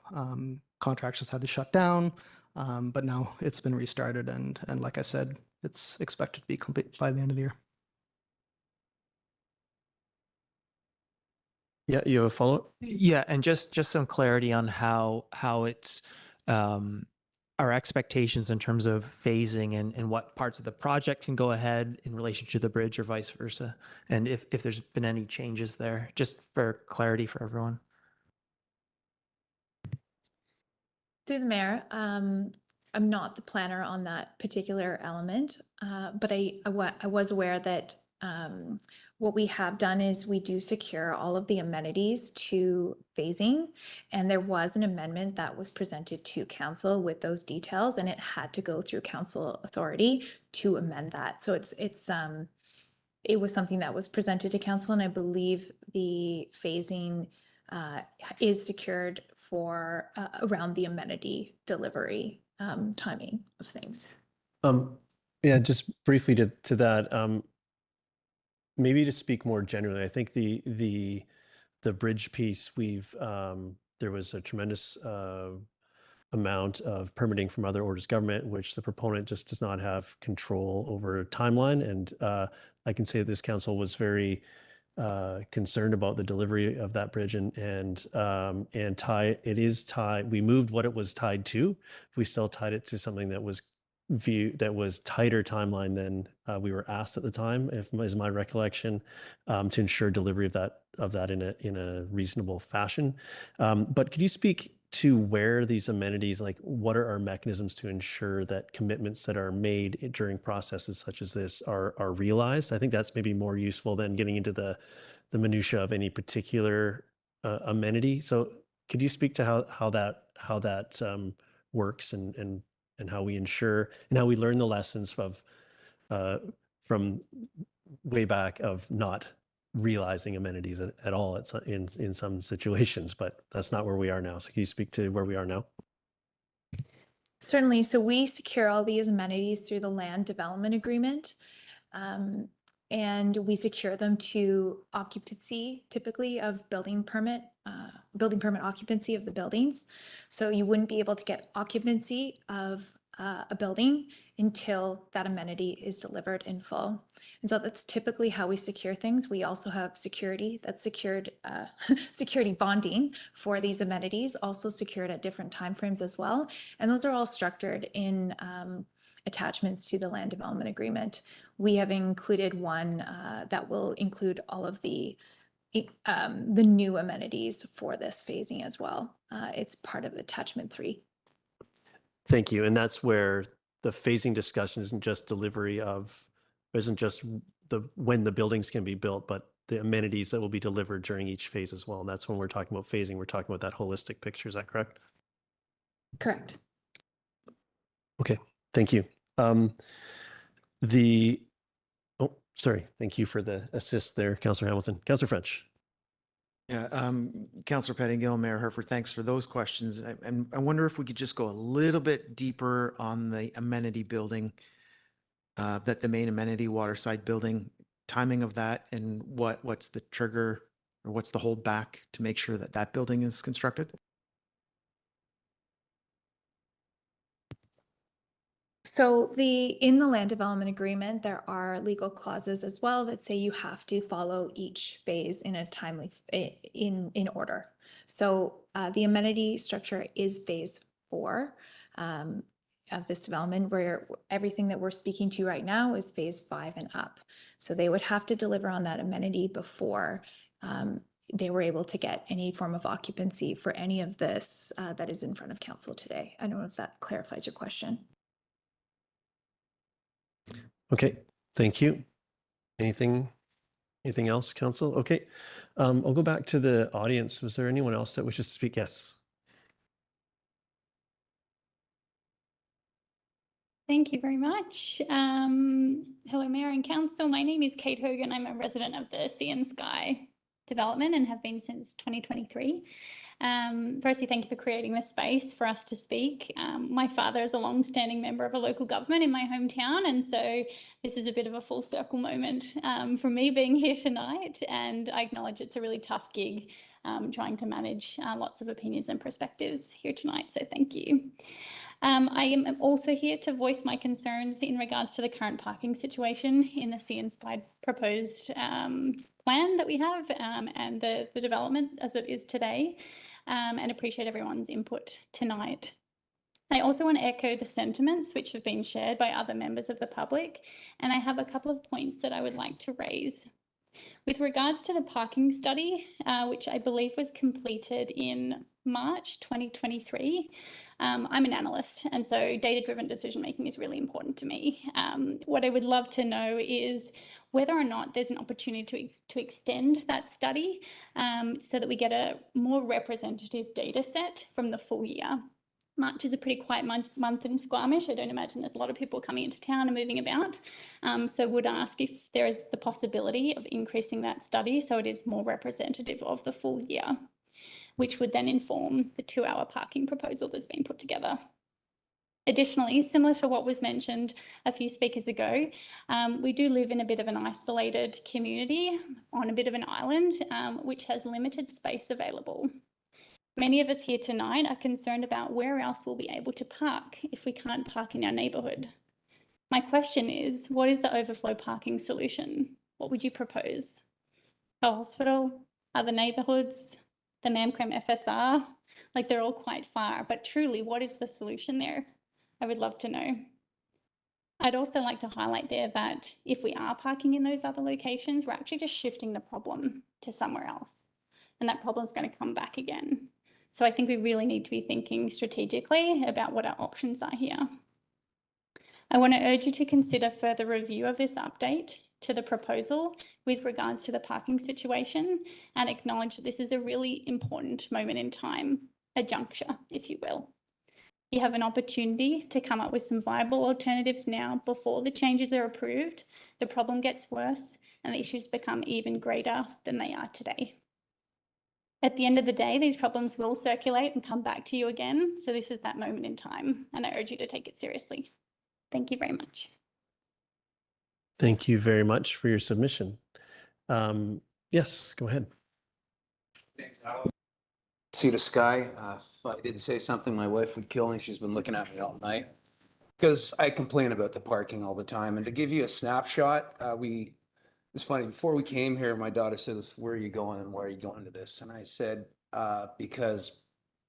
Contracts just had to shut down, but now it's been restarted. And like I said, it's expected to be complete by the end of the year. Yeah, you have a follow-up? Yeah, and just some clarity on how it's our expectations in terms of phasing and what parts of the project can go ahead in relation to the bridge or vice versa, and if there's been any changes there, just for clarity for everyone. Through the mayor, I'm not the planner on that particular element, but I was aware that what we have done is we do secure all of the amenities to phasing, and there was an amendment that was presented to council with those details, and it had to go through council authority to amend that. So it was something that was presented to council, and I believe the phasing is secured for around the amenity delivery timing of things. Yeah, just briefly to that, maybe to speak more generally, I think the bridge piece, there was a tremendous amount of permitting from other orders of government, which the proponent just does not have control over timeline. And I can say that this council was very concerned about the delivery of that bridge and tie. It is tied. We moved what it was tied to. We still tied it to something that was tighter timeline than we were asked at the time, is my recollection, to ensure delivery of that in a reasonable fashion. But could you speak to where these amenities, like what are our mechanisms to ensure that commitments that are made during processes such as this are realized? I think that's maybe more useful than getting into the minutia of any particular amenity. So could you speak to how that works and how we ensure and how we learn the lessons from way back of not realizing amenities at all in some situations, but that's not where we are now. So can you speak to where we are now? Certainly. So we secure all these amenities through the land development agreement. And we secure them to occupancy, typically of building permit occupancy of the buildings. So you wouldn't be able to get occupancy of a building until that amenity is delivered in full. And so that's typically how we secure things. We also have security that's secured, security bonding for these amenities, also secured at different timeframes as well. And those are all structured in attachments to the land development agreement. We have included one that will include all of the new amenities for this phasing as well. It's part of attachment 3. Thank you. And that's where the phasing discussion isn't just when the buildings can be built, but the amenities that will be delivered during each phase as well. And that's when we're talking about phasing, we're talking about that holistic picture. Is that correct? Correct. Okay, thank you. Sorry. Thank you for the assist there, Councillor Hamilton. Councillor French. Yeah, Councillor Pettingill, Mayor Herford, thanks for those questions. And I wonder if we could just go a little bit deeper on the amenity building, that the main amenity waterside building, timing of that, and what's the trigger or what's the hold back to make sure that that building is constructed? So in the land development agreement, there are legal clauses as well that say you have to follow each phase in a timely in order. So the amenity structure is phase 4 of this development, where everything that we're speaking to right now is phase 5 and up. So they would have to deliver on that amenity before they were able to get any form of occupancy for any of this that is in front of council today. I don't know if that clarifies your question. Okay, thank you. Anything else, council? Okay, I'll go back to the audience. Was there anyone else that wishes to speak? Yes. Thank you very much. Hello, Mayor and Council. My name is Kate Hogan. I'm a resident of the Sea and Sky development and have been since 2023. Firstly, thank you for creating this space for us to speak. My father is a long-standing member of a local government in my hometown, and so this is a bit of a full circle moment for me being here tonight, and I acknowledge it's a really tough gig trying to manage lots of opinions and perspectives here tonight, so thank you. I am also here to voice my concerns in regards to the current parking situation in the Sea and Sky proposed plan that we have and the development as it is today, and appreciate everyone's input tonight. I also want to echo the sentiments which have been shared by other members of the public, and I have a couple of points that I would like to raise. With regards to the parking study, which I believe was completed in March 2023, I'm an analyst, and so data-driven decision-making is really important to me. What I would love to know is whether or not there's an opportunity to extend that study so that we get a more representative data set from the full year. March is a pretty quiet month in Squamish. I don't imagine there's a lot of people coming into town and moving about. So would ask if there is the possibility of increasing that study so it is more representative of the full year, which would then inform the 2-hour parking proposal that's been put together. Additionally, similar to what was mentioned a few speakers ago, we do live in a bit of an isolated community on a bit of an island, which has limited space available. Many of us here tonight are concerned about where else we'll be able to park if we can't park in our neighbourhood. My question is, what is the overflow parking solution? What would you propose? A hospital? Other neighbourhoods? The Namcram FSR? Like, they're all quite far, but truly, what is the solution there? I would love to know. I'd also like to highlight there that if we are parking in those other locations, we're actually just shifting the problem to somewhere else, and that problem is going to come back again. So I think we really need to be thinking strategically about what our options are here. I want to urge you to consider further review of this update to the proposal with regards to the parking situation and acknowledge that this is a really important moment in time, a juncture, if you will. You have an opportunity to come up with some viable alternatives now before the changes are approved, the problem gets worse, and the issues become even greater than they are today. At the end of the day, these problems will circulate and come back to you again, so this is that moment in time, and I urge you to take it seriously. Thank you very much. Thank you very much for your submission. Yes, go ahead. Sea to Sky. If I didn't say something, my wife would kill me. She's been looking at me all night because I complain about the parking all the time. And to give you a snapshot, it's funny, before we came here, my daughter said, where are you going and why are you going to this? And I said, because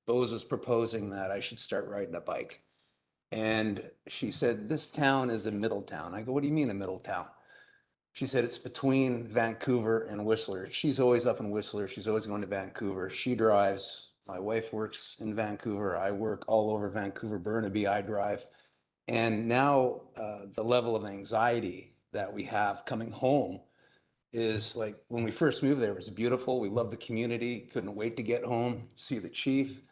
Bose was proposing that I should start riding a bike. And she said, this town is a middle town. I go, what do you mean a middle town? She said, it's between Vancouver and Whistler. She's always up in Whistler. She's always going to Vancouver. She drives. My wife works in Vancouver. I work all over Vancouver, Burnaby, I drive. And now the level of anxiety that we have coming home is like, when we first moved there, it was beautiful. We loved the community. Couldn't wait to get home, see the chief,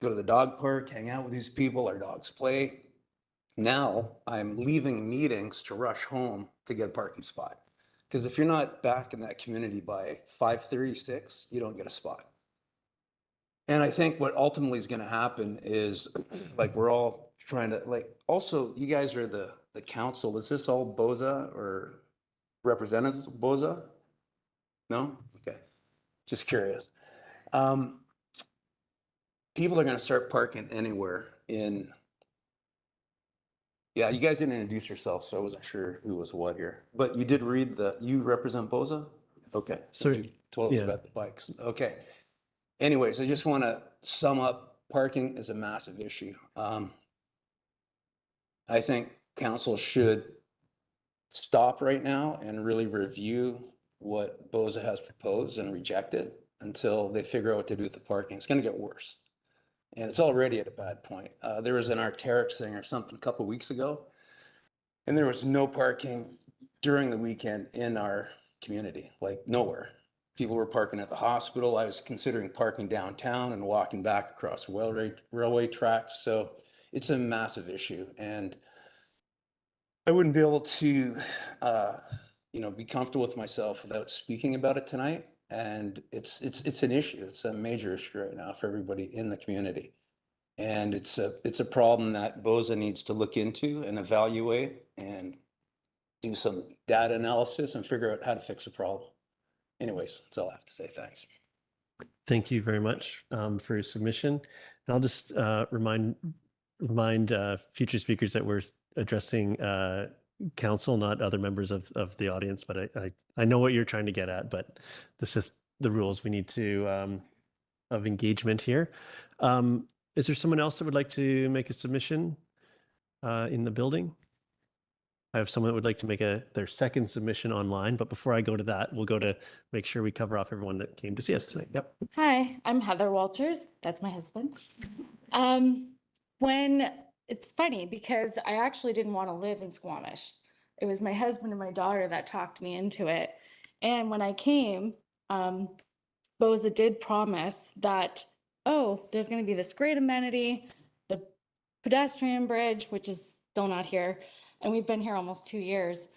go to the dog park, hang out with these people, our dogs play. Now I'm leaving meetings to rush home to get a parking spot. Because if you're not back in that community by 5:36, you don't get a spot. And I think what ultimately is going to happen is like we're all trying to like, also you guys are the council. Is this all BOZA or representatives of BOZA? No? Okay. Just curious. People are going to start parking anywhere in. Yeah, you guys didn't introduce yourself, so I wasn't sure who was what here. But you did read you represent BOZA? Okay. So you told us yeah. about the bikes. Okay. Anyways, I just want to sum up, parking is a massive issue. I think council should stop right now and really review what BOZA has proposed and reject it. until they figure out what to do with the parking. It's going to get worse. And it's already at a bad point. There was an Arc'teryx thing or something a couple of weeks ago, and there was no parking during the weekend in our community, like nowhere. People were parking at the hospital. I was considering parking downtown and walking back across railway tracks. So it's a massive issue. And I wouldn't be able to, be comfortable with myself without speaking about it tonight. And it's an issue. It's a major issue right now for everybody in the community. And it's a problem that BOZA needs to look into and evaluate and do some data analysis and figure out how to fix the problem. Anyways, that's all I have to say. Thanks. Thank you very much for your submission. And I'll just remind future speakers that we're addressing council, not other members of the audience. But I know what you're trying to get at, but this is the rules we need to of engagement here. Is there someone else that would like to make a submission in the building? I have someone that would like to make their second submission online, but before I go to that, we'll go to make sure we cover off everyone that came to see us tonight. Yep. Hi, I'm Heather Walters. That's my husband. When it's funny because I actually didn't want to live in Squamish. It was my husband and my daughter that talked me into it. And when I came, BOZA did promise that, oh, there's going to be this great amenity, the pedestrian bridge, which is still not here. And we've been here almost 2 years.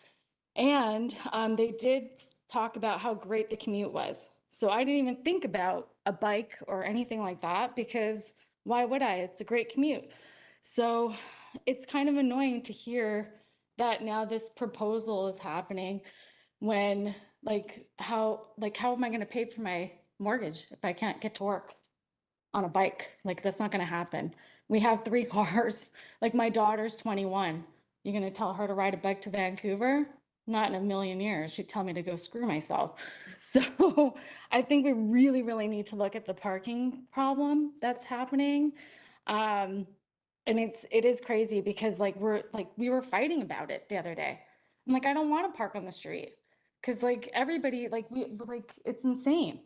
And they did talk about how great the commute was. So I didn't even think about a bike or anything like that because why would I? It's a great commute. So it's kind of annoying to hear that now this proposal is happening when how am I going to pay for my mortgage if I can't get to work on a bike? Like that's not going to happen. We have 3 cars. Like my daughter's 21. You're going to tell her to ride a bike to Vancouver? Not in a million years. She'd tell me to go screw myself. So I think we really, really need to look at the parking problem that's happening. And it is crazy because we were fighting about it the other day. I'm like, I don't want to park on the street because everybody it's insane.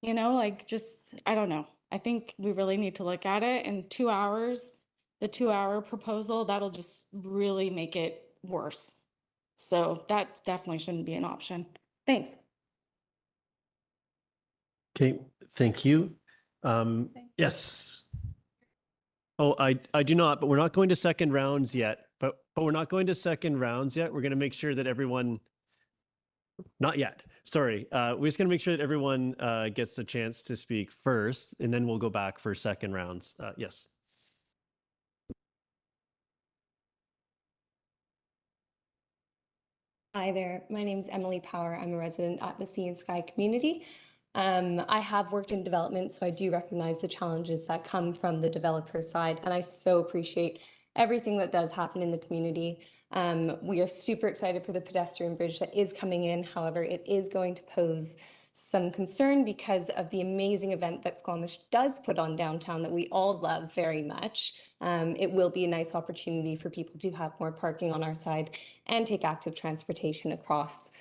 I don't know. I think we really need to look at it in 2 hours. The 2-hour proposal, that'll just really make it worse. So that definitely shouldn't be an option. Thanks. Okay, thank you. Yes. Oh, I do not, but we're not going to second rounds yet. But we're not going to second rounds yet. We're going to make sure that everyone, not yet, sorry. We're just going to make sure that everyone gets a chance to speak first, and then we'll go back for second rounds. Yes. Hi there, my name is Emily Power. I'm a resident at the Sea and Sky community. I have worked in development, so I do recognize the challenges that come from the developer side, and I so appreciate everything that does happen in the community. We are super excited for the pedestrian bridge that is coming in. However, it is going to pose some concern because of the amazing event that Squamish does put on downtown that we all love very much. It will be a nice opportunity for people to have more parking on our side and take active transportation across.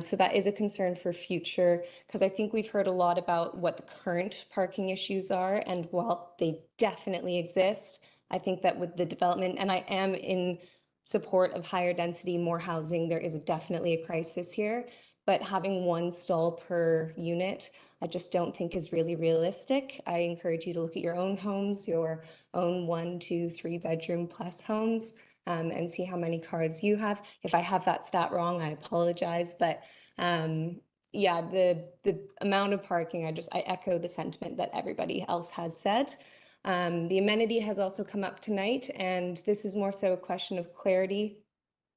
So that is a concern for future, because I think we've heard a lot about what the current parking issues are, and while they definitely exist, I think that with the development, and I am in support of higher density, more housing, there is definitely a crisis here, but having 1 stall per unit, I just don't think is really realistic. I encourage you to look at your own homes, your own 1, 2, 3 bedroom plus homes, and see how many cars you have. If I have that stat wrong, I apologize, but yeah, the amount of parking, I echo the sentiment that everybody else has said. The amenity has also come up tonight, and this is more so a question of clarity,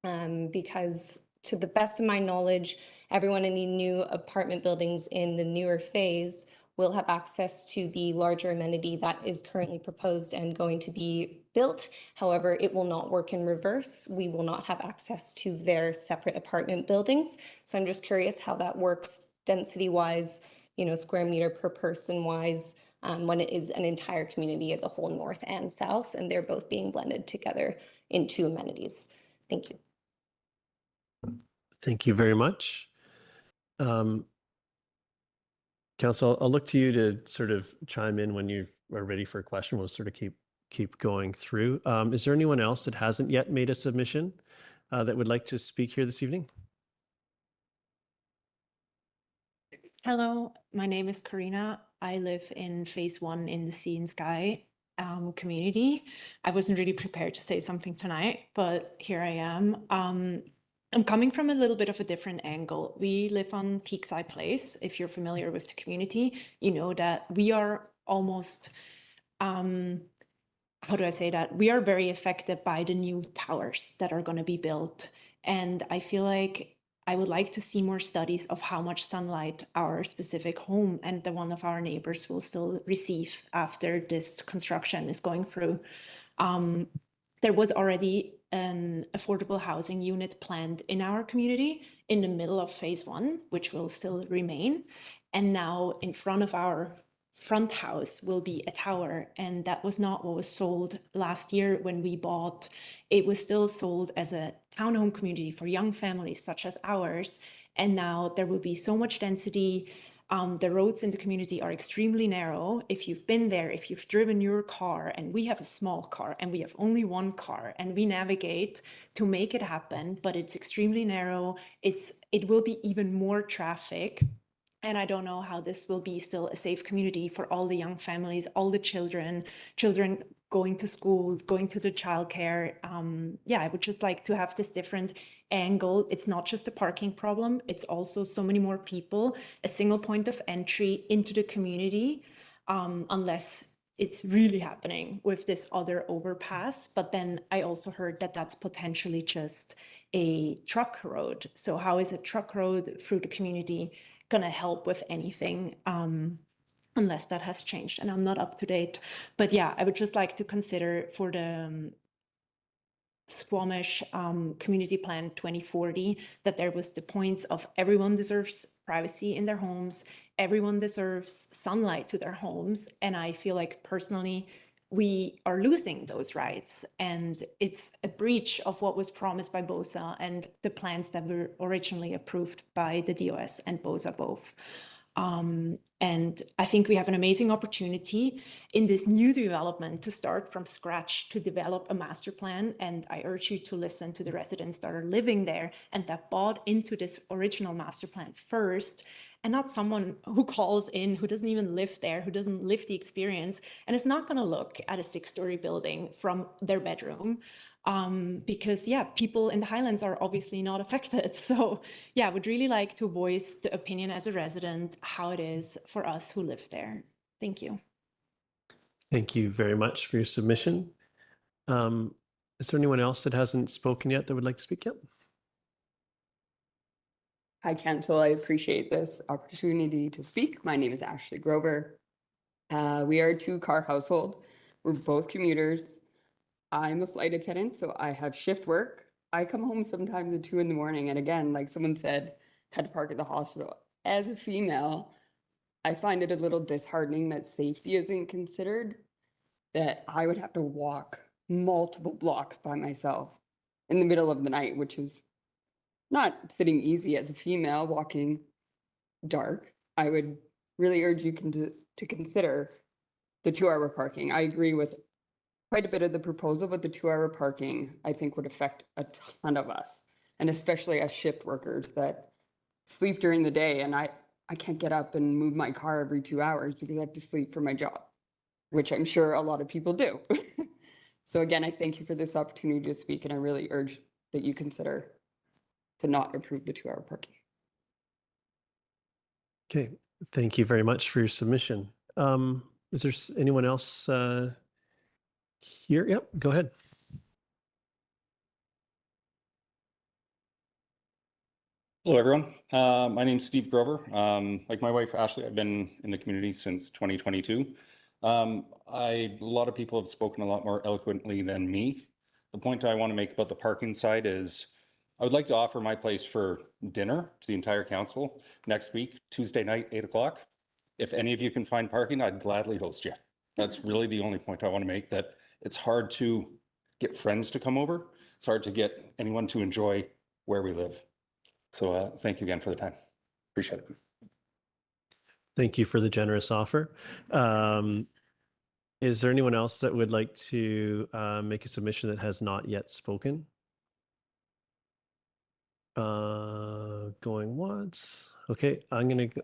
because to the best of my knowledge, everyone in the new apartment buildings in the newer phase will have access to the larger amenity that is currently proposed and going to be built. However, it will not work in reverse. We will not have access to their separate apartment buildings. So I'm just curious how that works density-wise, square meter per person-wise, when it is an entire community as a whole, north and south, and they're both being blended together into amenities. Thank you. Thank you very much. Council, I'll look to you to sort of chime in when you are ready for a question. We'll sort of keep going through. Is there anyone else that hasn't yet made a submission that would like to speak here this evening? Hello, my name is Karina. I live in phase 1 in the Sea and Sky community. I wasn't really prepared to say something tonight, but here I am. I'm coming from a little bit of a different angle. We live on Peakside Place. If you're familiar with the community, you know that we are almost, how do I say that? We are very affected by the new towers that are going to be built. And I feel like I would like to see more studies of how much sunlight our specific home and the one of our neighbors will still receive after this construction is going through. There was already an affordable housing unit planned in our community in the middle of phase 1, which will still remain. And now in front of our front house will be a tower, and that was not what was sold last year when we bought. It was still sold as a townhome community for young families such as ours, and now there will be so much density. The roads in the community are extremely narrow. If you've been there, if you've driven your car, and we have a small car and we have only one car and we navigate to make it happen, but it's extremely narrow. It will be even more traffic. And I don't know how this will be still a safe community for all the young families, all the children going to school, going to the childcare. Yeah, I would just like to have this different angle. It's not just a parking problem. It's also so many more people, a single point of entry into the community, unless it's really happening with this other overpass. But then I also heard that that's potentially just a truck road. So how is a truck road through the community going to help with anything, unless that has changed? And I'm not up to date. But yeah, I would just like to consider for the Squamish Community Plan 2040 that there was the points of everyone deserves privacy in their homes, everyone deserves sunlight to their homes. And I feel like personally, we are losing those rights, and it's a breach of what was promised by BOSA and the plans that were originally approved by the DOS and BOSA both. And I think we have an amazing opportunity in this new development to start from scratch to develop a master plan. And I urge you to listen to the residents that are living there and that bought into this original master plan first, and not someone who calls in, who doesn't even live there, who doesn't live the experience, and is not going to look at a 6-story building from their bedroom. Because yeah, people in the Highlands are obviously not affected. So yeah, I would really like to voice the opinion as a resident, how it is for us who live there. Thank you. Thank you very much for your submission. Is there anyone else that hasn't spoken yet that would like to speak yet? Hi, Council. I appreciate this opportunity to speak. My name is Ashley Grover. We are a 2-car household. We're both commuters. I'm a flight attendant, so I have shift work. I come home sometimes at 2 in the morning, and again, like someone said, had to park at the hospital. As a female, I find it a little disheartening that safety isn't considered, that I would have to walk multiple blocks by myself in the middle of the night, which is not sitting easy as a female walking dark. I would really urge you to consider the 2-hour parking. I agree with quite a bit of the proposal, but the 2-hour parking, I think, would affect a ton of us, and especially as shift workers that sleep during the day. And I can't get up and move my car every 2 hours because I have to sleep for my job, which I'm sure a lot of people do. So again, I thank you for this opportunity to speak, and I really urge that you consider to not approve the 2-hour parking. Okay, thank you very much for your submission. Is there anyone else here? Yep, go ahead. Hello, everyone. My name's Steve Grover. Like my wife, Ashley, I've been in the community since 2022. A lot of people have spoken a lot more eloquently than me. The point I want to make about the parking side is I would like to offer my place for dinner to the entire council next week, Tuesday night, 8 o'clock. If any of you can find parking, I'd gladly host you. That's really the only point I want to make, that it's hard to get friends to come over. It's hard to get anyone to enjoy where we live. So thank you again for the time. Appreciate it. Thank you for the generous offer. Is there anyone else that would like to make a submission that has not yet spoken? Going once. Okay, I'm gonna go.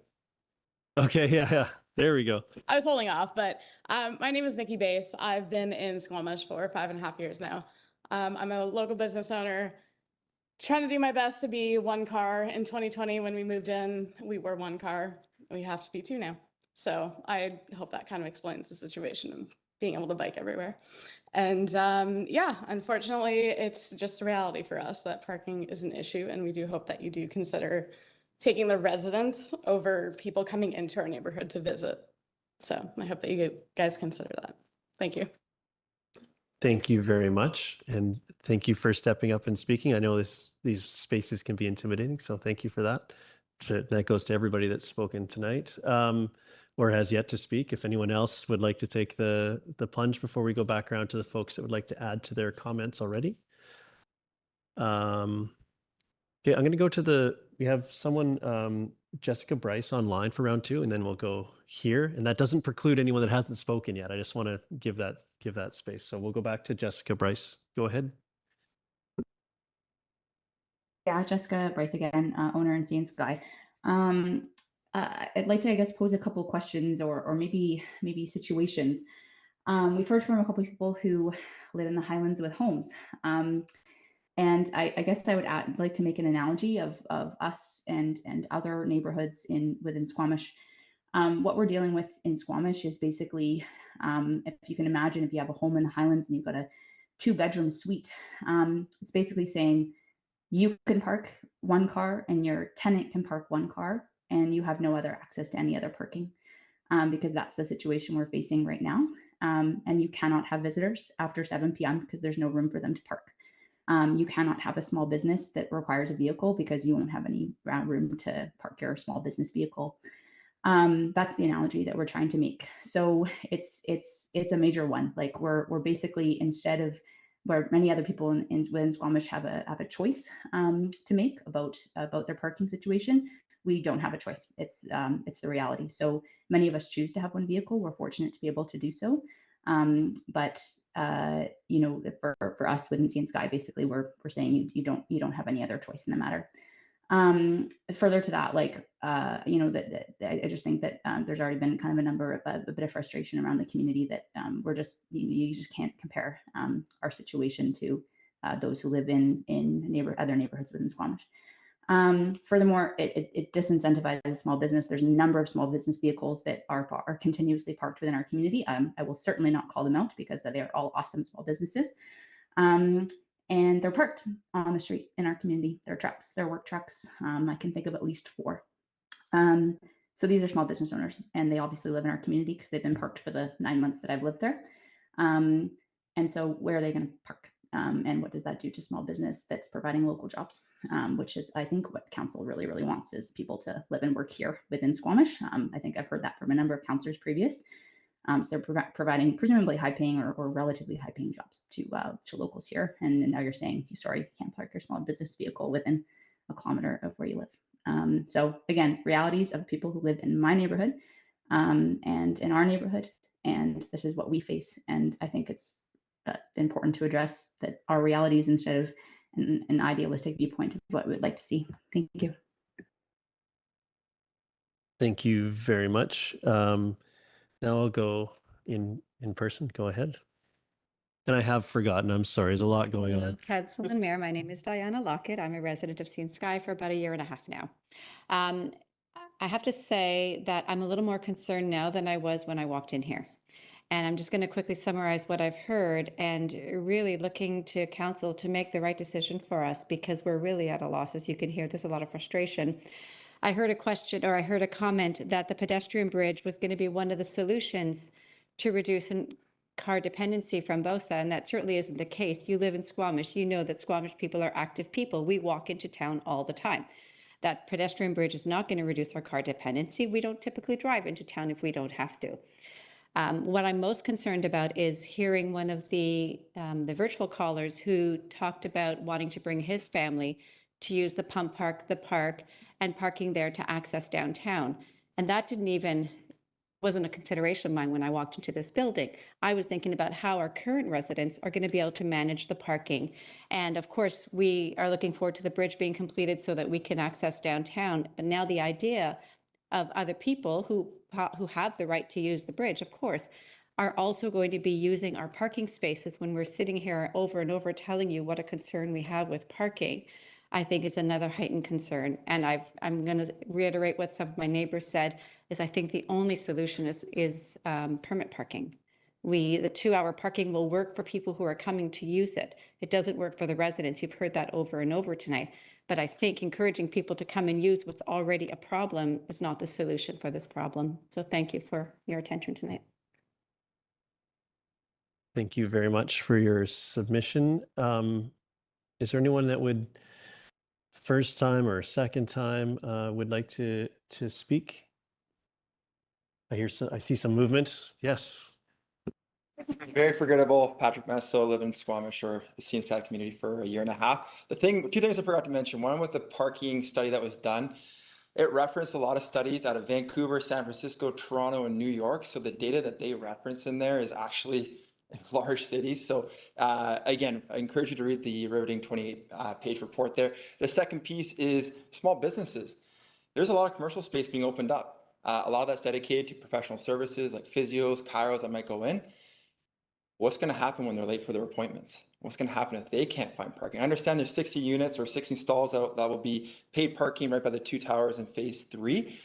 Okay, yeah, there we go. I was holding off, but my name is Nikki Bass. I've been in Squamish for 5.5 years now. I'm a local business owner, trying to do my best to be one car. In 2020, when we moved in, we were one car. We have to be two now. So I hope that kind of explains the situation of being able to bike everywhere. And yeah, unfortunately, it's just a reality for us that parking is an issue. And we do hope that you do consider taking the residents over people coming into our neighborhood to visit. So I hope that you guys consider that. Thank you. Thank you very much. And thank you for stepping up and speaking. I know these spaces can be intimidating, so thank you for that. That goes to everybody that's spoken tonight or has yet to speak. If anyone else would like to take the plunge before we go back around to the folks that would like to add to their comments already. Okay, I'm going to go to we have someone, Jessica Bryce online for round 2, and then we'll go here. And that doesn't preclude anyone that hasn't spoken yet. I just want to give that space. So we'll go back to Jessica Bryce. Go ahead. Yeah, Jessica Bryce again, owner in Sea & Sky. I'd like to, I guess, pose a couple questions or maybe situations. We've heard from a couple of people who live in the Highlands with homes. And I guess I would like to make an analogy of us and other neighborhoods within Squamish. What we're dealing with in Squamish is basically, if you can imagine, if you have a home in the Highlands and you've got a 2-bedroom suite, it's basically saying you can park one car and your tenant can park one car and you have no other access to any other parking, because that's the situation we're facing right now. And you cannot have visitors after 7 p.m. because there's no room for them to park. You cannot have a small business that requires a vehicle because you won't have any room to park your small business vehicle. That's the analogy that we're trying to make. So it's a major one. Like we're basically, instead of where many other people within Squamish have a choice to make about their parking situation, we don't have a choice. It's the reality. So many of us choose to have one vehicle. We're fortunate to be able to do so. But you know, for us within Sea & Sky, basically we're saying you don't have any other choice in the matter. Further to that, like you know, that I just think that there's already been kind of a bit of frustration around the community that we're just you just can't compare our situation to those who live in other neighborhoods within Squamish. Furthermore, it disincentivizes small business. There's a number of small business vehicles that are continuously parked within our community. I will certainly not call them out because they are all awesome small businesses. And they're parked on the street in our community. They're trucks, they're work trucks. I can think of at least 4. So these are small business owners, and they obviously live in our community because they've been parked for the 9 months that I've lived there. And so where are they going to park? And what does that do to small business that's providing local jobs, which is, I think, what council really, really wants is people to live and work here within Squamish. I think I've heard that from a number of councillors previous. So they're providing presumably high-paying or relatively high-paying jobs to locals here. And now you're saying, sorry, you can't park your small business vehicle within a kilometer of where you live. So again, realities of people who live in my neighborhood and in our neighborhood. And this is what we face. And I think it's important to address that our realities instead of an idealistic viewpoint of what we'd like to see. Thank you. Thank you very much. Now I'll go in person. Go ahead. And I have forgotten. I'm sorry. There's a lot going on. Council and Mayor, my name is Diana Lockett. I'm a resident of Sea & Sky for about 1.5 years now. I have to say that I'm a little more concerned now than I was when I walked in here. And I'm just going to quickly summarize what I've heard and really looking to council to make the right decision for us because we're really at a loss. As you can hear, there's a lot of frustration. I heard a question or I heard a comment that the pedestrian bridge was going to be one of the solutions to reduce car dependency from BOSA, and that certainly isn't the case. You live in Squamish, you know that Squamish people are active people. We walk into town all the time. That pedestrian bridge is not going to reduce our car dependency. We don't typically drive into town if we don't have to. What I'm most concerned about is hearing one of the virtual callers who talked about wanting to bring his family to use the pump park, the park, and parking there to access downtown. And that wasn't a consideration of mine when I walked into this building. I was thinking about how our current residents are going to be able to manage the parking. And of course, we are looking forward to the bridge being completed so that we can access downtown. But now the idea of other people who have the right to use the bridge, of course, are also going to be using our parking spaces when we're sitting here over and over telling you what a concern we have with parking, I think is another heightened concern. And I'm going to reiterate what some of my neighbors said, is I think the only solution is permit parking. The 2-hour parking will work for people who are coming to use it. It doesn't work for the residents. You've heard that over and over tonight. But I think encouraging people to come and use what's already a problem is not the solution for this problem. So thank you for your attention tonight. Thank you very much for your submission. Is there anyone that would first time or second time would like to speak? I see some movement. Yes. Very forgettable. Patrick Messo, lived in Squamish or the CNSI community for 1.5 years. Two things I forgot to mention. One with the parking study that was done. It referenced a lot of studies out of Vancouver, San Francisco, Toronto, and New York. So the data that they reference in there is actually large cities. So again, I encourage you to read the riveting 28-page report there. The second piece is small businesses. There's a lot of commercial space being opened up. A lot of that's dedicated to professional services like physios, chiros that might go in. What's going to happen when they're late for their appointments? What's going to happen if they can't find parking? I understand there's 60 units or 60 stalls that will be paid parking right by the 2 towers in phase 3.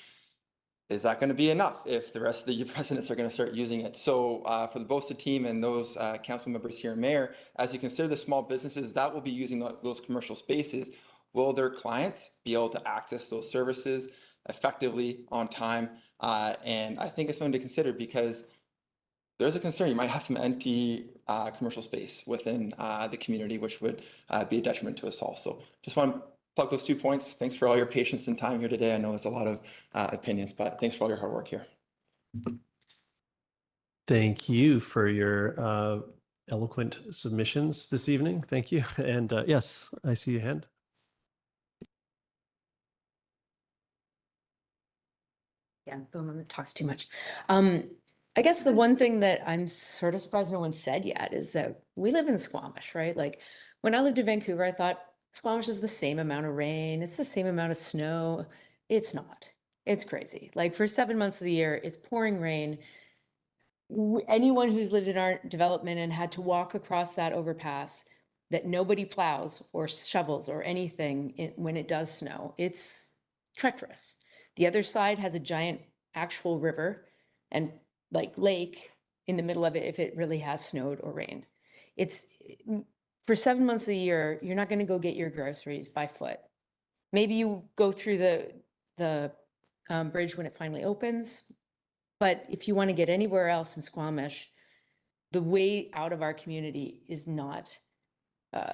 Is that going to be enough if the rest of the residents are going to start using it? So for the BOSTA team and those council members here and mayor, as you consider the small businesses that will be using those commercial spaces, will their clients be able to access those services effectively on time? And I think it's something to consider because there's a concern. You might have some empty commercial space within the community, which would be a detriment to us all. So just want to plug those 2 points. Thanks for all your patience and time here today. I know there's a lot of opinions, but thanks for all your hard work here. Thank you for your eloquent submissions this evening. Thank you. And yes, I see your hand. Yeah, the one that talks too much. I guess the one thing that I'm sort of surprised no one said yet is that we live in Squamish, right? Like when I lived in Vancouver, I thought Squamish is the same amount of rain. It's the same amount of snow. It's not. It's crazy. Like for 7 months of the year, it's pouring rain. Anyone who's lived in our development and had to walk across that overpass that nobody plows or shovels or anything when it does snow, it's treacherous. The other side has a giant actual river and like lake in the middle of it if it really has snowed or rained. It's for 7 months of the year, you're not going to go get your groceries by foot. Maybe you go through the bridge when it finally opens. But if you want to get anywhere else in Squamish, the way out of our community is not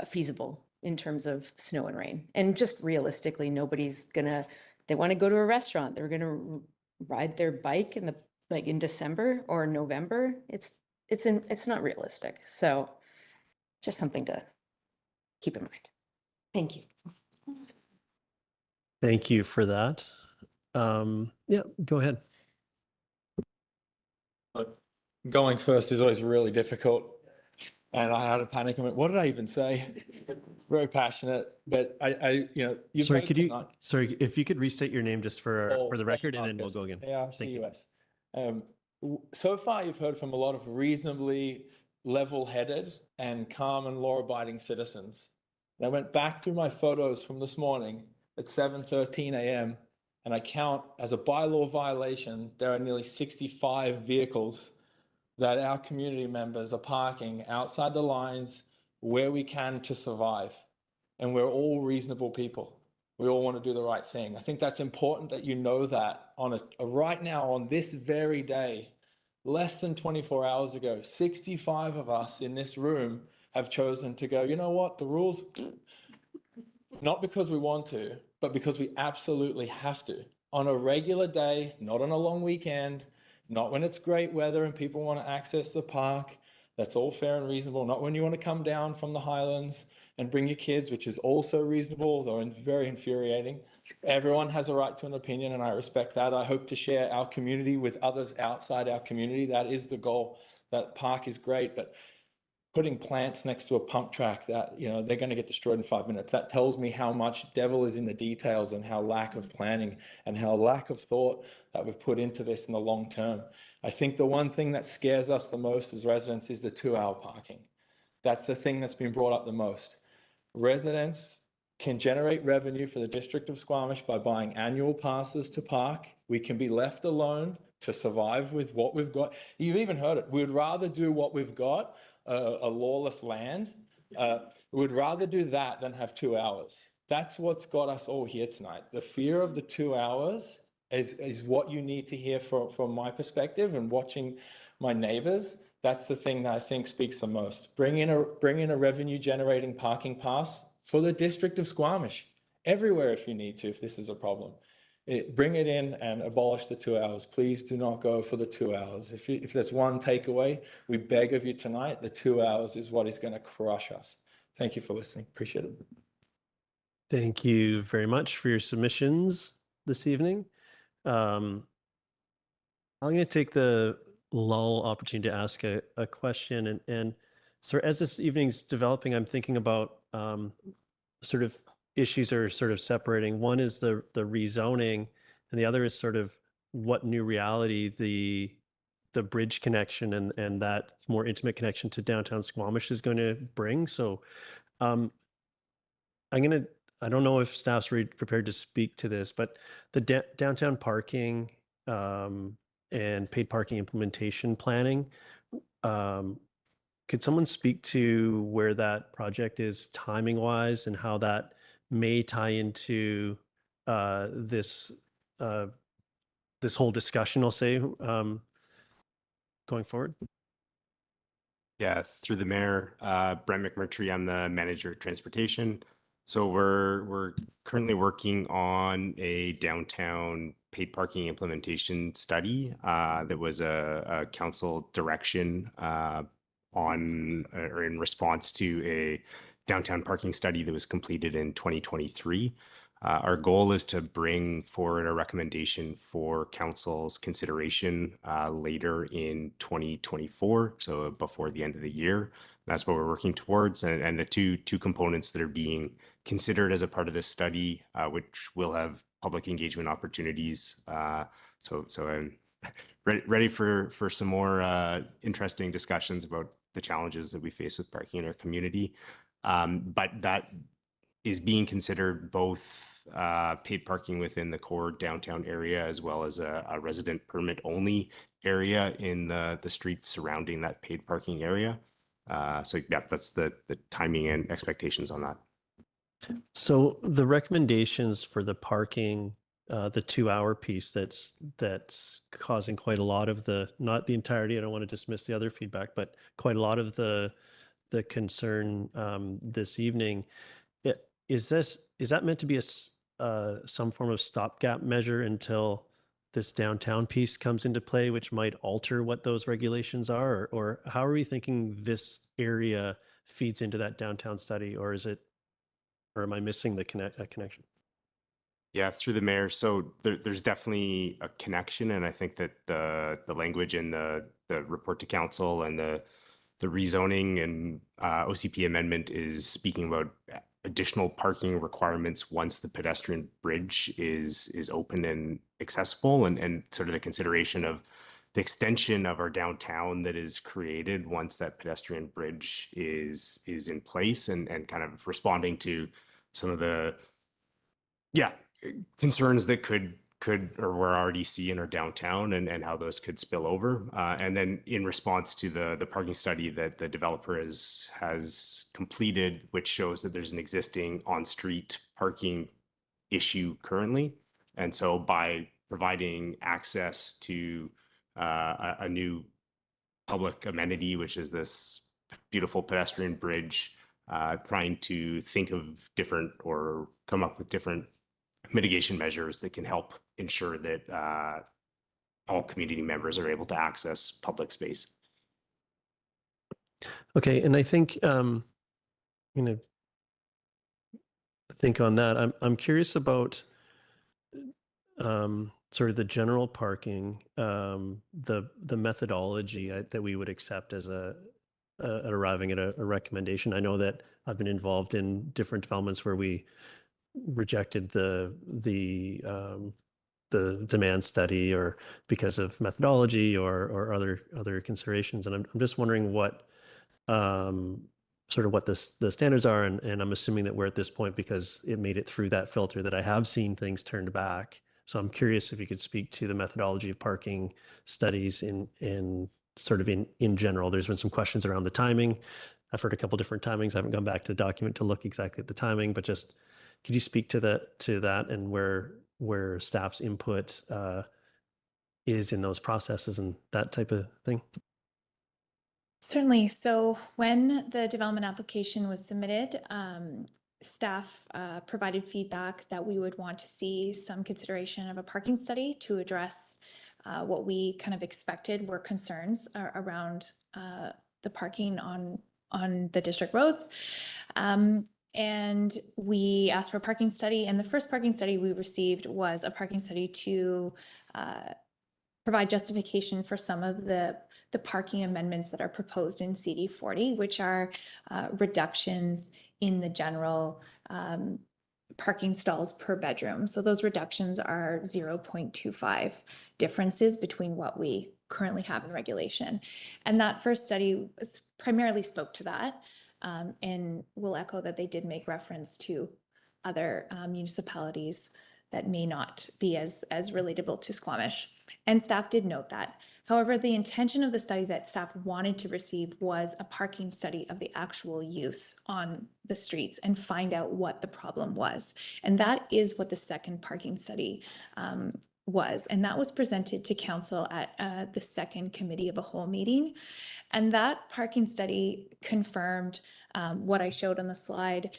feasible in terms of snow and rain. And just realistically, nobody's gonna, they want to go to a restaurant, they're gonna ride their bike in December or November. It's not realistic. So just something to keep in mind. Thank you. Thank you for that. Yeah, go ahead. Going first is always really difficult. And I had a panic and went, what did I even say? Very passionate, but you've Sorry, made sorry, if you could restate your name just for the record and then we'll go again. Thank you. ARCUS. So far, you've heard from a lot of reasonably level-headed and calm and law-abiding citizens. And I went back through my photos from this morning at 7:13 a.m. and I count as a bylaw violation, there are nearly 65 vehicles that our community members are parking outside the lines where we can to survive. And we're all reasonable people. We all want to do the right thing. I think that's important that you know that on right now, on this very day, less than 24 hours ago, 65 of us in this room have chosen to go, you know what, the rules, not because we want to, but because we absolutely have to. On a regular day, not on a long weekend, not when it's great weather and people want to access the park. That's all fair and reasonable. Not when you want to come down from the Highlands and bring your kids, which is also reasonable, though very infuriating. Everyone has a right to an opinion, and I respect that. I hope to share our community with others outside our community. That is the goal. That park is great, but putting plants next to a pump track that, you know, they're going to get destroyed in 5 minutes. That tells me how much devil is in the details and how lack of planning and how lack of thought that we've put into this in the long term. I think the one thing that scares us the most as residents is the 2-hour parking. That's the thing that's been brought up the most. Residents can generate revenue for the District of Squamish by buying annual passes to park. We can be left alone to survive with what we've got. You've even heard it. We'd rather do what we've got, a lawless land. We'd rather do that than have 2 hours. That's what's got us all here tonight. The fear of the 2 hours is what you need to hear from my perspective and watching my neighbors. That's the thing that I think speaks the most. Bring in a revenue generating parking pass for the District of Squamish, everywhere if you need to, if this is a problem. Bring it in and abolish the 2 hours. Please do not go for the 2 hours. If there's one takeaway, we beg of you tonight, the 2 hours is what is going to crush us. Thank you for listening. Appreciate it. Thank you very much for your submissions this evening. I'm going to take the lull opportunity to ask a question. And so as this evening's developing, I'm thinking about sort of issues are sort of separating. One is the rezoning, and the other is sort of what new reality the bridge connection and that more intimate connection to downtown Squamish is going to bring. So I don't know if staff's prepared to speak to this, but the downtown parking and paid parking implementation planning, could someone speak to where that project is timing wise and how that may tie into this whole discussion, I'll say, going forward? Yeah, through the mayor, Brent McMurtry, I'm the manager of transportation. So we're currently working on a downtown paid parking implementation study that was a council direction on or in response to a downtown parking study that was completed in 2023. Our goal is to bring forward a recommendation for council's consideration later in 2024, so before the end of the year. That's what we're working towards, and the two components that are being considered as a part of this study, which will have public engagement opportunities. So I'm ready for some more interesting discussions about the challenges that we face with parking in our community. But that is being considered both paid parking within the core downtown area as well as a resident permit only area in the streets surrounding that paid parking area. So yeah, that's the timing and expectations on that. So the recommendations for the parking, the 2-hour piece that's causing quite a lot of not the entirety, I don't want to dismiss the other feedback, but quite a lot of the concern this evening. Is that meant to be some form of stopgap measure until this downtown piece comes into play, which might alter what those regulations are? Or how are we thinking this area feeds into that downtown study? Or am I missing the connection? Yeah, through the mayor. So there's definitely a connection. And I think that the language in the report to council and the rezoning and OCP amendment is speaking about additional parking requirements once the pedestrian bridge is open and accessible, and sort of the consideration of the extension of our downtown that is created once that pedestrian bridge is in place, and kind of responding to some of the concerns that could or we're already see in our downtown, and how those could spill over. And then in response to the parking study that the developer has completed, which shows that there's an existing on-street parking issue currently. And so by providing access to a new public amenity, which is this beautiful pedestrian bridge, trying to think of different or come up with different mitigation measures that can help ensure that all community members are able to access public space. Okay, and I think think on that. I'm curious about sort of the general parking, the methodology that we would accept as at arriving at a recommendation. I know that I've been involved in different developments where we rejected the demand study or because of methodology or other considerations. And I'm just wondering what sort of what the standards are. And I'm assuming that we're at this point because it made it through that filter that I have seen things turned back. So I'm curious if you could speak to the methodology of parking studies in sort of in general. There's been some questions around the timing. I've heard a couple different timings. I haven't gone back to the document to look exactly at the timing, but just could you speak to that and where staff's input is in those processes and that type of thing? Certainly. So when the development application was submitted, staff provided feedback that we would want to see some consideration of a parking study to address what we kind of expected were concerns around the parking on the district roads. And we asked for a parking study, and the first parking study we received was a parking study to provide justification for some of the parking amendments that are proposed in CD 40, which are reductions in the general parking stalls per bedroom. So those reductions are 0.25 differences between what we currently have in regulation. And that first study primarily spoke to that. And we'll echo that they did make reference to other municipalities that may not be as relatable to Squamish. And staff did note that. However, the intention of the study that staff wanted to receive was a parking study of the actual use on the streets and find out what the problem was. And that is what the second parking study was. And that was presented to council at the second committee of a whole meeting. And that parking study confirmed what I showed on the slide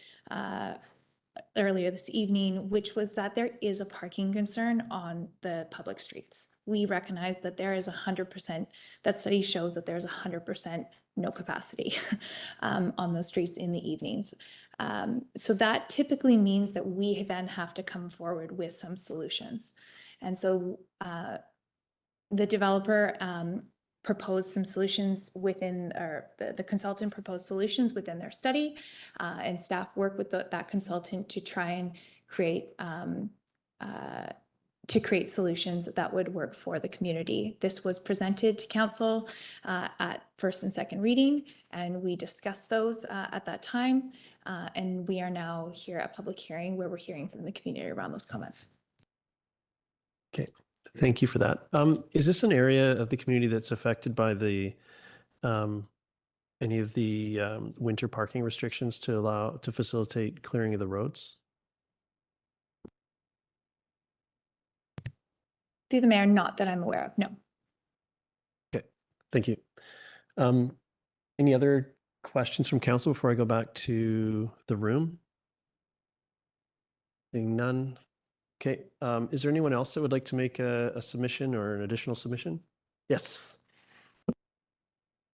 earlier this evening, which was that there is a parking concern on the public streets. We recognize that there is 100%, that study shows that there's 100% no capacity on those streets in the evenings. So that typically means that we then have to come forward with some solutions. And so the developer proposed some solutions within, or the consultant proposed solutions within their study, and staff worked with that consultant to try and create solutions that would work for the community. This was presented to council at first and second reading, and we discussed those at that time. And we are now here at public hearing where we're hearing from the community around those comments. Okay. Thank you for that. Is this an area of the community that's affected by the any of the winter parking restrictions to facilitate clearing of the roads? Through the mayor, not that I'm aware of, no. Okay, thank you. Any other questions from council before I go back to the room? Seeing none. Okay, is there anyone else that would like to make a submission or an additional submission? Yes.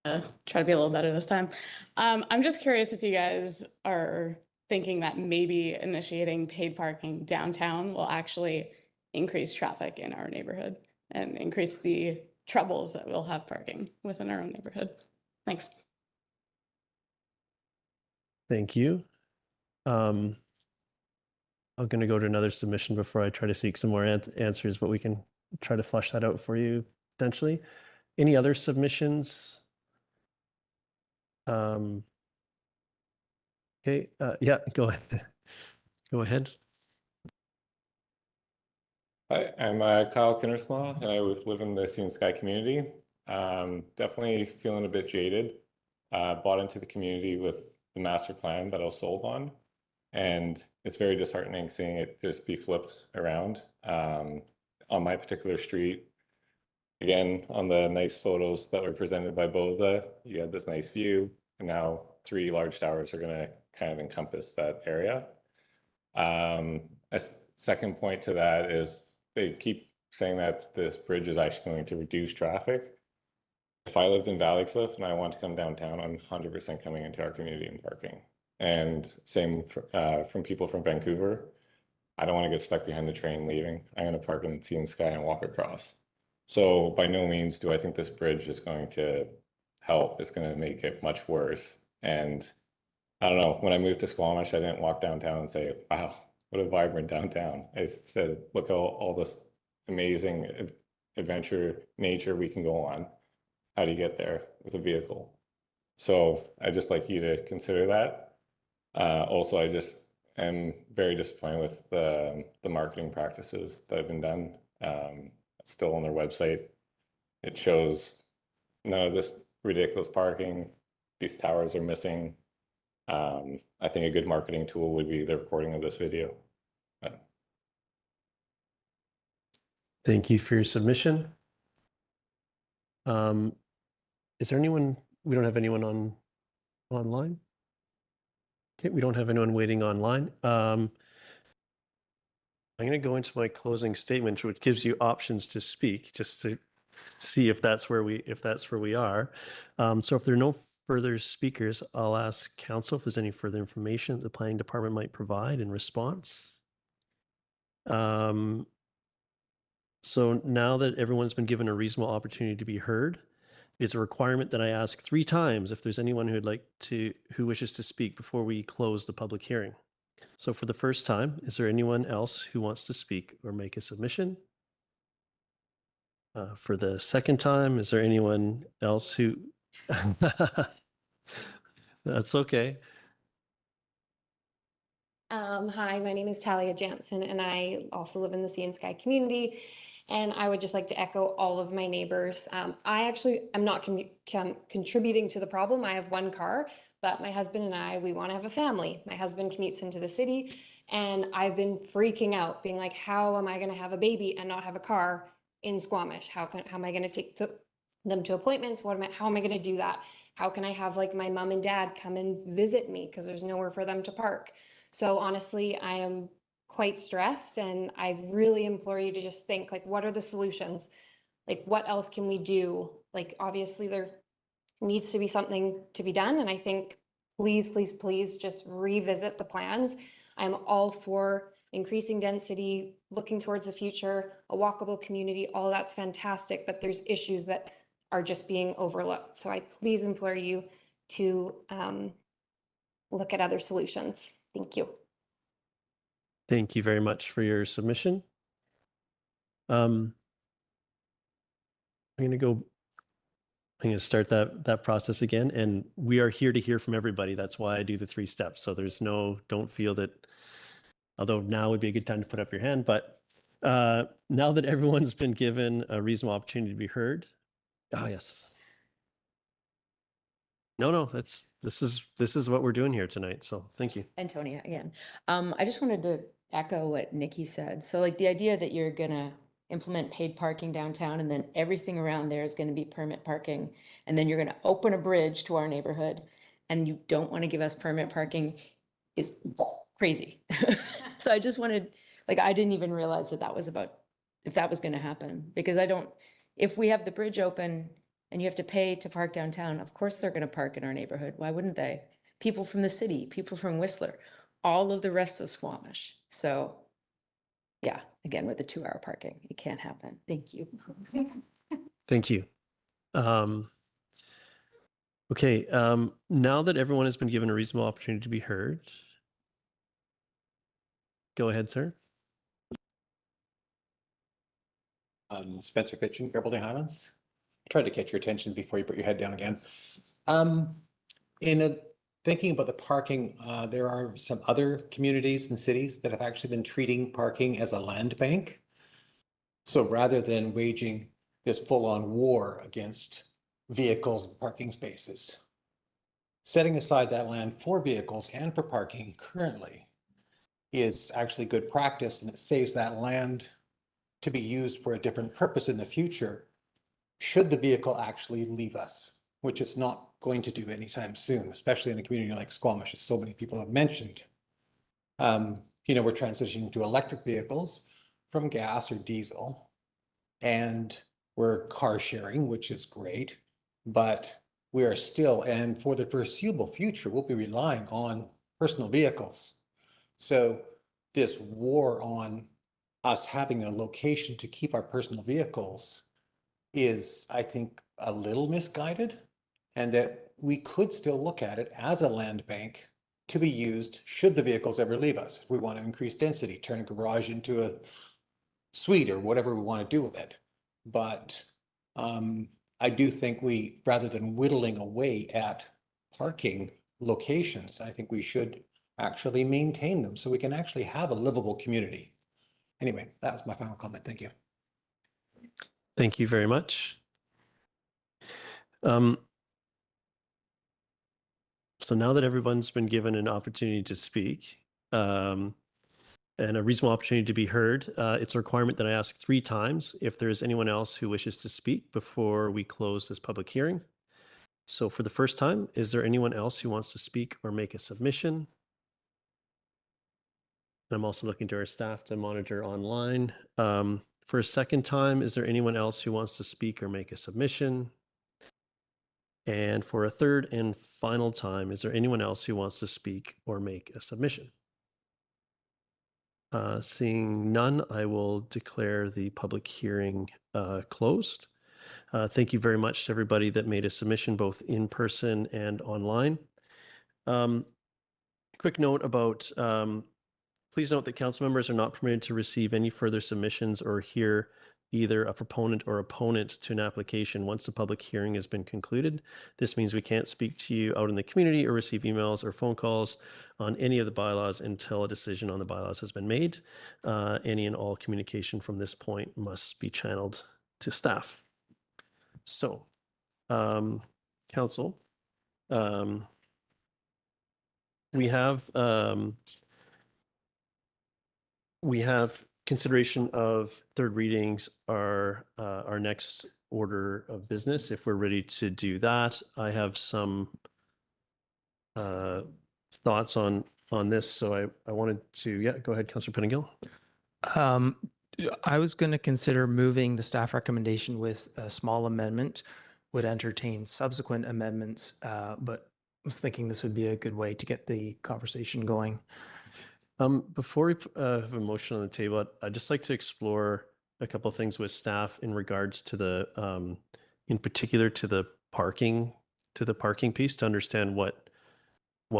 Try to be a little better this time. I'm just curious if you guys are thinking that maybe initiating paid parking downtown will actually increase traffic in our neighborhood and increase the troubles that we'll have parking within our own neighborhood. Thanks. Thank you. I'm going to go to another submission before I try to seek some more answers, but we can try to flush that out for you potentially. Any other submissions? Okay, yeah, go ahead. Go ahead. Hi, I'm Kyle Kinnersma, and I live in the Sea and Sky community. Definitely feeling a bit jaded. Bought into the community with the master plan that I was sold on. And it's very disheartening seeing it just be flipped around on my particular street. Again, on the nice photos that were presented by BYLAWS, you had this nice view, and now 3 large towers are going to kind of encompass that area. A second point to that is they keep saying that this bridge is actually going to reduce traffic. If I lived in Valleycliff and I want to come downtown, I'm 100% coming into our community and parking. And same from people from Vancouver. I don't want to get stuck behind the train leaving. I'm going to park in the Sea and Sky and walk across. So by no means do I think this bridge is going to help. It's going to make it much worse. And I don't know, when I moved to Squamish, I didn't walk downtown and say, wow, what a vibrant downtown. I said, look at all this amazing adventure nature we can go on. How do you get there with a vehicle? So I'd just like you to consider that. Also, I just am very disappointed with the marketing practices that have been done. Still on their website, it shows none of this ridiculous parking. These towers are missing. I think a good marketing tool would be the recording of this video. Thank you for your submission. Is there anyone, we don't have anyone online? Okay, we don't have anyone waiting online. I'm going to go into my closing statement, which gives you options to speak, just to see if that's where we are. So if there are no further speakers, I'll ask council if there's any further information that the planning department might provide in response. So now that everyone's been given a reasonable opportunity to be heard, it's a requirement that I ask 3 times if there's anyone who wishes to speak before we close the public hearing. So for the first time, is there anyone else who wants to speak or make a submission? For the second time, is there anyone else who? That's okay. Hi, my name is Talia Jansen, and I also live in the Sea and Sky community. And I would just like to echo all of my neighbors. I actually am not contributing to the problem. I have 1 car, but my husband and I, we want to have a family. My husband commutes into the city, and I've been freaking out, being like, how am I going to have a baby and not have a car in Squamish? How am I going to take them to appointments? How am I going to do that? How can I have like my mom and dad come and visit me because there's nowhere for them to park? So honestly, I am quite stressed, and I really implore you to just think, like, what are the solutions? Like, what else can we do? Like, obviously there needs to be something to be done. And I think please, please, please just revisit the plans. I'm all for increasing density, looking towards the future, a walkable community, all that's fantastic, but there's issues that are just being overlooked. So I please implore you to look at other solutions. Thank you. Thank you very much for your submission. I'm going to start that process again, and we are here to hear from everybody. That's why I do the 3 steps. So don't feel that, although now would be a good time to put up your hand, but now that everyone's been given a reasonable opportunity to be heard. Oh, yes. No, this is what we're doing here tonight. So thank you. Antonia again. I just wanted to echo what Nikki said. So like the idea that you're gonna implement paid parking downtown and then everything around there is gonna be permit parking, and then you're gonna open a bridge to our neighborhood and you don't want to give us permit parking is crazy. So I just wanted, like, I didn't even realize that was about, if that was gonna happen, because if we have the bridge open and you have to pay to park downtown, of course they're gonna park in our neighborhood. Why wouldn't they? People from the city, people from Whistler, all of the rest of Squamish. So yeah, again, with the 2-hour parking, it can't happen. Thank you. Thank you. Okay, now that everyone has been given a reasonable opportunity to be heard, go ahead, sir. Spencer Fitchin, Garibaldi Highlands. I tried to catch your attention before you put your head down again. Thinking about the parking, there are some other communities and cities that have actually been treating parking as a land bank. So rather than waging this full-on war against vehicles and parking spaces, setting aside that land for vehicles and for parking currently is actually good practice, and it saves that land to be used for a different purpose in the future should the vehicle actually leave us, which it's not going to do anytime soon, especially in a community like Squamish, as so many people have mentioned. We're transitioning to electric vehicles from gas or diesel, and we're car sharing, which is great, but we are still, and for the foreseeable future, we'll be relying on personal vehicles. So this war on us having a location to keep our personal vehicles is, I think, a little misguided, and that we could still look at it as a land bank to be used should the vehicles ever leave us. If we want to increase density, turn a garage into a suite or whatever we want to do with it. But I do think we, rather than whittling away at parking locations, I think we should actually maintain them so we can actually have a livable community. Anyway, that was my final comment. Thank you. Thank you very much. So now that everyone's been given an opportunity to speak and a reasonable opportunity to be heard, it's a requirement that I ask 3 times if there is anyone else who wishes to speak before we close this public hearing. So for the first time, is there anyone else who wants to speak or make a submission? I'm also looking to our staff to monitor online. For a second time, is there anyone else who wants to speak or make a submission? And for a third and final time, is there anyone else who wants to speak or make a submission? Seeing none, I will declare the public hearing closed. Thank you very much to everybody that made a submission both in person and online. Quick note about, please note that council members are not permitted to receive any further submissions or hear either a proponent or opponent to an application once the public hearing has been concluded. This means we can't speak to you out in the community or receive emails or phone calls on any of the bylaws until a decision on the bylaws has been made. Any and all communication from this point must be channeled to staff. So, council, we have consideration of third readings are our next order of business. If we're ready to do that, I have some thoughts on this. So I wanted to, go ahead, Councillor Pettingill. I was going to consider moving the staff recommendation with a small amendment, would entertain subsequent amendments, but was thinking this would be a good way to get the conversation going. Before we have a motion on the table, I'd just like to explore a couple of things with staff in regards to the, in particular to the parking piece, to understand what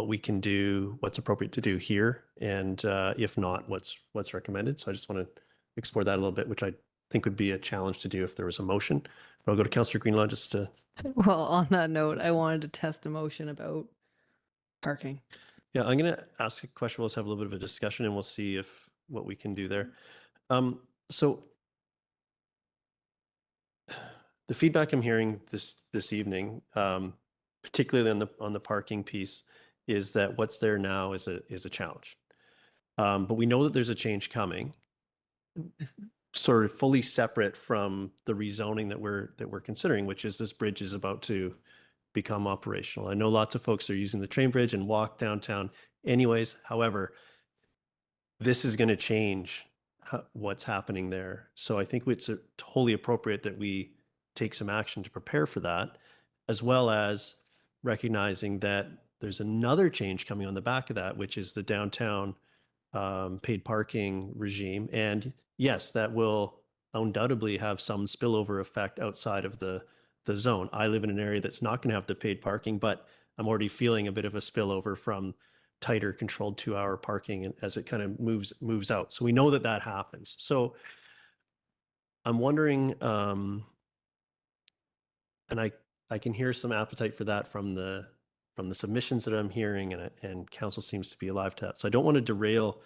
we can do, what's appropriate to do here, and if not, what's recommended. So I just want to explore that a little bit, which I think would be a challenge to do if there was a motion. But I'll go to Councillor Greenlaw just to. Well, on that note, I wanted to test a motion about parking. Yeah, I'm going to ask a question. We'll just have a little bit of a discussion and we'll see what we can do there. So the feedback I'm hearing this evening, particularly on the parking piece, is that what's there now is a challenge. But we know that there's a change coming, sort of fully separate from the rezoning that we're considering, which is this bridge is about to become operational. I know lots of folks are using the train bridge and walk downtown anyways. However, this is going to change what's happening there. So I think it's totally appropriate that we take some action to prepare for that, as well as recognizing that there's another change coming on the back of that, which is the downtown paid parking regime. And yes, that will undoubtedly have some spillover effect outside of the zone. I live in an area that's not going to have the paid parking, but I'm already feeling a bit of a spillover from tighter controlled 2-hour parking and as it kind of moves out. So we know that happens. So I'm wondering, and I can hear some appetite for that from the submissions that I'm hearing, and council seems to be alive to that. So I don't want to derail.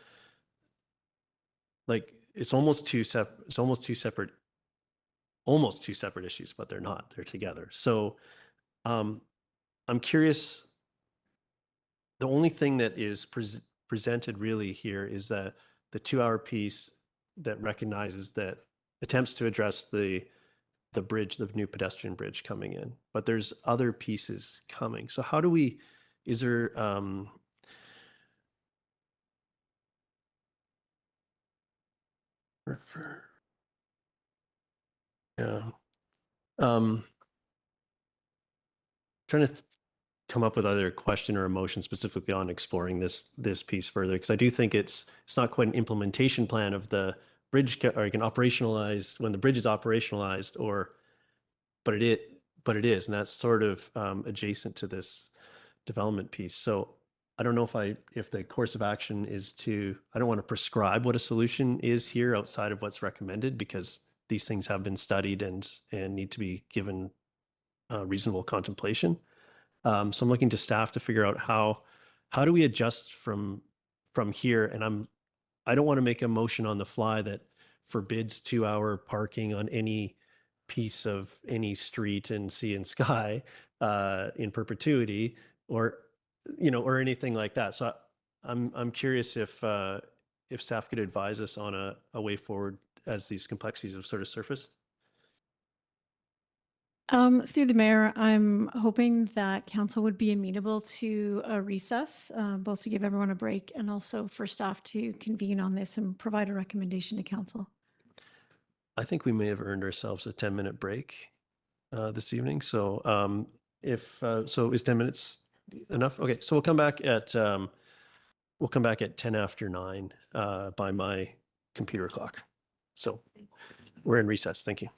Like it's almost two separate issues, but they're not. They're together. So I'm curious. The only thing that is presented really here is that the 2-hour piece that recognizes that attempts to address the bridge, the new pedestrian bridge coming in, but there's other pieces coming. So how do we, is there, yeah, trying to come up with either a question or a motion specifically on exploring this piece further, because I do think it's not quite an implementation plan of the bridge, or you can operationalize when the bridge is operationalized, but it is, and that's sort of adjacent to this development piece. So I don't know if the course of action is I don't want to prescribe what a solution is here outside of what's recommended, because these things have been studied and need to be given reasonable contemplation. So I'm looking to staff to figure out how do we adjust from here. And I don't want to make a motion on the fly that forbids 2-hour parking on any piece of any street in Sea and Sky in perpetuity, or or anything like that. So I'm curious if staff could advise us on a way forward as these complexities have sort of surfaced. Through the mayor, I'm hoping that council would be amenable to a recess, both to give everyone a break and also for staff to convene on this and provide a recommendation to council. I think we may have earned ourselves a 10-minute break this evening. So so is 10 minutes enough? Okay, so we'll come back at 10 after 9 by my computer clock. So we're in recess. Thank you.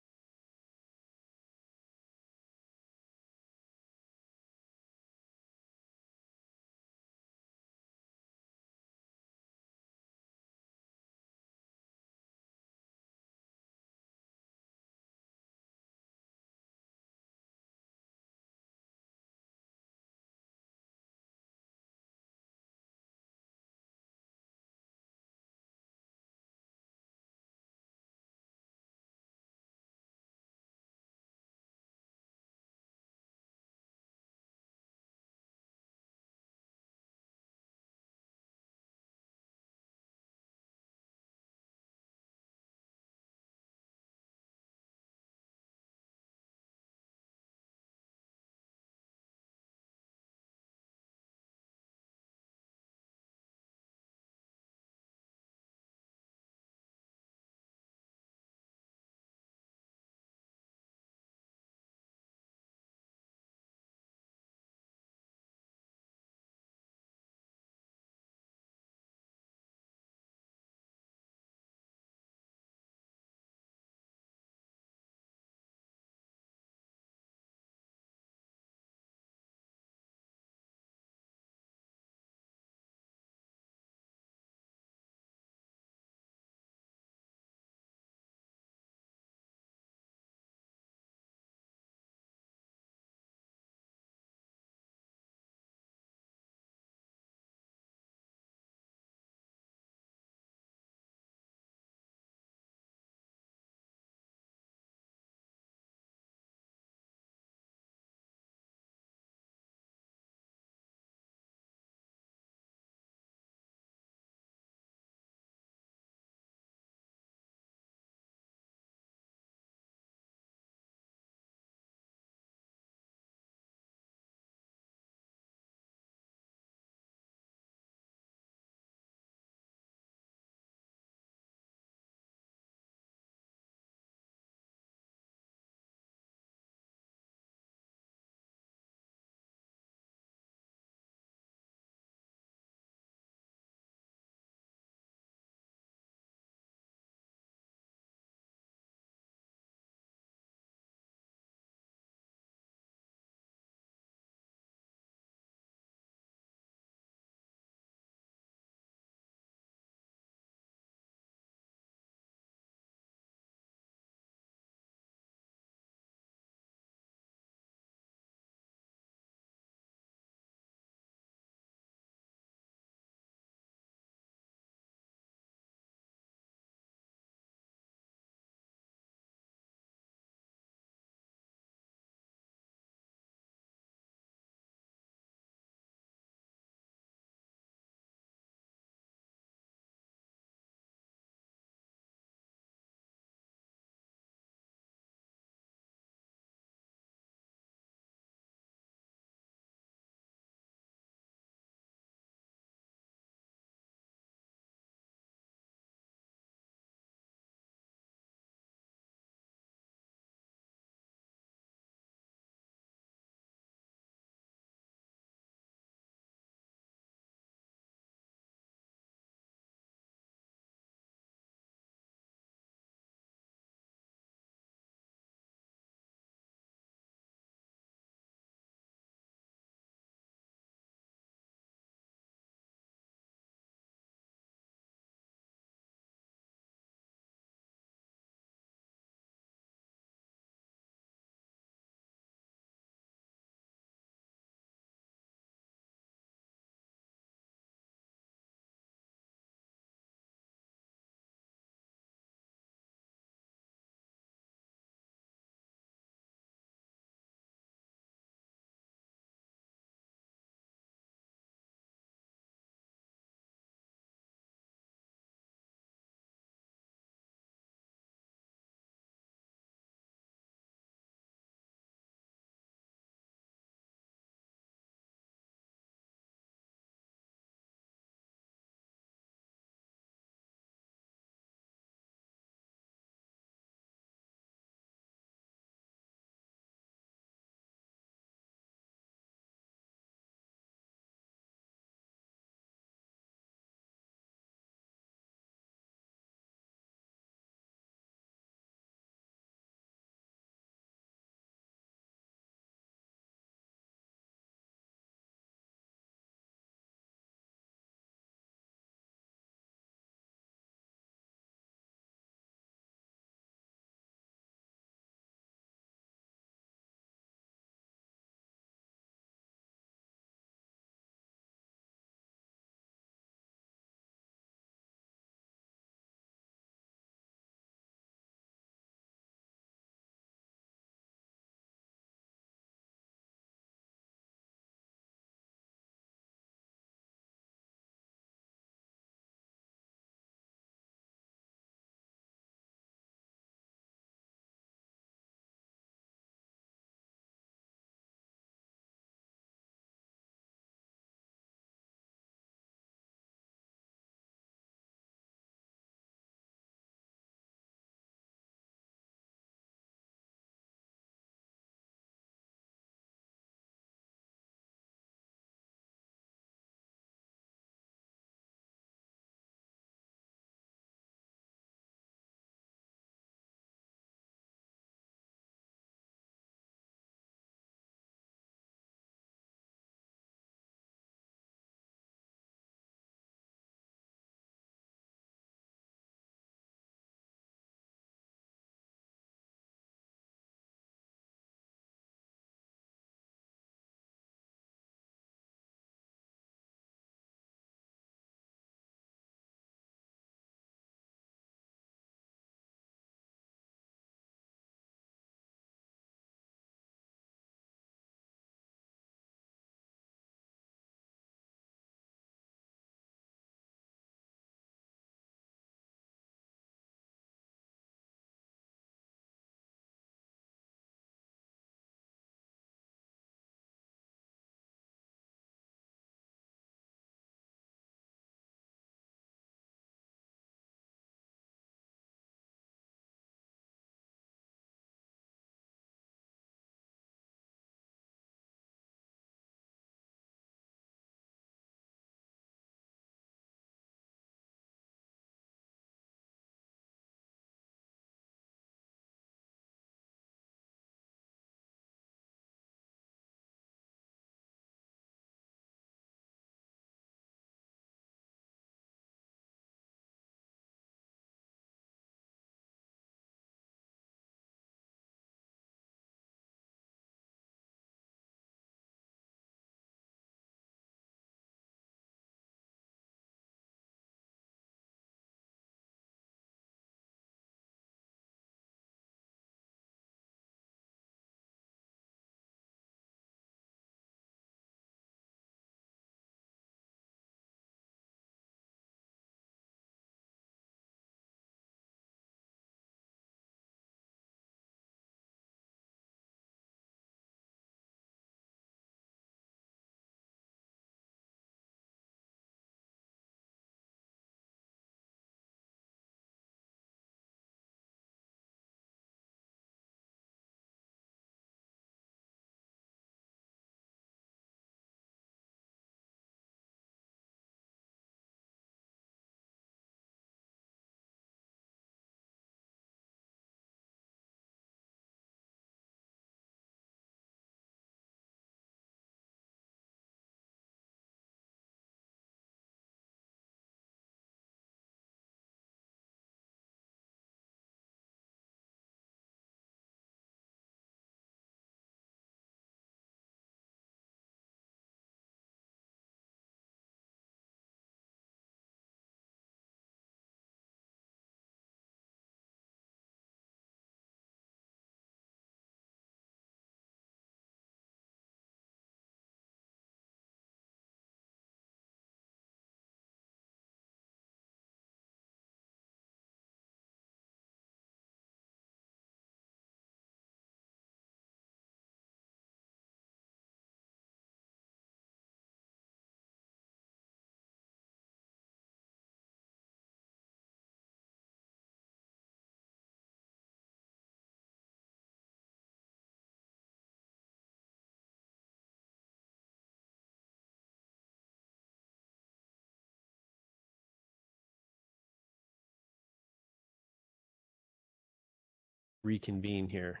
reconvene here.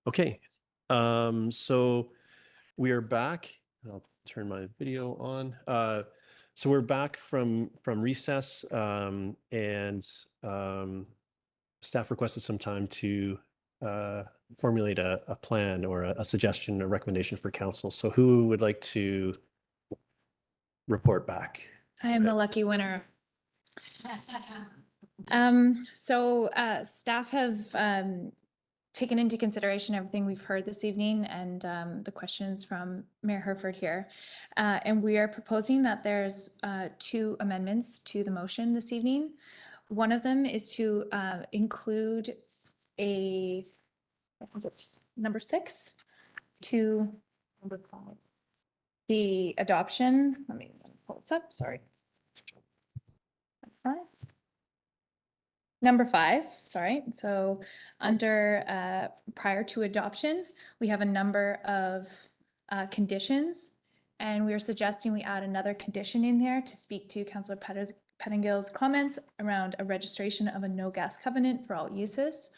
Okay, so we are back. I'll turn my video on. So we're back from recess, and staff requested some time to formulate a plan or a suggestion, a recommendation for council. So who would like to report back? I am the lucky winner. Staff have taken into consideration everything we've heard this evening and the questions from Mayor Herford here. And we are proposing that there's 2 amendments to the motion this evening. One of them is to include a, I think it's number 6 to number 5. The adoption, let me pull this up, sorry. Number 5, sorry. So under prior to adoption, we have a number of conditions, and we are suggesting we add another condition in there to speak to Councillor Pettingill's comments around a registration of a no gas covenant for all uses.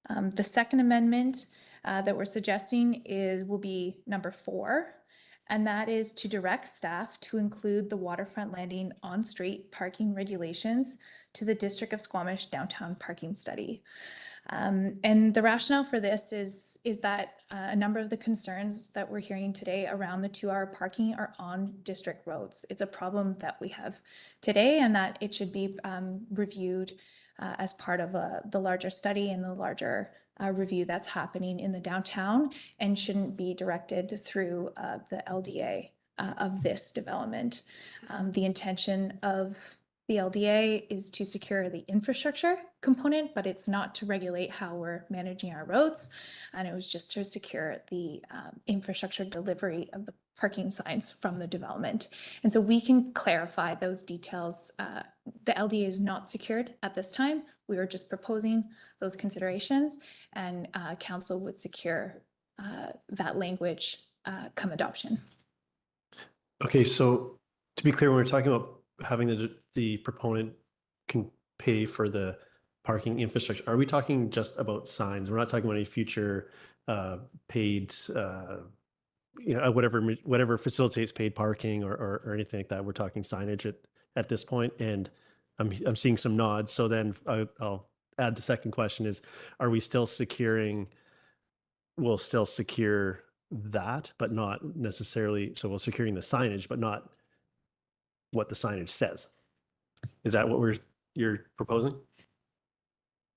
The second amendment that we're suggesting will be number 4, and that is to direct staff to include the waterfront landing on-street parking regulations to the District of Squamish downtown parking study. And the rationale for this is that a number of the concerns that we're hearing today around the 2-hour parking are on district roads. It's a problem that we have today, and that it should be reviewed as part of the larger study and the larger review that's happening in the downtown, and shouldn't be directed through the LDA of this development. The intention of the LDA is to secure the infrastructure component, but it's not to regulate how we're managing our roads. And it was just to secure the infrastructure delivery of the parking signs from the development. And so we can clarify those details. The LDA is not secured at this time. We were just proposing those considerations, and council would secure that language come adoption. Okay, so to be clear, when we're talking about having the proponent can pay for the parking infrastructure, are we talking just about signs? We're not talking about any future paid, whatever facilitates paid parking or anything like that. We're talking signage at this point, and I'm seeing some nods. So then I'll add the second question is, are we still securing? We'll still secure that, but not necessarily. So we're securing the signage, but not what the signage says. Is that what you're proposing?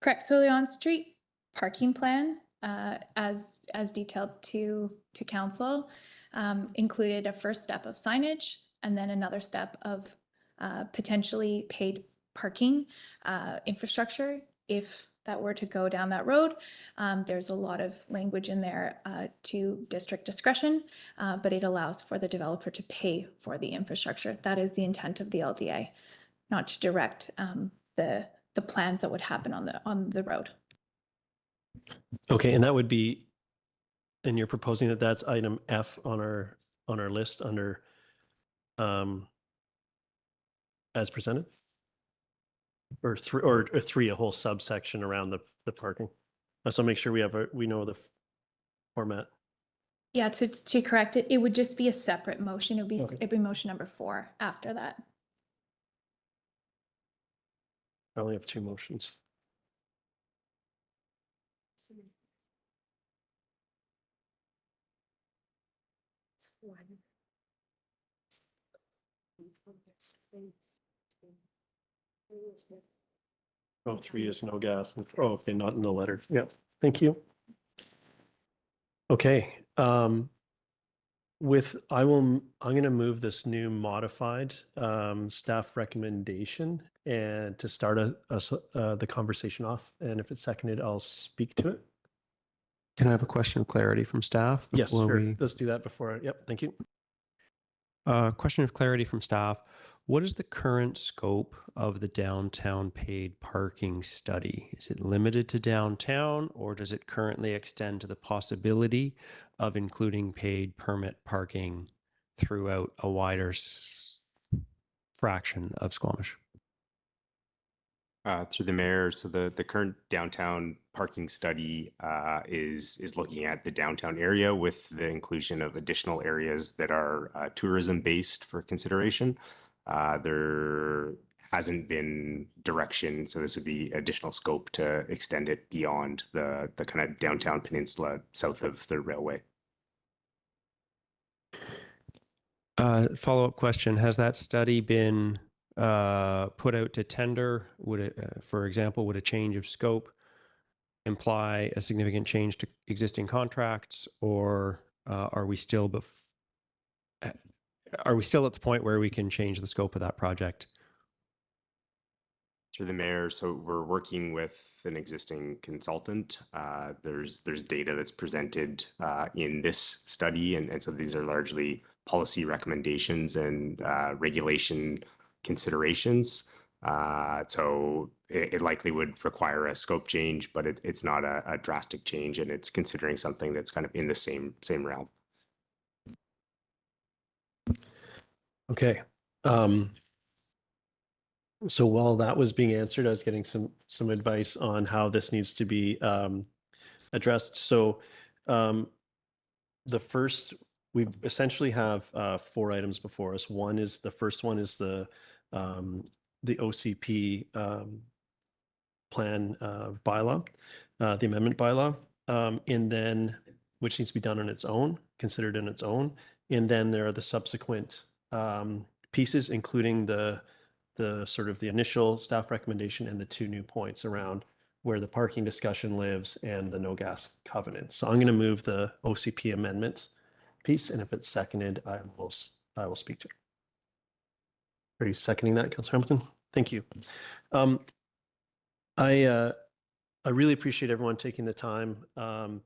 Correct. So the on-street parking plan, as detailed to council, included a first step of signage, and then another step of potentially paid parking infrastructure if that were to go down that road. There's a lot of language in there to district discretion, but it allows for the developer to pay for the infrastructure. That is the intent of the LDA, not to direct the plans that would happen on the road. Okay, and that would be, and you're proposing that that's item F on our list under as presented? Or three, a whole subsection around the parking. So make sure we know the format. Yeah, to correct it, it would just be a separate motion. It would be Okay. it'd be motion number 4 after that. I only have 2 motions. Oh, 3 is no gas. Oh, okay, not in the letter. Yeah, thank you. Okay, I'm going to move this new modified staff recommendation and to start the conversation off. And if it's seconded, I'll speak to it. Can I have a question of clarity from staff? Yes, before sure. Let's do that before. Yep, thank you. Question of clarity from staff. What is the current scope of the downtown paid parking study? Is it limited to downtown, or does it currently extend to the possibility of including paid permit parking throughout a wider fraction of Squamish? Through the mayor, so the current downtown parking study is looking at the downtown area with the inclusion of additional areas that are tourism based for consideration. There hasn't been direction, so this would be additional scope to extend it beyond the kind of downtown peninsula south of the railway. Follow-up question, has that study been put out to tender? Would it, for example, would a change of scope imply a significant change to existing contracts, or are we still at the point where we can change the scope of that project? Through the mayor, so we're working with an existing consultant. There's data that's presented in this study, and so these are largely policy recommendations and regulation considerations. So it likely would require a scope change, but it's not a drastic change, and it's considering something that's kind of in the same realm. Okay. So while that was being answered, I was getting some advice on how this needs to be addressed. So the first, we essentially have 4 items before us. The first one is the OCP plan bylaw, the amendment bylaw, and then which needs to be done on its own, considered in its own. And then there are the subsequent pieces, including the sort of the initial staff recommendation and the 2 new points around where the parking discussion lives and the no gas covenant. So I'm going to move the OCP amendment piece, and if it's seconded, I will speak to it. Are you seconding that, Councillor Hamilton? Thank you. I really appreciate everyone taking the time to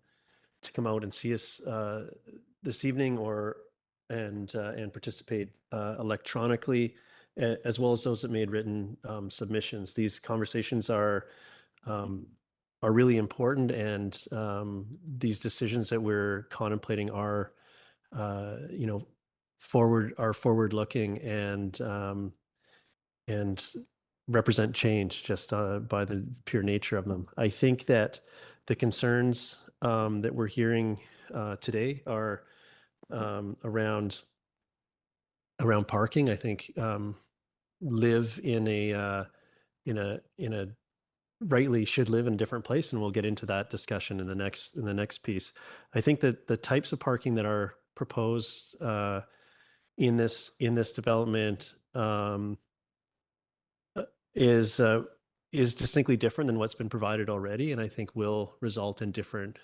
come out and see us this evening, and participate electronically, as well as those that made written submissions. These conversations are really important, and these decisions that we're contemplating are, forward-looking and represent change just by the pure nature of them. I think that the concerns that we're hearing today are around parking. I think live in a rightly should live in a different place, and we'll get into that discussion in the next piece. I think that the types of parking that are proposed in this development is distinctly different than what's been provided already, and I think will result in different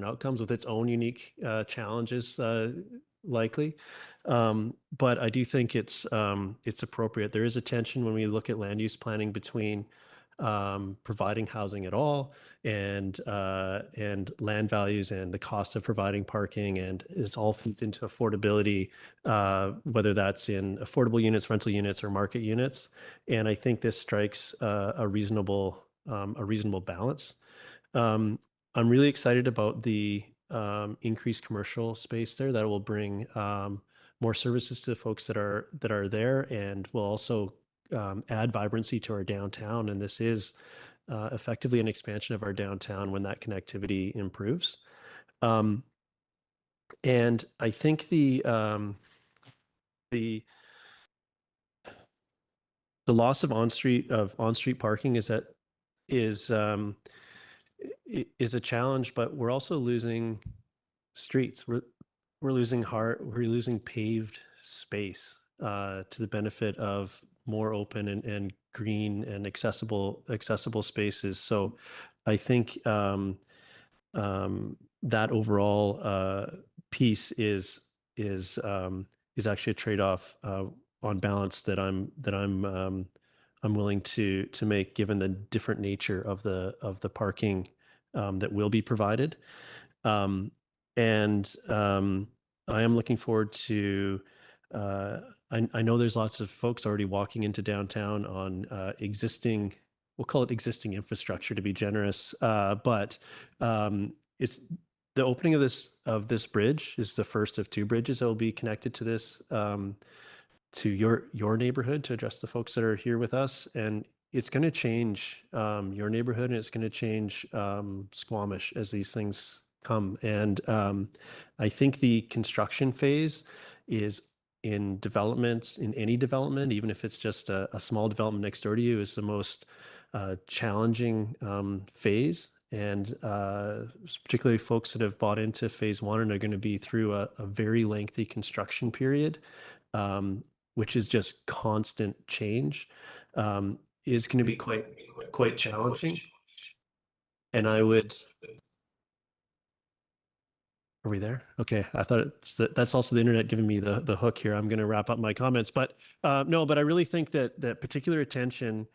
outcomes with its own unique challenges, likely. But I do think it's appropriate. There is a tension when we look at land use planning between providing housing at all and land values and the cost of providing parking, and this all feeds into affordability, whether that's in affordable units, rental units, or market units. And I think this strikes a reasonable balance. I'm really excited about the increased commercial space there that will bring more services to the folks that are there, and will also add vibrancy to our downtown. And this is effectively an expansion of our downtown when that connectivity improves. And I think the loss of on-street parking is a challenge, but we're also losing streets. We're losing paved space to the benefit of more open and green and accessible spaces. So I think that overall piece is actually a trade-off on balance that I'm willing to make, given the different nature of the parking that will be provided. And I am looking forward to, I know there's lots of folks already walking into downtown on existing, we'll call it existing infrastructure to be generous, but it's the opening of this bridge is the first of 2 bridges that will be connected to this, to your neighborhood, to address the folks that are here with us. And it's going to change your neighborhood, and it's going to change Squamish as these things come. And I think the construction phase is in developments, in any development, even if it's just a small development next door to you, is the most challenging phase. And particularly folks that have bought into phase one and are going to be through a very lengthy construction period, which is just constant change, is going to be quite challenging. And I would. Are we there? Okay, I thought that's also the internet giving me the hook here. I'm going to wrap up my comments, but no, but I really think that particular attention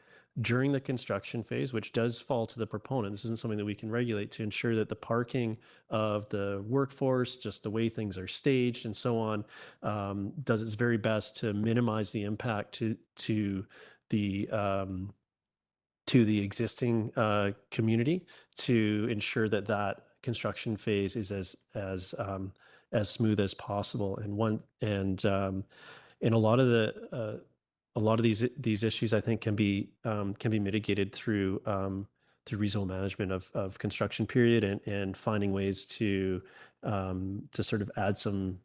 during the construction phase, which does fall to the proponent, this isn't something that we can regulate, to ensure that the parking of the workforce, just the way things are staged and so on, does its very best to minimize the impact to the existing community, to ensure that construction phase is as smooth as possible. And a lot of these issues, I think, can be mitigated through reasonable management of construction period, and finding ways to sort of add some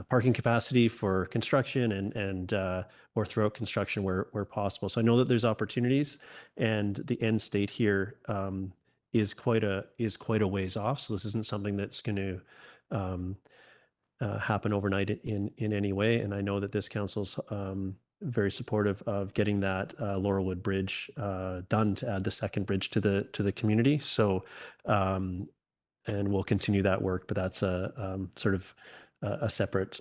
parking capacity for construction and or throughout construction where possible. So I know that there's opportunities, and the end state here is quite a ways off. So this isn't something that's going to happen overnight in any way. And I know that this council's very supportive of getting that Laurelwood Bridge done, to add the second bridge to the community. So and we'll continue that work, but that's a sort of a separate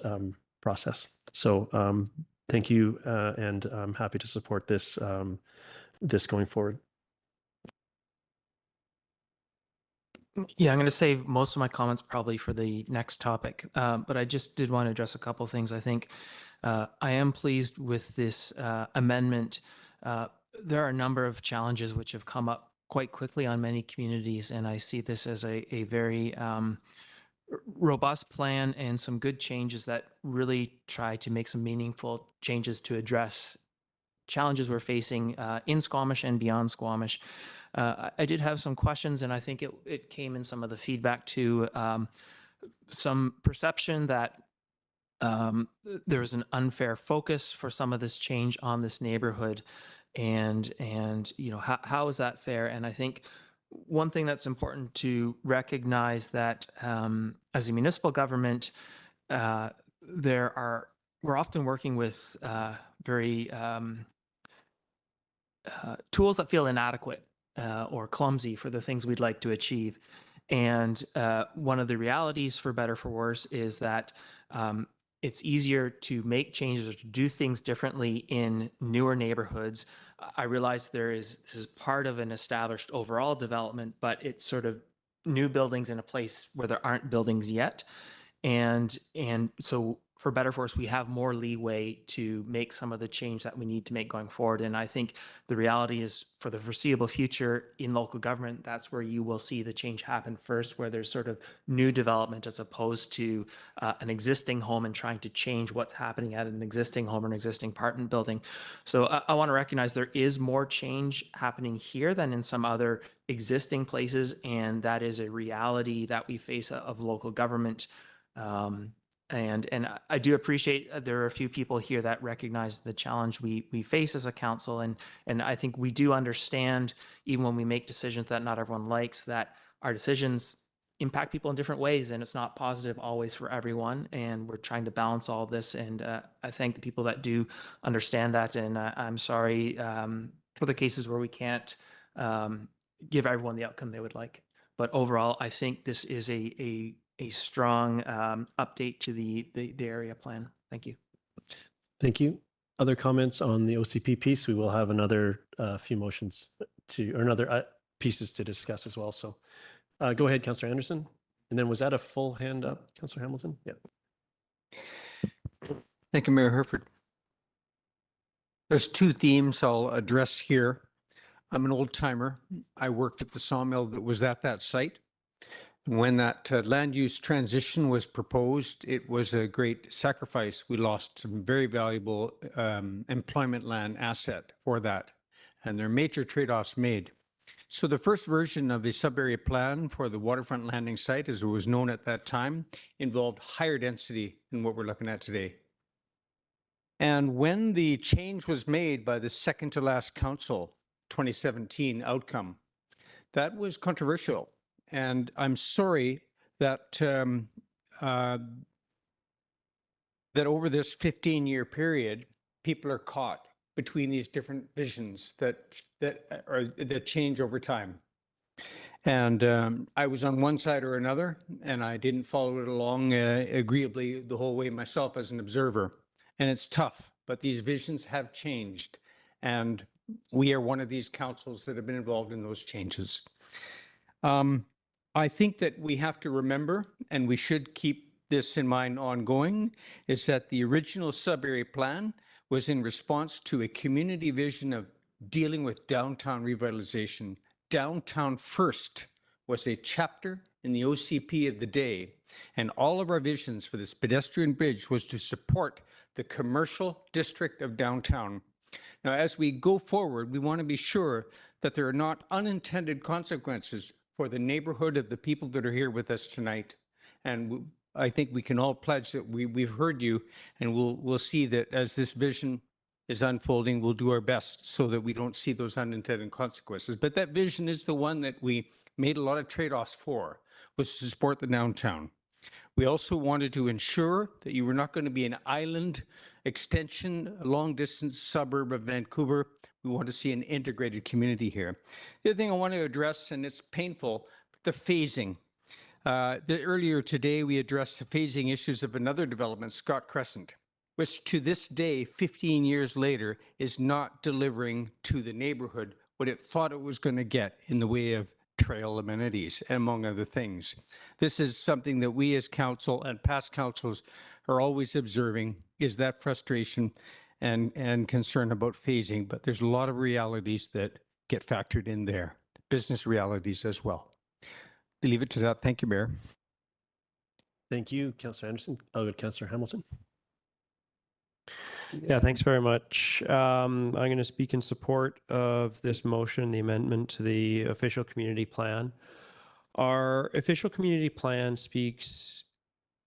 process. So thank you, and I'm happy to support this going forward. Yeah, I'm going to save most of my comments probably for the next topic, but I just did want to address a couple of things. I think I am pleased with this amendment. There are a number of challenges which have come up quite quickly on many communities, and I see this as a very robust plan and some good changes that really try to make some meaningful changes to address challenges we're facing in Squamish and beyond Squamish. I did have some questions, and I think it came in some of the feedback to some perception that there is an unfair focus for some of this change on this neighborhood, and you know, how is that fair? And I think one thing that's important to recognize that as a municipal government, we're often working with very tools that feel inadequate or clumsy for the things we'd like to achieve. And one of the realities, for better for worse, is that it's easier to make changes or to do things differently in newer neighborhoods. I realize this is part of an established overall development, but it's sort of new buildings in a place where there aren't buildings yet. And so for better for worse, we have more leeway to make some of the change that we need to make going forward. And I think the reality is, for the foreseeable future in local government, that's where you will see the change happen first, where there's sort of new development as opposed to an existing home and trying to change what's happening at an existing home or an existing apartment building. So I want to recognize there is more change happening here than in some other existing places, and that is a reality that we face of local government. And I do appreciate there are a few people here that recognize the challenge we face as a council, and I think we do understand, even when we make decisions that not everyone likes, that our decisions impact people in different ways, and it's not positive always for everyone, and we're trying to balance all of this. And I thank the people that do understand that, and I'm sorry for the cases where we can't give everyone the outcome they would like. But overall, I think this is a strong update to the area plan. Thank you. Thank you. Other comments on the OCP piece? We will have another few motions or another pieces to discuss as well. So go ahead, Councillor Anderson. And then was that a full hand up, Councillor Hamilton? Yeah. Thank you, Mayor Herford. There's two themes I'll address here. I'm an old timer. I worked at the sawmill that was at that site. When that land use transition was proposed, it was a great sacrifice. We lost some very valuable employment land asset for that. and there are major trade-offs made. So the first version of the sub-area plan for the waterfront landing site, as it was known at that time, involved higher density than what we're looking at today. And when the change was made by the second to last council, 2017 outcome, that was controversial. And I'm sorry that that over this 15-year period, people are caught between these different visions that change over time. And I was on one side or another, and I didn't follow it along agreeably the whole way myself as an observer. And it's tough, but these visions have changed. And we are one of these councils that have been involved in those changes. I think that we have to remember, and we should keep this in mind ongoing, is that the original sub-area plan was in response to a community vision of dealing with downtown revitalization. Downtown First was a chapter in the OCP of the day, and all of our visions for this pedestrian bridge was to support the commercial district of downtown. Now, as we go forward, we want to be sure that there are not unintended consequences for the neighborhood of the people that are here with us tonight. And I think we can all pledge that we've heard you, and we'll see that as this vision is unfolding, we'll do our best so that we don't see those unintended consequences. But that vision is the one that we made a lot of trade-offs for, was to support the downtown. We also wanted to ensure that you were not going to be an island extension, a long-distance suburb of Vancouver. We want to see an integrated community here. The other thing I want to address, and it's painful, the phasing. Earlier today, we addressed the phasing issues of another development, Scott Crescent, which to this day, 15 years later, is not delivering to the neighborhood what it thought it was going to get in the way of trail amenities, among other things. This is something that we as council and past councils are always observing, is that frustration and concern about phasing. But there's a lot of realities that get factored in there, business realities as well. To leave it to that. Thank you, Mayor. Thank you, Councillor Anderson. I'll go to Councillor Hamilton. Yeah, thanks very much. I'm going to speak in support of this motion, the amendment to the official community plan. Our official community plan speaks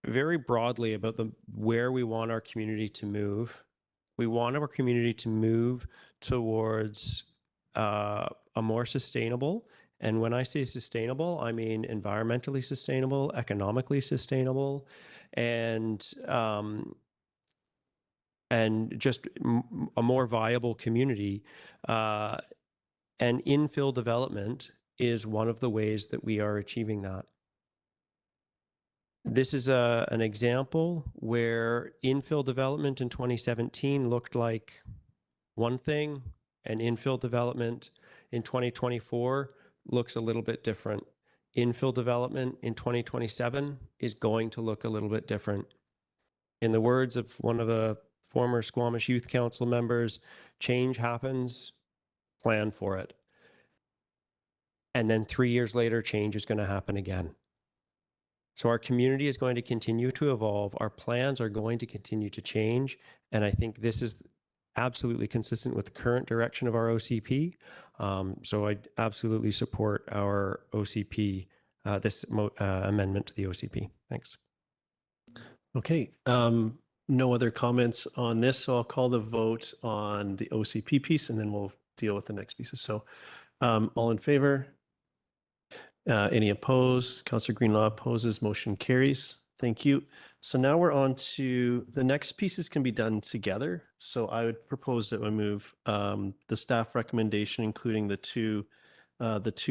very broadly about where we want our community to move. We want our community to move towards a more sustainable, and when I say sustainable, I mean environmentally sustainable, economically sustainable, and just a more viable community. And infill development is one of the ways that we are achieving that. This is an example where infill development in 2017 looked like one thing, and infill development in 2024 looks a little bit different. Infill development in 2027 is going to look a little bit different. In the words of one of the former Squamish Youth Council members, change happens, plan for it. And then 3 years later, change is going to happen again. So our community is going to continue to evolve. Our plans are going to continue to change. And I think this is absolutely consistent with the current direction of our OCP. So I absolutely support our OCP, this amendment to the OCP. Thanks. Okay. No other comments on this, so I'll call the vote on the OCP piece, and then we'll deal with the next pieces. So all in favor? Any opposed? Councillor Greenlaw opposes. Motion carries. Thank you. So now we're on to the next pieces can be done together. So I would propose that we move the staff recommendation, including the two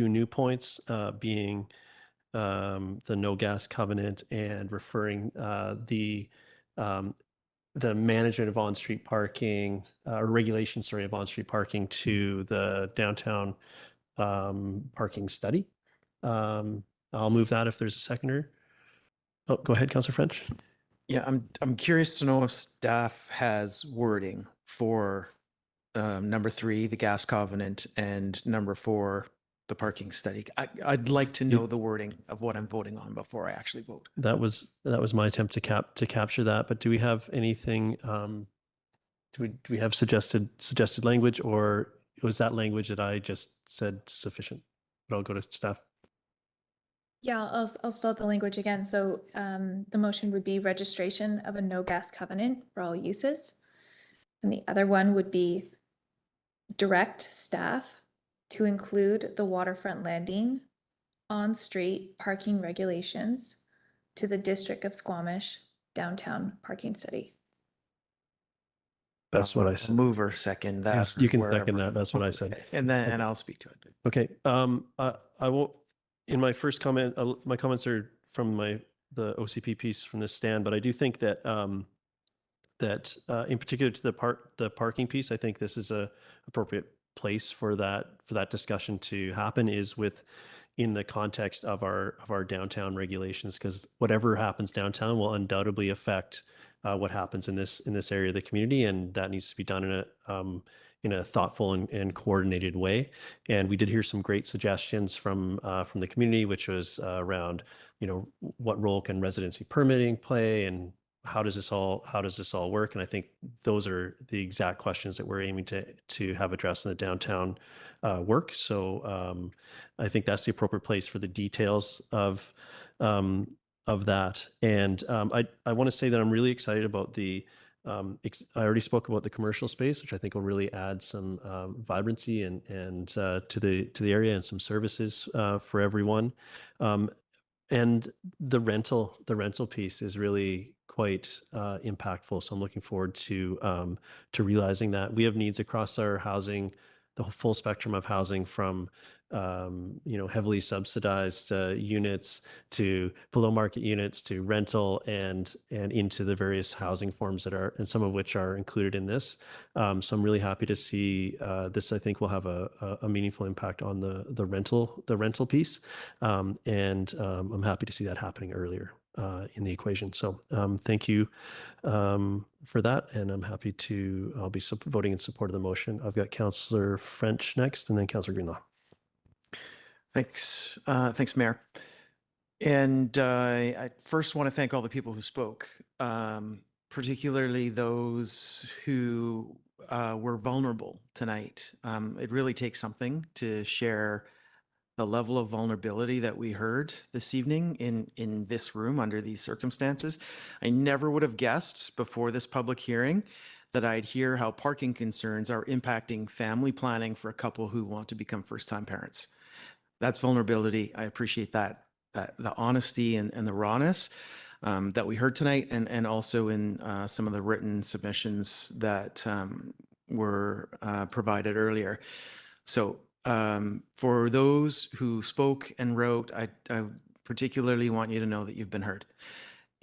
new points being the no gas covenant and referring the management of on-street parking, regulation, sorry, of on-street parking to the downtown parking study. I'll move that if there's a seconder. Oh, go ahead, Councillor French. Yeah, I'm curious to know if staff has wording for number 3, the gas covenant, and number 4, the parking study. I'd like to know the wording of what I'm voting on before I actually vote. That was my attempt to capture that. But do we have anything? Do we have suggested language, or was that language that I just said sufficient? But I'll go to staff. Yeah, I'll spell the language again. So the motion would be registration of a no gas covenant for all uses. And the other one would be direct staff to include the waterfront landing on-street parking regulations to the District of Squamish downtown parking study. That's what I said. Mover second that. Yes, you can wherever. second that. That's what I said. And then, Okay. and I'll speak to it. Okay. I will, in my first comment, my comments are from the OCP piece from this stand, but I do think that in particular to the parking piece, I think this is a appropriate place for that discussion to happen is in the context of our downtown regulations, because whatever happens downtown will undoubtedly affect what happens in this area of the community, and that needs to be done in a thoughtful and coordinated way. And we did hear some great suggestions from the community, which was around, what role can residency permitting play, and how does this all work? And I think those are the exact questions that we're aiming to have addressed in the downtown work. So I think that's the appropriate place for the details of that. And I want to say that I'm really excited about I already spoke about the commercial space, which I think will really add some vibrancy and to the area, and some services for everyone. And the rental piece is really quite impactful. So I'm looking forward to realizing that we have needs across our housing, the full spectrum of housing, from heavily subsidized units to below market units to rental, and into the various housing forms and some of which are included in this. So I'm really happy to see this. I think will have a meaningful impact on the rental piece, and I'm happy to see that happening earlier in the equation. So thank you for that, and I'll be voting in support of the motion. I've got Councillor French next, and then Councillor Greenlaw. Thanks. Thanks, Mayor. And I first want to thank all the people who spoke, particularly those who were vulnerable tonight. It really takes something to share the level of vulnerability that we heard this evening in this room under these circumstances. I never would have guessed before this public hearing that I'd hear how parking concerns are impacting family planning for a couple who want to become first-time parents. That's vulnerability. I appreciate that the honesty and the rawness that we heard tonight, and also in some of the written submissions that were provided earlier. So for those who spoke and wrote, I particularly want you to know that you've been heard.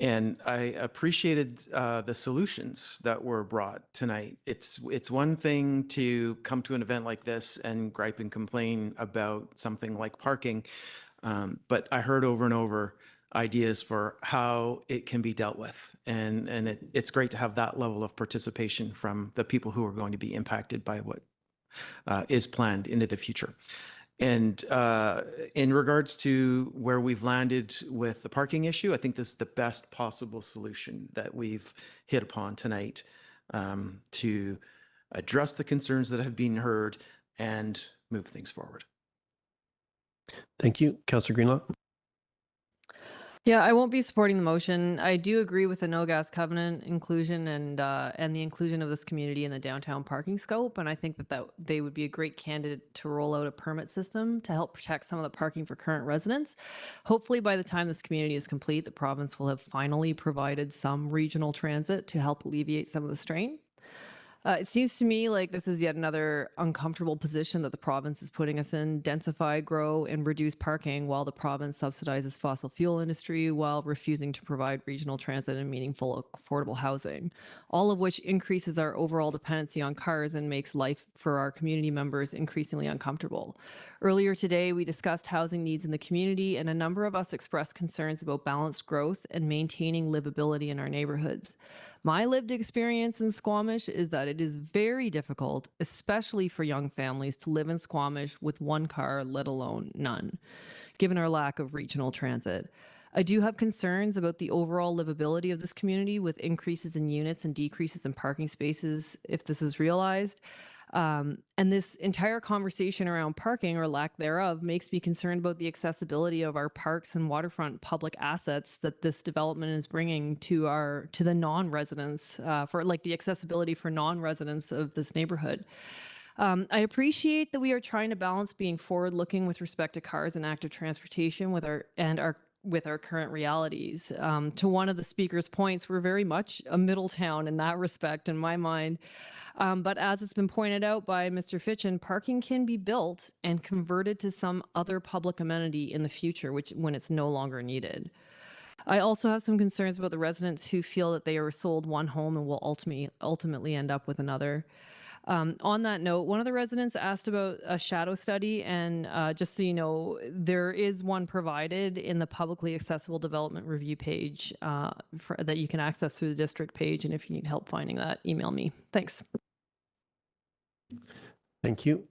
And I appreciated the solutions that were brought tonight. It's one thing to come to an event like this and gripe and complain about something like parking, but I heard over and over ideas for how it can be dealt with. And it's great to have that level of participation from the people who are going to be impacted by what is planned into the future. And in regards to where we've landed with the parking issue, I think this is the best possible solution that we've hit upon tonight to address the concerns that have been heard and move things forward. Thank you. Councillor Greenlaw. Yeah, I won't be supporting the motion. I do agree with the no gas covenant inclusion and the inclusion of this community in the downtown parking scope. And I think that they would be a great candidate to roll out a permit system to help protect some of the parking for current residents. Hopefully by the time this community is complete, the province will have finally provided some regional transit to help alleviate some of the strain. It seems to me like this is yet another uncomfortable position that the province is putting us in: densify, grow, and reduce parking while the province subsidizes fossil fuel industry while refusing to provide regional transit and meaningful affordable housing, all of which increases our overall dependency on cars and makes life for our community members increasingly uncomfortable. Earlier today, we discussed housing needs in the community, and a number of us expressed concerns about balanced growth and maintaining livability in our neighborhoods. My lived experience in Squamish is that it is very difficult, especially for young families, to live in Squamish with one car, let alone none, given our lack of regional transit. I do have concerns about the overall livability of this community with increases in units and decreases in parking spaces if this is realized. And this entire conversation around parking or lack thereof makes me concerned about the accessibility of our parks and waterfront public assets that this development is bringing to the non-residents, for like the accessibility for non-residents of this neighborhood. I appreciate that we are trying to balance being forward-looking with respect to cars and active transportation with our current realities. To one of the speaker's points, we're very much a middle town in that respect, in my mind. But as it's been pointed out by Mr. Fitchin, parking can be built and converted to some other public amenity in the future, when it's no longer needed. I also have some concerns about the residents who feel that they are sold one home and will ultimately end up with another. On that note, one of the residents asked about a shadow study, and just so you know, there is one provided in the publicly accessible development review page that you can access through the district page, and if you need help finding that, email me. Thanks. Thank you.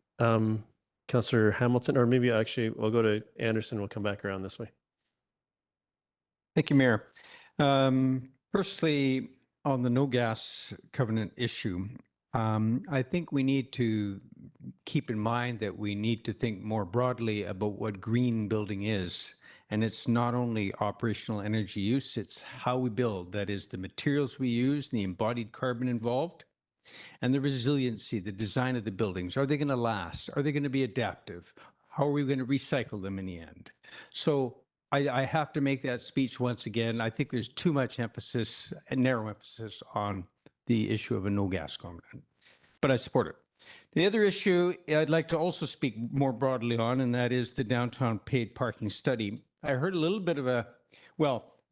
Councillor Hamilton, or maybe actually we'll go to Anderson. We'll come back around this way. Thank you, Mayor. Firstly, on the no gas covenant issue, I think we need to keep in mind that we need to think more broadly about what green building is. And it's not only operational energy use, it's how we build. That is the materials we use, the embodied carbon involved, and the resiliency, the design of the buildings. Are they going to last? Are they going to be adaptive? How are we going to recycle them in the end? So I have to make that speech once again. I think there's too much emphasis, and narrow emphasis, on the issue of a no gas covenant, but I support it. The other issue I'd like to also speak more broadly on, and that is the downtown paid parking study. I heard a little bit of Mr.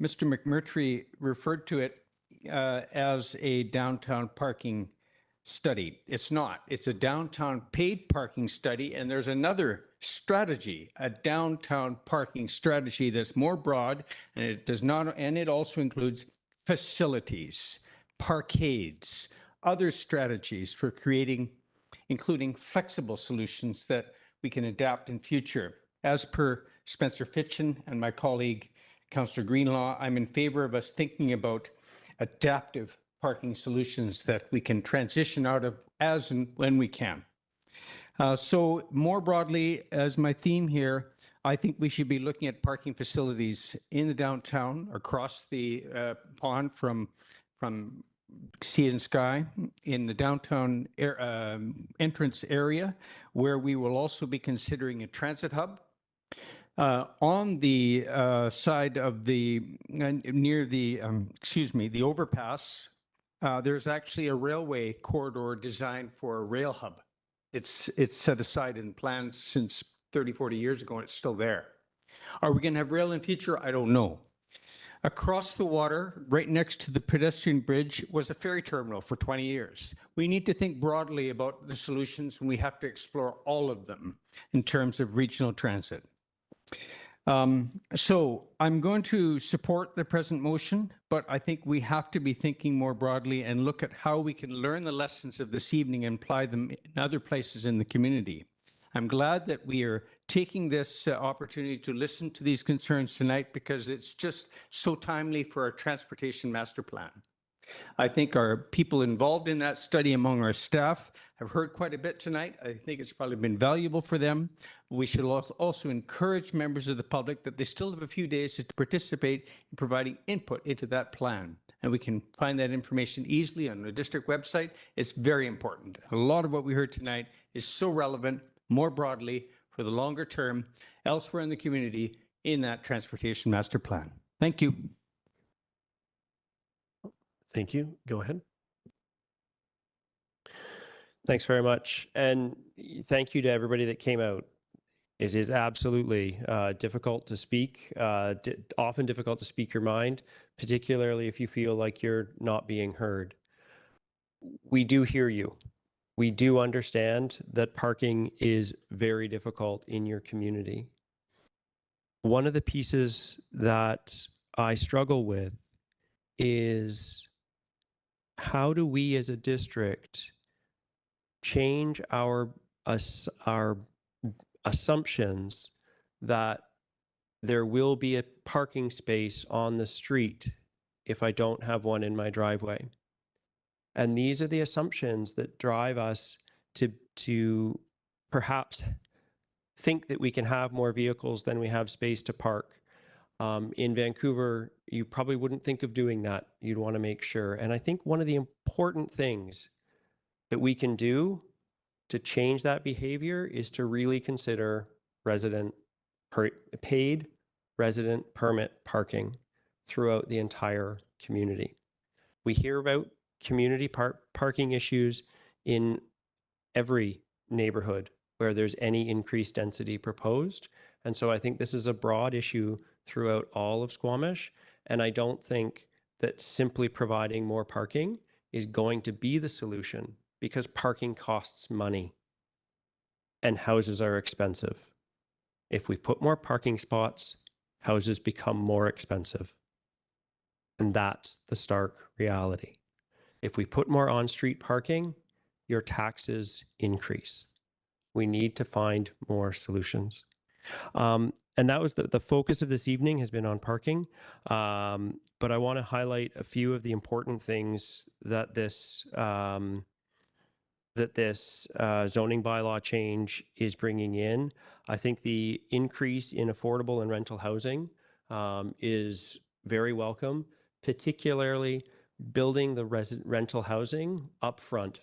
McMurtry referred to it as a downtown parking study. It's not. It's a downtown paid parking study, and there's another strategy, a downtown parking strategy that's more broad, and it also includes facilities, parkades, other strategies for including flexible solutions that we can adapt in future. As per Spencer Fitchin and my colleague, Councillor Greenlaw, I'm in favor of us thinking about adaptive parking solutions that we can transition out of as and when we can. So more broadly, as my theme here, I think we should be looking at parking facilities in the downtown, across the pond from Sea and Sky, in the downtown entrance area, where we will also be considering a transit hub. On the side of near the overpass, there's actually a railway corridor designed for a rail hub. It's set aside in plans since 30, 40 years ago, and it's still there. Are we going to have rail in future? I don't know. Across the water, right next to the pedestrian bridge, was a ferry terminal for 20 years. We need to think broadly about the solutions, and we have to explore all of them in terms of regional transit. So I'm going to support the present motion, but I think we have to be thinking more broadly and look at how we can learn the lessons of this evening and apply them in other places in the community. I'm glad that we are taking this opportunity to listen to these concerns tonight, because it's just so timely for our transportation master plan. I think our people involved in that study among our staff have heard quite a bit tonight. I think it's probably been valuable for them. We should also encourage members of the public that they still have a few days to participate in providing input into that plan. And we can find that information easily on the district website. It's very important. A lot of what we heard tonight is so relevant, more broadly, for the longer term, elsewhere in the community, in that transportation master plan. Thank you. Thank you. Go ahead. Thanks very much. And thank you to everybody that came out. It is absolutely difficult to speak, often difficult to speak your mind, particularly if you feel like you're not being heard. We do hear you. We do understand that parking is very difficult in your community. One of the pieces that I struggle with is, how do we as a district change our assumptions that there will be a parking space on the street if I don't have one in my driveway? And these are the assumptions that drive us to perhaps think that we can have more vehicles than we have space to park. In Vancouver, you probably wouldn't think of doing that. You'd want to make sure. And I think one of the important things that we can do to change that behavior is to really consider paid resident permit parking throughout the entire community. We hear about community parking issues in every neighborhood where there's any increased density proposed. And so I think this is a broad issue throughout all of Squamish. And I don't think that simply providing more parking is going to be the solution, because parking costs money and houses are expensive. If we put more parking spots, houses become more expensive. And that's the stark reality. If we put more on-street parking, your taxes increase. We need to find more solutions. And that was the focus of this evening, has been on parking. But I want to highlight a few of the important things that this zoning bylaw change is bringing in. I think the increase in affordable and rental housing is very welcome, particularly building the rental housing up front.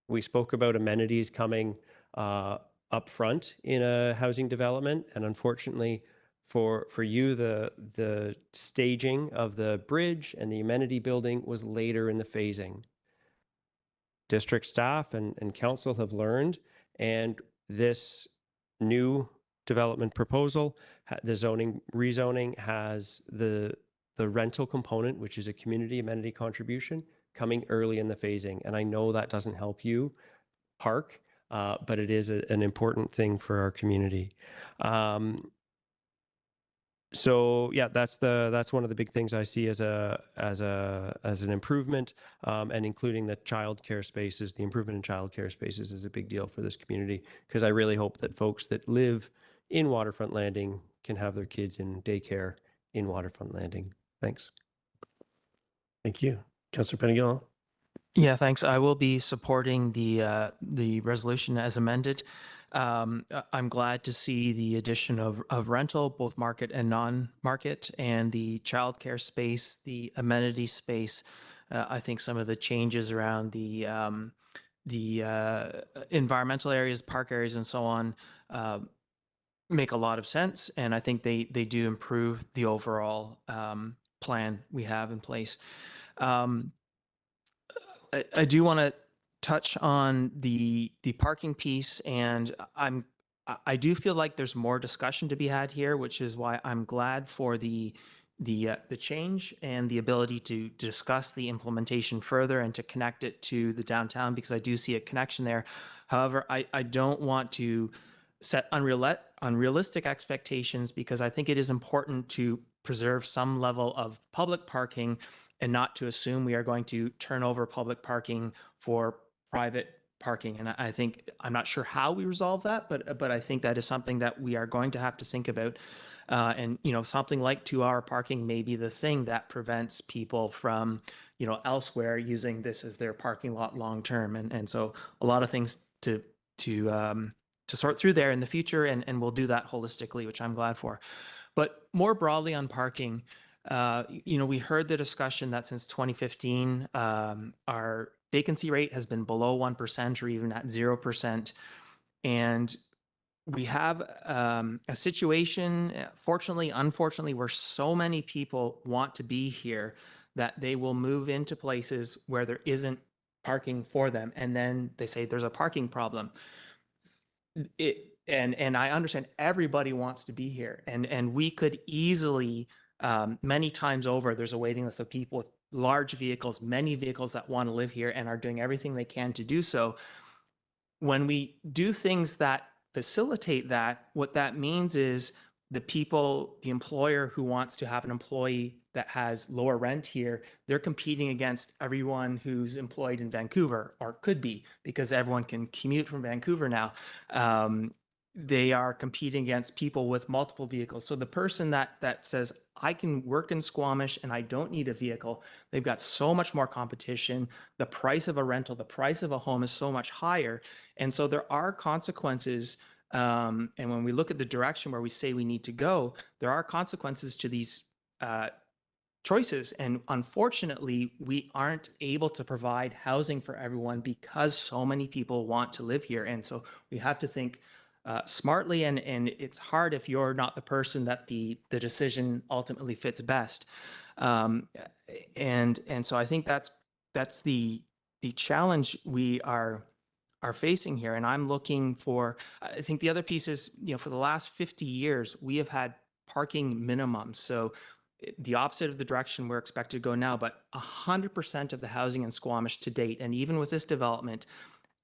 We spoke about amenities coming up front in a housing development, and unfortunately for you, the staging of the bridge and the amenity building was later in the phasing. District staff and council have learned, and this new development proposal, the rezoning has the rental component, which is a community amenity contribution, coming early in the phasing. And I know that doesn't help you park, but it is an important thing for our community. So yeah, that's one of the big things I see as an improvement, and including the childcare spaces. The improvement in childcare spaces is a big deal for this community, because I really hope that folks that live in Waterfront Landing can have their kids in daycare in Waterfront Landing. Thanks. Thank you. Councillor Pettingill. Yeah, thanks. I will be supporting the resolution as amended. I'm glad to see the addition of rental, both market and non-market, and the childcare space, the amenity space. I think some of the changes around the environmental areas, park areas, and so on make a lot of sense, and I think they do improve the overall plan we have in place. I do want to touch on the parking piece, and I do feel like there's more discussion to be had here, which is why I'm glad for the change and the ability to discuss the implementation further and to connect it to the downtown, because I do see a connection there. However, I don't want to set unrealistic expectations, because I think it is important to preserve some level of public parking and not to assume we are going to turn over public parking for private parking. And I think, I'm not sure how we resolve that, but I think that is something that we are going to have to think about. And, something like 2-hour parking may be the thing that prevents people from, elsewhere using this as their parking lot long term. And so a lot of things to sort through there in the future, and we'll do that holistically, which I'm glad for. But more broadly on parking, we heard the discussion that since 2015, our vacancy rate has been below 1% or even at 0%. And we have a situation, fortunately, unfortunately, where so many people want to be here that they will move into places where there isn't parking for them. And then they say there's a parking problem. And I understand everybody wants to be here, and we could easily, many times over, there's a waiting list of people with large vehicles, many vehicles that want to live here and are doing everything they can to do so. When we do things that facilitate that, what that means is the employer who wants to have an employee that has lower rent here, they're competing against everyone who's employed in Vancouver, or could be, because everyone can commute from Vancouver now. they are competing against people with multiple vehicles. So the person that says, I can work in Squamish and I don't need a vehicle, they've got so much more competition. The price of a rental, the price of a home is so much higher. And so there are consequences. And when we look at the direction where we say we need to go, there are consequences to these choices. And unfortunately, we aren't able to provide housing for everyone because so many people want to live here. And so we have to think smartly, and it's hard if you're not the person that the decision ultimately fits best. And so I think that's the challenge we are facing here. And I'm looking for, I think the other piece is, for the last 50 years, we have had parking minimums. So the opposite of the direction we're expected to go now, but 100% of the housing in Squamish to date, and even with this development,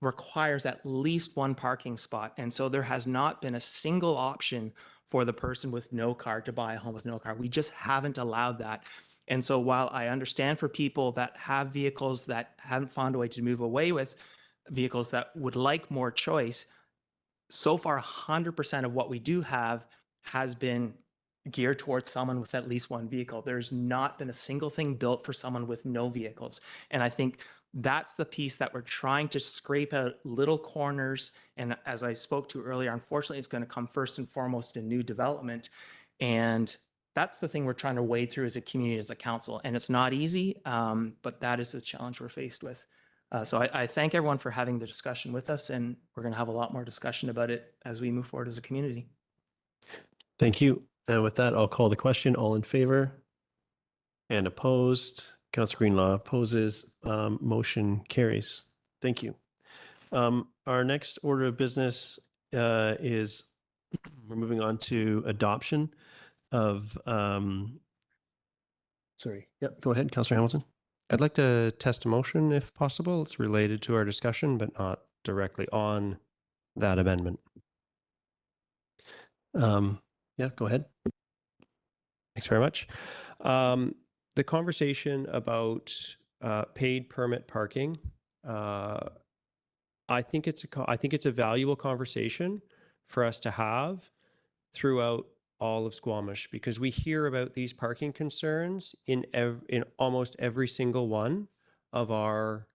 requires at least one parking spot. And so there has not been a single option for the person with no car to buy a home with no car. We just haven't allowed that. And so while I understand for people that have vehicles that haven't found a way to move away with vehicles that would like more choice, so far 100% of what we do have has been geared towards someone with at least one vehicle. There's not been a single thing built for someone with no vehicles. And I think that's the piece that we're trying to scrape out little corners. And as I spoke to earlier, unfortunately, it's going to come first and foremost in new development. And that's the thing we're trying to wade through as a community, as a council. And it's not easy, but that is the challenge we're faced with. So I thank everyone for having the discussion with us, and we're going to have a lot more discussion about it as we move forward as a community. Thank you. And with that, I'll call the question. All in favor and opposed? Councillor Greenlaw opposes. Motion carries. Thank you. Our next order of business is we're moving on to adoption of. Sorry. Yep. Go ahead, Councillor Hamilton. I'd like to test a motion if possible. It's related to our discussion, but not directly on that amendment. Yeah, go ahead. Thanks very much. The conversation about paid permit parking, I think it's a valuable conversation for us to have throughout all of Squamish, because we hear about these parking concerns in almost every single one of our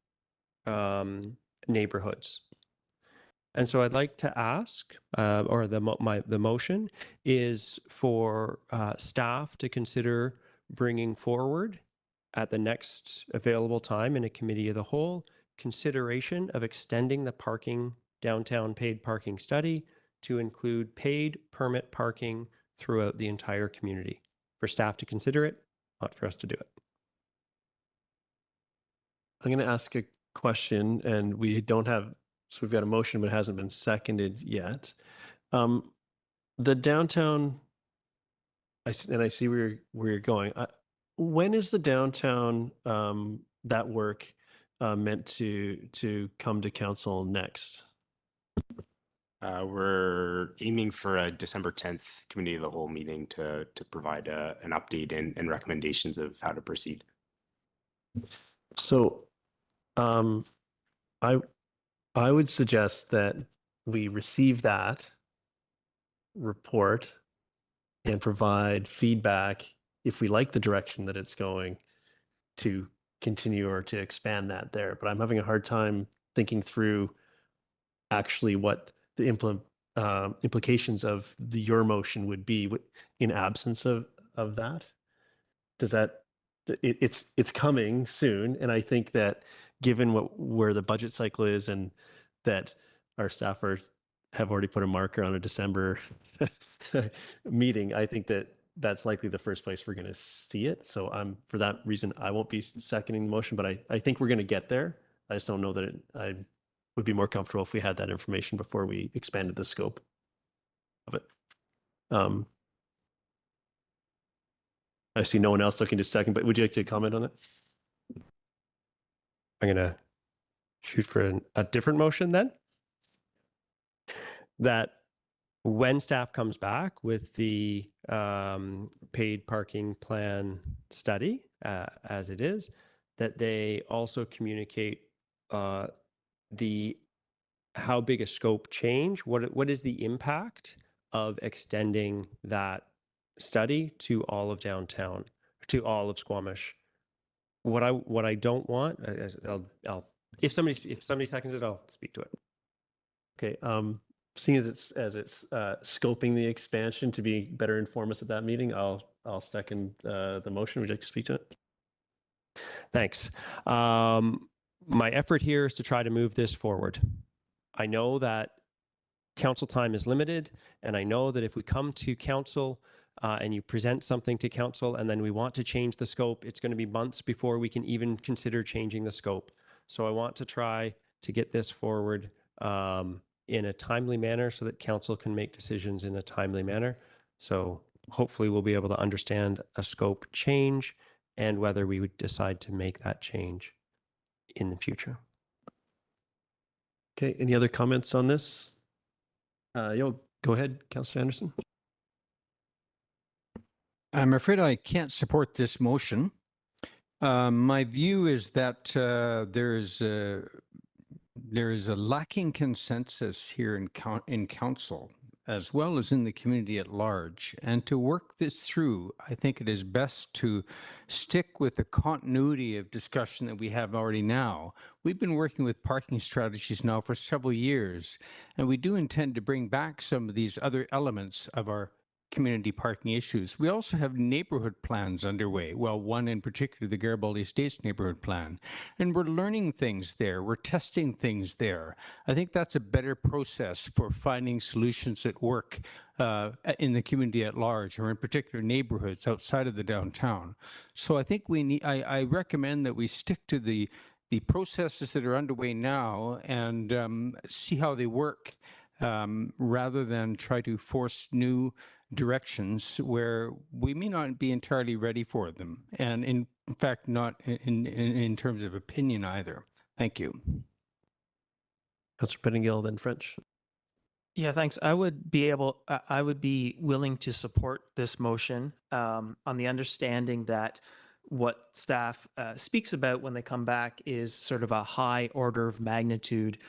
neighborhoods. And so I'd like to ask, or the motion is for staff to consider bringing forward at the next available time in a committee of the whole consideration of extending the downtown paid parking study to include paid permit parking throughout the entire community. For staff to consider it, not for us to do it. I'm going to ask a question, and we don't have, so we've got a motion, but it hasn't been seconded yet. The downtown, I see where you're going. When is the downtown that work meant to come to council next? We're aiming for a December 10th committee of the whole meeting to provide an update and recommendations of how to proceed. So I would suggest that we receive that report and provide feedback if we like the direction that it's going, to continue or to expand that there. But I'm having a hard time thinking through actually what the implications of your motion would be in absence of that. Does that, it's coming soon, and I think that given where the budget cycle is, and that our staffers have already put a marker on a December meeting, I think that that's likely the first place we're going to see it. So for that reason, I won't be seconding the motion, but I think we're going to get there. I just don't know that I would be more comfortable if we had that information before we expanded the scope of it. I see no one else looking to second, but would you like to comment on it? I'm going to shoot for a different motion then. That when staff comes back with the paid parking plan study, as it is, that they also communicate the how big a scope change? What is the impact of extending that study to all of downtown, to all of Squamish? What I don't want, I'll if somebody seconds it, I'll speak to it. Okay. Seeing as it's scoping the expansion to be better inform us at that meeting, I'll second the motion. Would you like to speak to it? Thanks. My effort here is to try to move this forward. I know that council time is limited, and I know that if we come to council and you present something to council and then we want to change the scope, it's going to be months before we can even consider changing the scope. So I want to try to get this forward in a timely manner so that council can make decisions in a timely manner. So hopefully we'll be able to understand a scope change and whether we would decide to make that change in the future. Okay, any other comments on this? Go ahead, Councillor Anderson. I'm afraid I can't support this motion. My view is that there is a lacking consensus here in council, as well as in the community at large. And to work this through, I think it is best to stick with the continuity of discussion that we have already now. We've been working with parking strategies now for several years, and we do intend to bring back some of these other elements of our community parking issues. We also have neighborhood plans underway. Well, one in particular, the Garibaldi Estates neighborhood plan. And we're learning things there. We're testing things there. I think that's a better process for finding solutions that work in the community at large, or in particular neighborhoods outside of the downtown. So I think we need, I recommend that we stick to the processes that are underway now and see how they work rather than try to force new directions where we may not be entirely ready for them, and in fact not in terms of opinion either. Thank you. Councillor Pettingill, then French. Yeah, thanks. I would be willing to support this motion on the understanding that what staff speaks about when they come back is sort of a high order of magnitude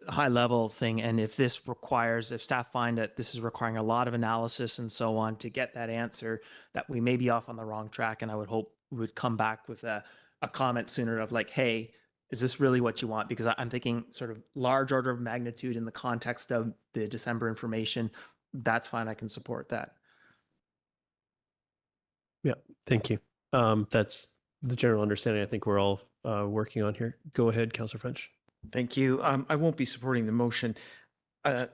high level thing. And if staff find that this is requiring a lot of analysis and so on to get that answer, that we may be off on the wrong track. And I would hope we would come back with a comment sooner of like, hey, is this really what you want? Because I'm thinking sort of large order of magnitude in the context of the December information. That's fine. I can support that. Yeah, thank you. That's the general understanding I think we're all working on here. Go ahead, Councillor French. Thank you. I won't be supporting the motion. I'm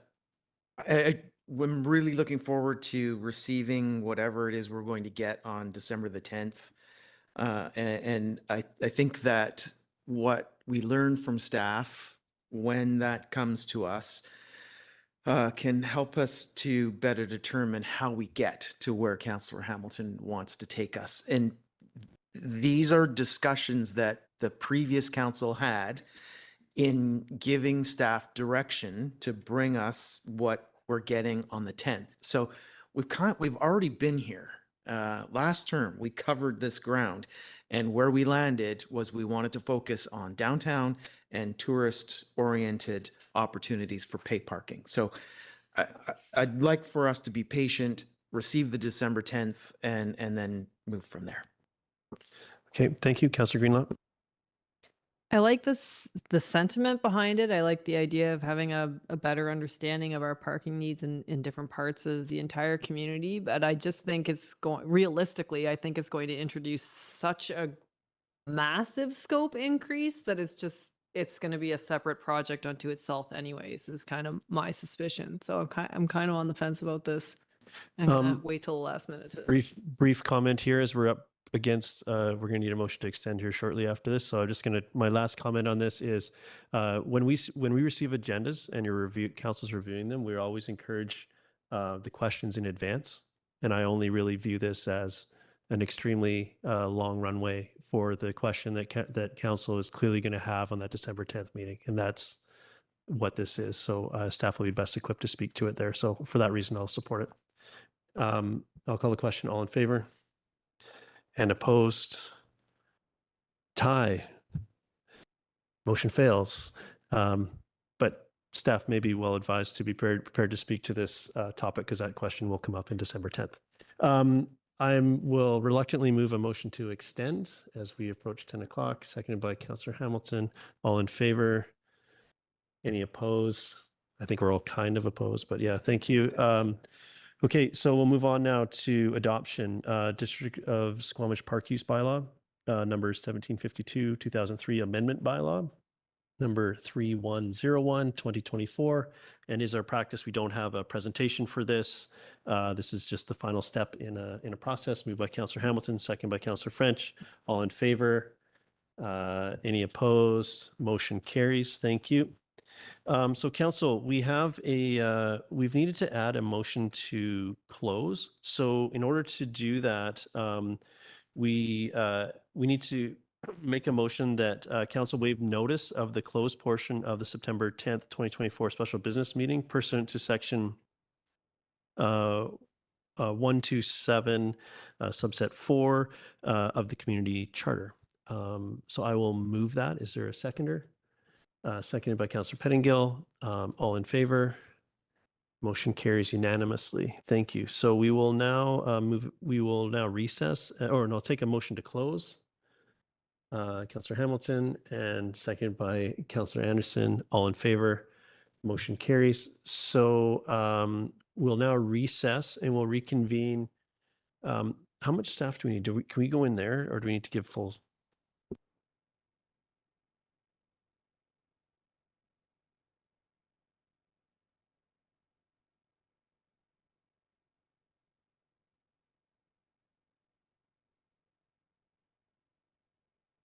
really looking forward to receiving whatever it is we're going to get on December the 10th. And I think that what we learn from staff when that comes to us can help us to better determine how we get to where Councillor Hamilton wants to take us. And these are discussions that the previous council had in giving staff direction to bring us what we're getting on the 10th. So we've already been here. Last term, we covered this ground, and where we landed was we wanted to focus on downtown and tourist-oriented opportunities for paid parking. So I'd like for us to be patient, receive the December 10th, and then move from there. Okay, thank you, Councillor Greenlaw. I like the sentiment behind it. I like the idea of having a better understanding of our parking needs in different parts of the entire community. But I just think realistically, I think it's going to introduce such a massive scope increase that it's going to be a separate project unto itself anyways, is kind of my suspicion. So I'm kind of on the fence about this. I'm going to wait till the last minute. Brief comment here as we're up against, we're going to need a motion to extend here shortly after this. So I'm just going to, my last comment on this is when we receive agendas and council's reviewing them, we always encourage the questions in advance. And I only really view this as an extremely long runway for the question that council is clearly going to have on that December 10th meeting. And that's what this is. So staff will be best equipped to speak to it there. So for that reason, I'll support it. I'll call the question. All in favor? And opposed? Tie. Motion fails. staff may be well advised to be prepared to speak to this topic because that question will come up in December 10th. I will reluctantly move a motion to extend as we approach 10 o'clock, seconded by Councillor Hamilton. All in favor? Any opposed? I think we're all kind of opposed, but yeah, thank you. Okay, so we'll move on now to adoption. District of Squamish Park Use Bylaw, number 1752, 2003 Amendment Bylaw, number 3101, 2024. And is our practice, we don't have a presentation for this. This is just the final step in a process. Moved by Councillor Hamilton, second by Councillor French. All in favor? Any opposed? Motion carries. Thank you. So council, we have we've needed to add a motion to close. So in order to do that, we need to make a motion that council waive notice of the closed portion of the September 10th, 2024 special business meeting pursuant to section 127 subset 4 of the community charter. So I will move that. Is there a seconder? Seconded by Councillor Pettingill. All in favor? Motion carries unanimously. Thank you. So we will now we will now recess, or no, take a motion to close. Councillor Hamilton and seconded by Councillor Anderson. All in favor? Motion carries. So we'll now recess and we'll reconvene. How much staff do we need? Can we go in there or do we need to give full